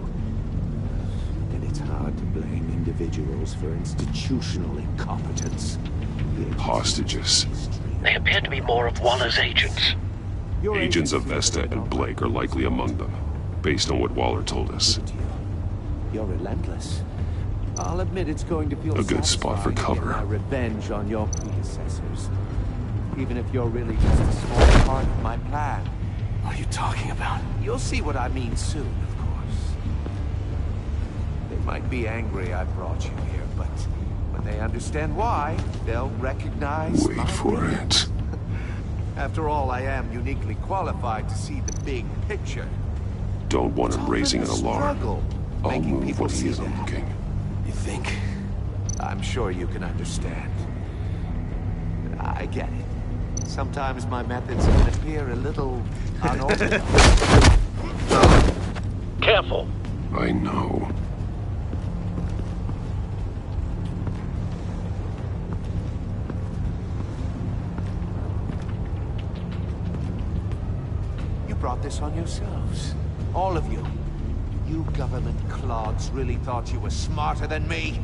S6: And it's hard to blame individuals for institutional incompetence.
S1: Hostages.
S4: They appear to be more of Waller's agents.
S1: Agents of Vesta and Blake are likely among them, based on what Waller told us.
S6: You're relentless. I'll admit it's going to feel
S1: A good spot for
S6: satisfying to get
S1: cover.
S6: my revenge on your predecessors. Even if you're really just a small part of my plan.
S17: What are you talking about?
S6: You'll see what I mean soon, of course. They might be angry I brought you here, but when they understand why, they'll recognize
S1: Wait for it.
S6: After all, I am uniquely qualified to see the big picture.
S1: Don't want him raising an alarm.
S6: Struggle
S1: I'll
S6: making
S1: move
S6: people
S1: when he
S6: see
S1: isn't
S6: that.
S1: looking.
S17: You think?
S6: I'm sure you can understand. I get it. Sometimes my methods can appear a little unorthodox.
S4: Careful.
S1: I know.
S6: You brought this on yourselves. All of you. You government clods really thought you were smarter than me?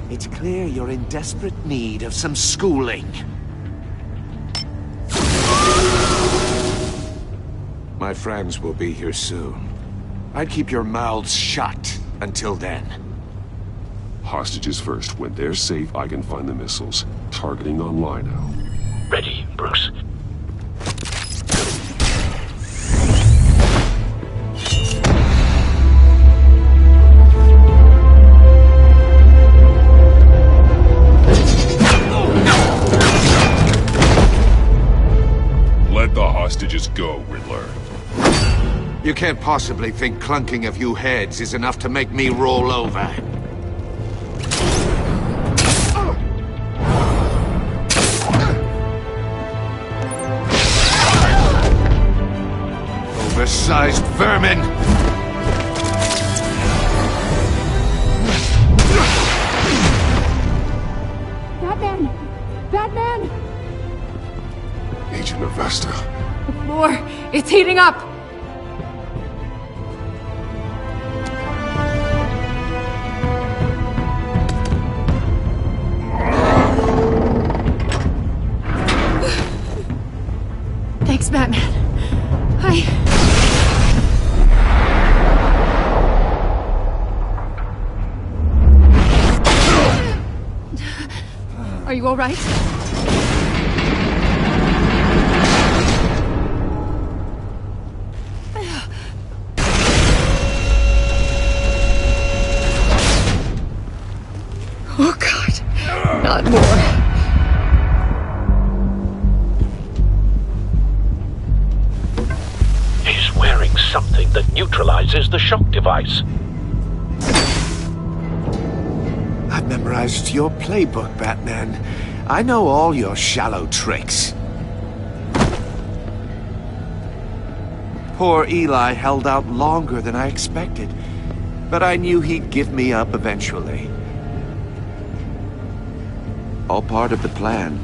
S6: It's clear you're in desperate need of some schooling. My friends will be here soon. I'd keep your mouths shut until then.
S1: Hostages first. When they're safe, I can find the missiles. Targeting online now.
S4: Ready, Bruce.
S1: Let the hostages go, Riddler.
S6: You can't possibly think clunking a few heads is enough to make me roll over. Oversized vermin!
S21: Batman! Batman!
S1: Agent of Vesta.
S21: The floor, it's heating up!
S5: Thanks,
S21: Are you all right? Oh, God. Not more.
S4: He's wearing something that neutralizes the shock device.
S6: I've memorized your playbook, Batman. I know all your shallow tricks. Poor Eli held out longer than I expected, but I knew he'd give me up eventually. All part of the plan.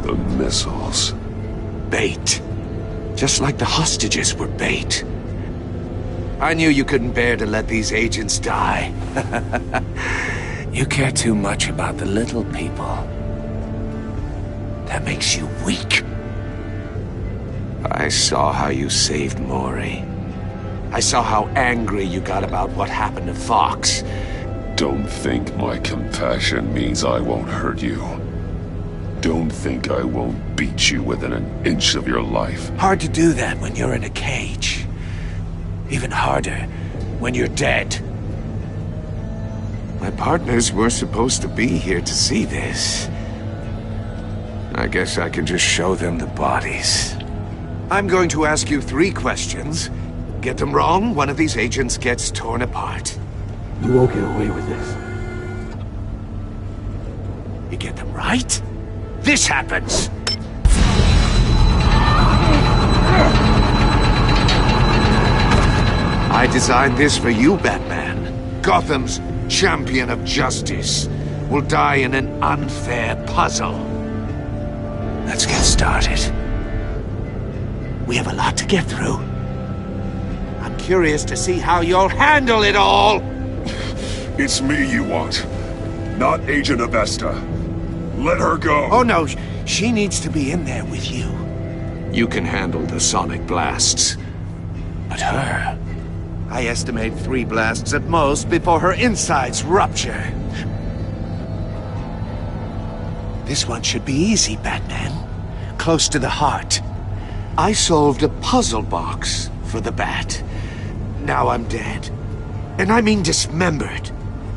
S15: The missiles.
S6: Bait. Just like the hostages were bait. I knew you couldn't bear to let these agents die. You care too much about the little people. That makes you weak. I saw how you saved Maury. I saw how angry you got about what happened to Fox.
S15: Don't think my compassion means I won't hurt you. Don't think I won't beat you within an inch of your life.
S6: Hard to do that when you're in a cage. Even harder when you're dead. My partners were supposed to be here to see this. I guess I can just show them the bodies. I'm going to ask you 3 questions. Get them wrong, one of these agents gets torn apart.
S17: You won't get away with this.
S6: You get them right, this happens! I designed this for you, Batman. Gotham's champion of justice will die in an unfair puzzle. Let's get started. We have a lot to get through. I'm curious to see how you'll handle it all!
S15: It's me you want, not Agent Avesta. Let her go.
S6: Oh no, she needs to be in there with you. You can handle the sonic blasts. But her... I estimate 3 blasts at most before her insides rupture. This one should be easy, Batman. Close to the heart. I solved a puzzle box for the Bat. Now I'm dead. And I mean dismembered.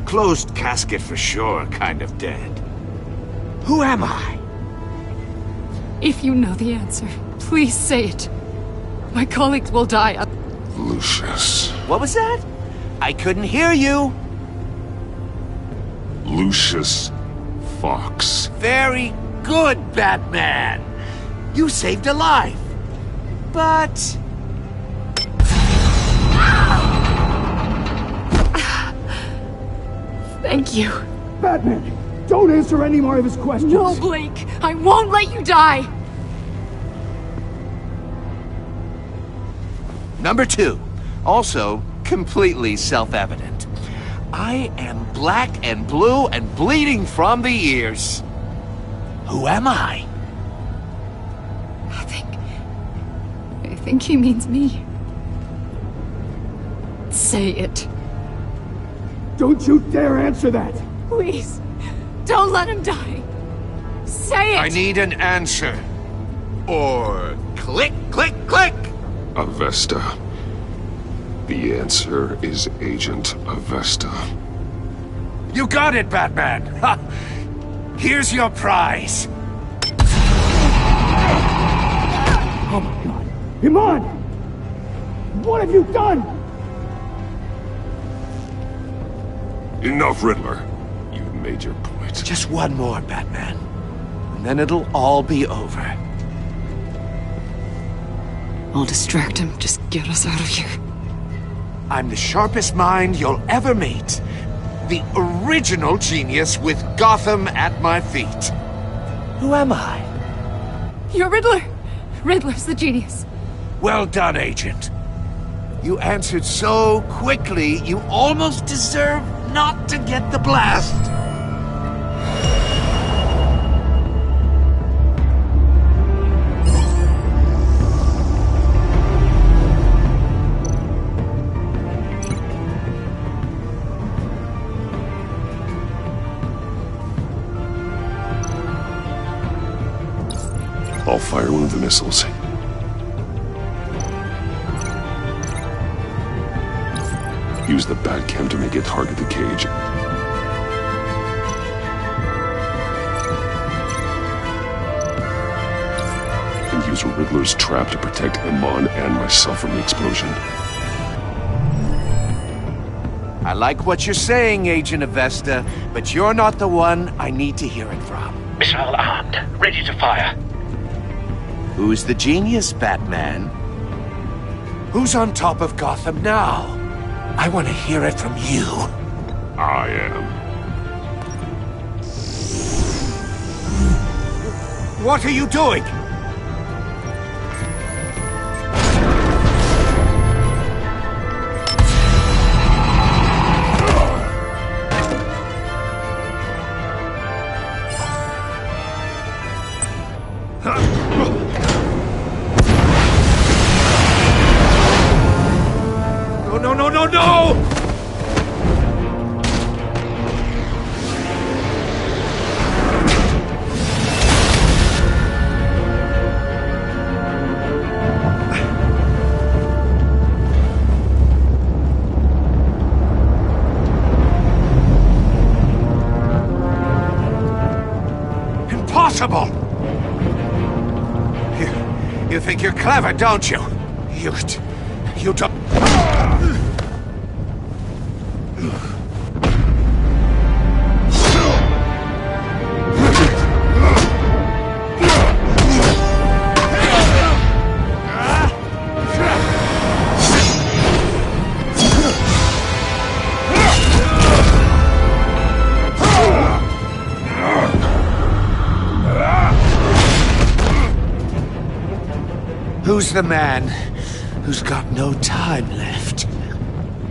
S6: Closed casket for sure, kind of dead. Who am I?
S21: If you know the answer, please say it. My colleagues will die.
S15: Lucius.
S6: What was that? I couldn't hear you.
S15: Lucius Fox.
S6: Very good, Batman. You saved a life. But...
S21: Thank you.
S17: Batman, don't answer any more of his questions.
S21: No, Blake. I won't let you die.
S6: Number 2. Also, completely self-evident. I am black and blue and bleeding from the ears. Who am I?
S21: I think he means me. Say it.
S17: Don't you dare answer that!
S21: Please, don't let him die. Say it!
S6: I need an answer. Or click, click, click!
S15: Avesta. The answer is Agent Avesta.
S6: You got it, Batman! Ha! Here's your prize.
S17: Oh my God. Iman! What have you done?
S15: Enough, Riddler. You've made your point.
S6: Just one more, Batman. And then it'll all be over.
S13: I'll distract him. Just get us out of here.
S6: I'm the sharpest mind you'll ever meet. The original genius with Gotham at my feet. Who am I?
S21: You're Riddler. Riddler's the genius.
S6: Well done, Agent. You answered so quickly, you almost deserve not to get the blast.
S1: I'll fire one of the missiles. Use the Batcam to make it target the cage. And use Riddler's trap to protect Iman and myself from the explosion.
S6: I like what you're saying, Agent Avesta, but you're not the one I need to hear it from.
S10: Missile armed, ready to fire.
S6: Who's the genius, Batman? Who's on top of Gotham now? I want to hear it from you.
S1: I am.
S6: What are you doing? No! Impossible! You think you're clever, don't you? You don't... Who's the man who's got no time left?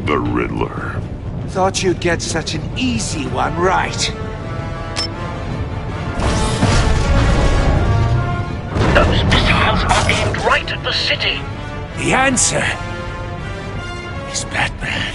S1: The Riddler.
S6: Thought you'd get such an easy one right.
S10: Those missiles are aimed right at the city.
S6: The answer is Batman.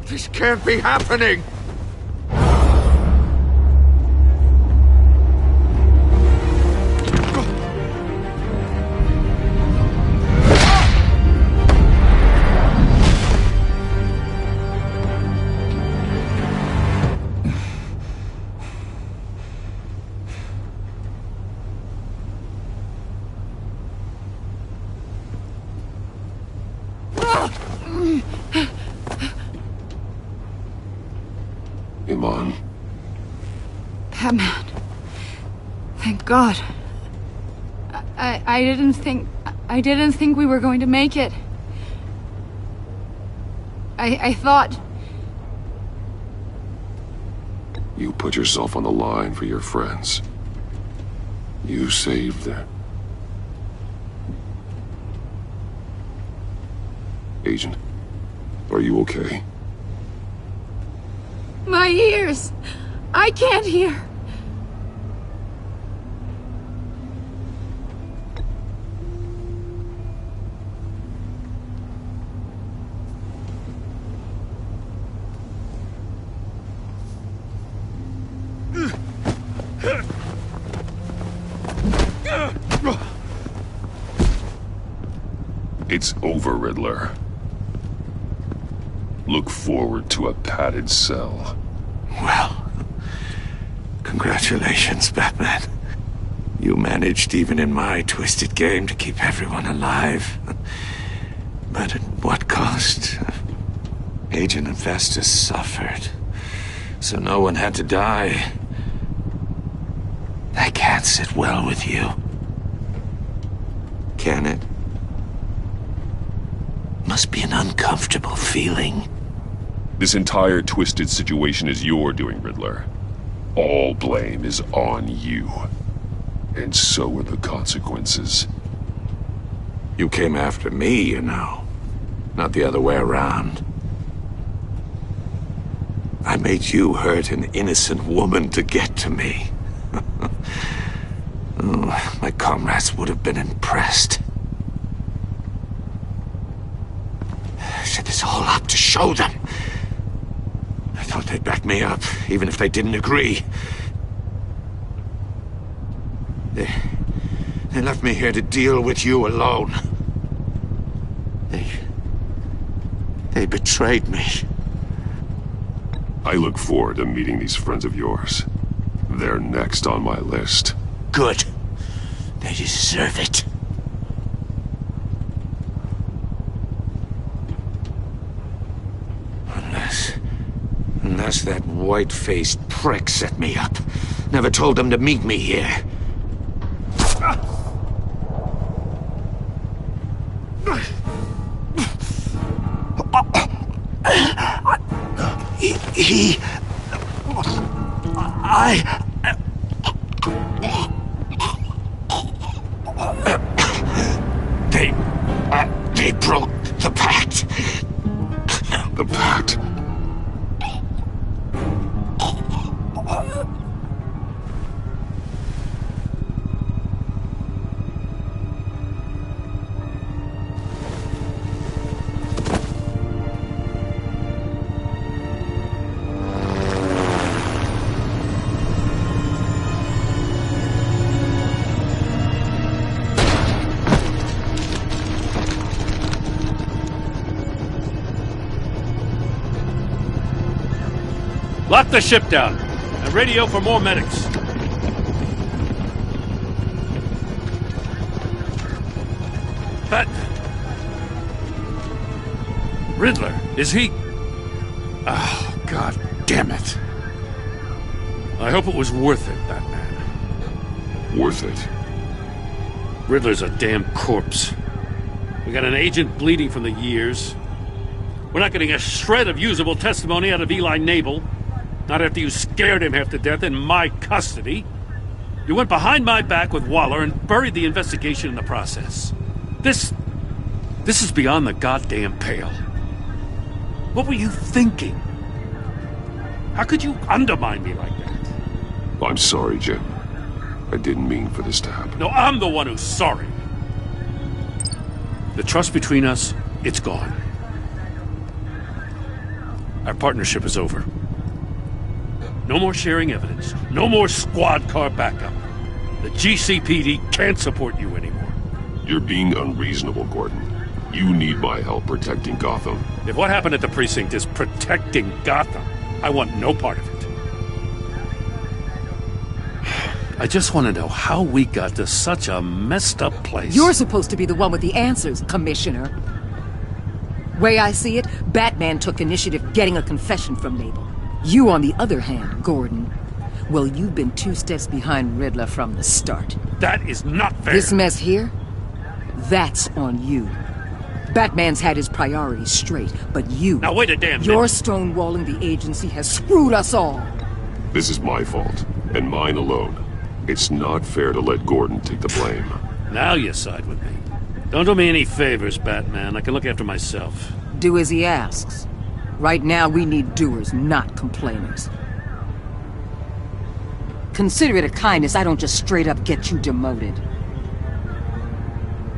S6: This can't be happening!
S1: Iman.
S21: Batman. Thank God. I didn't think we were going to make it. I thought...
S1: You put yourself on the line for your friends. You saved them. Agent, are you okay?
S21: My ears! I can't hear!
S1: It's over, Riddler. Look forward to a padded cell.
S6: Well, congratulations, Batman. You managed, even in my twisted game, to keep everyone alive. But at what cost? Agent Avesta suffered, so no one had to die. That can't sit well with you. Can it? must be an uncomfortable feeling.
S1: This entire twisted situation is your doing, Riddler. All blame is on you. And so are the consequences.
S6: You came after me, you know. Not the other way around. I made you hurt an innocent woman to get to me. Oh, my comrades would have been impressed. I set this all up to show them. I thought they'd back me up, even if they didn't agree. They left me here to deal with you alone. They betrayed me.
S1: I look forward to meeting these friends of yours. They're next on my list.
S6: Good. They deserve it. Unless that white-faced prick set me up. Never told them to meet me here. They broke the pact.
S1: The pact?
S8: Lock the ship down, and radio for more medics. Batman. Riddler, is he... Oh, God damn it. I hope it was worth it, Batman.
S1: Worth it?
S8: Riddler's a damn corpse. We got an agent bleeding from the years. We're not getting a shred of usable testimony out of Eli Nabel. Not after you scared him half to death in my custody. You went behind my back with Waller and buried the investigation in the process. This is beyond the goddamn pale. What were you thinking? How could you undermine me like that?
S1: I'm sorry, Jim. I didn't mean for this to happen.
S8: No, I'm the one who's sorry. The trust between us, it's gone. Our partnership is over. No more sharing evidence. No more squad car backup. The GCPD can't support you anymore.
S1: You're being unreasonable, Gordon. You need my help protecting Gotham.
S8: If what happened at the precinct is protecting Gotham, I want no part of it. I just want to know how we got to such a messed up place.
S11: You're supposed to be the one with the answers, Commissioner. Way I see it, Batman took initiative getting a confession from Nabel. You, on the other hand, Gordon, well, you've been 2 steps behind Riddler from the start.
S8: That is not fair.
S11: This mess here, that's on you. Batman's had his priorities straight, but you...
S8: Now wait a damn minute.
S11: Your stonewalling the agency has screwed us all.
S1: This is my fault, and mine alone. It's not fair to let Gordon take the blame.
S8: Now you side with me. Don't do me any favors, Batman. I can look after myself.
S11: Do as he asks. Right now, we need doers, not complainers. Consider it a kindness I don't just straight up get you demoted.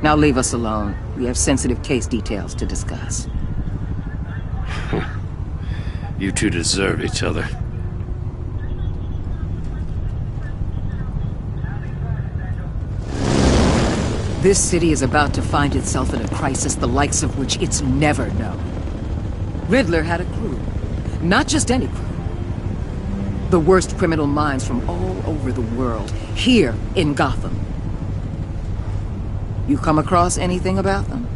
S11: Now leave us alone. We have sensitive case details to discuss.
S8: You two deserve each other.
S11: This city is about to find itself in a crisis the likes of which it's never known. Riddler had a crew. Not just any crew. The worst criminal minds from all over the world, here in Gotham. You come across anything about them?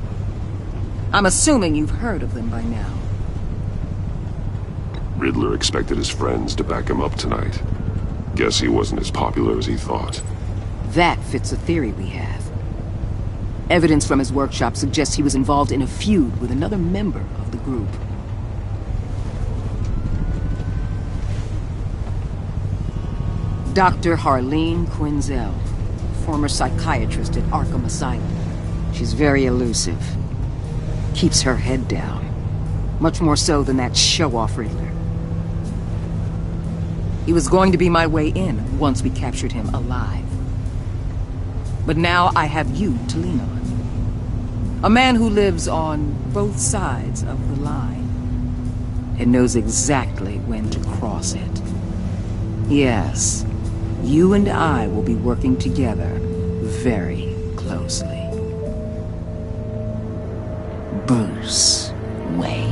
S11: I'm assuming you've heard of them by now.
S1: Riddler expected his friends to back him up tonight. Guess he wasn't as popular as he thought.
S11: That fits a theory we have. Evidence from his workshop suggests he was involved in a feud with another member of the group. Dr. Harleen Quinzel, former psychiatrist at Arkham Asylum. She's very elusive. Keeps her head down. Much more so than that show-off Riddler. He was going to be my way in once we captured him alive. But now I have you to lean on. A man who lives on both sides of the line and knows exactly when to cross it. Yes, you and I will be working together very closely. Bruce Wayne.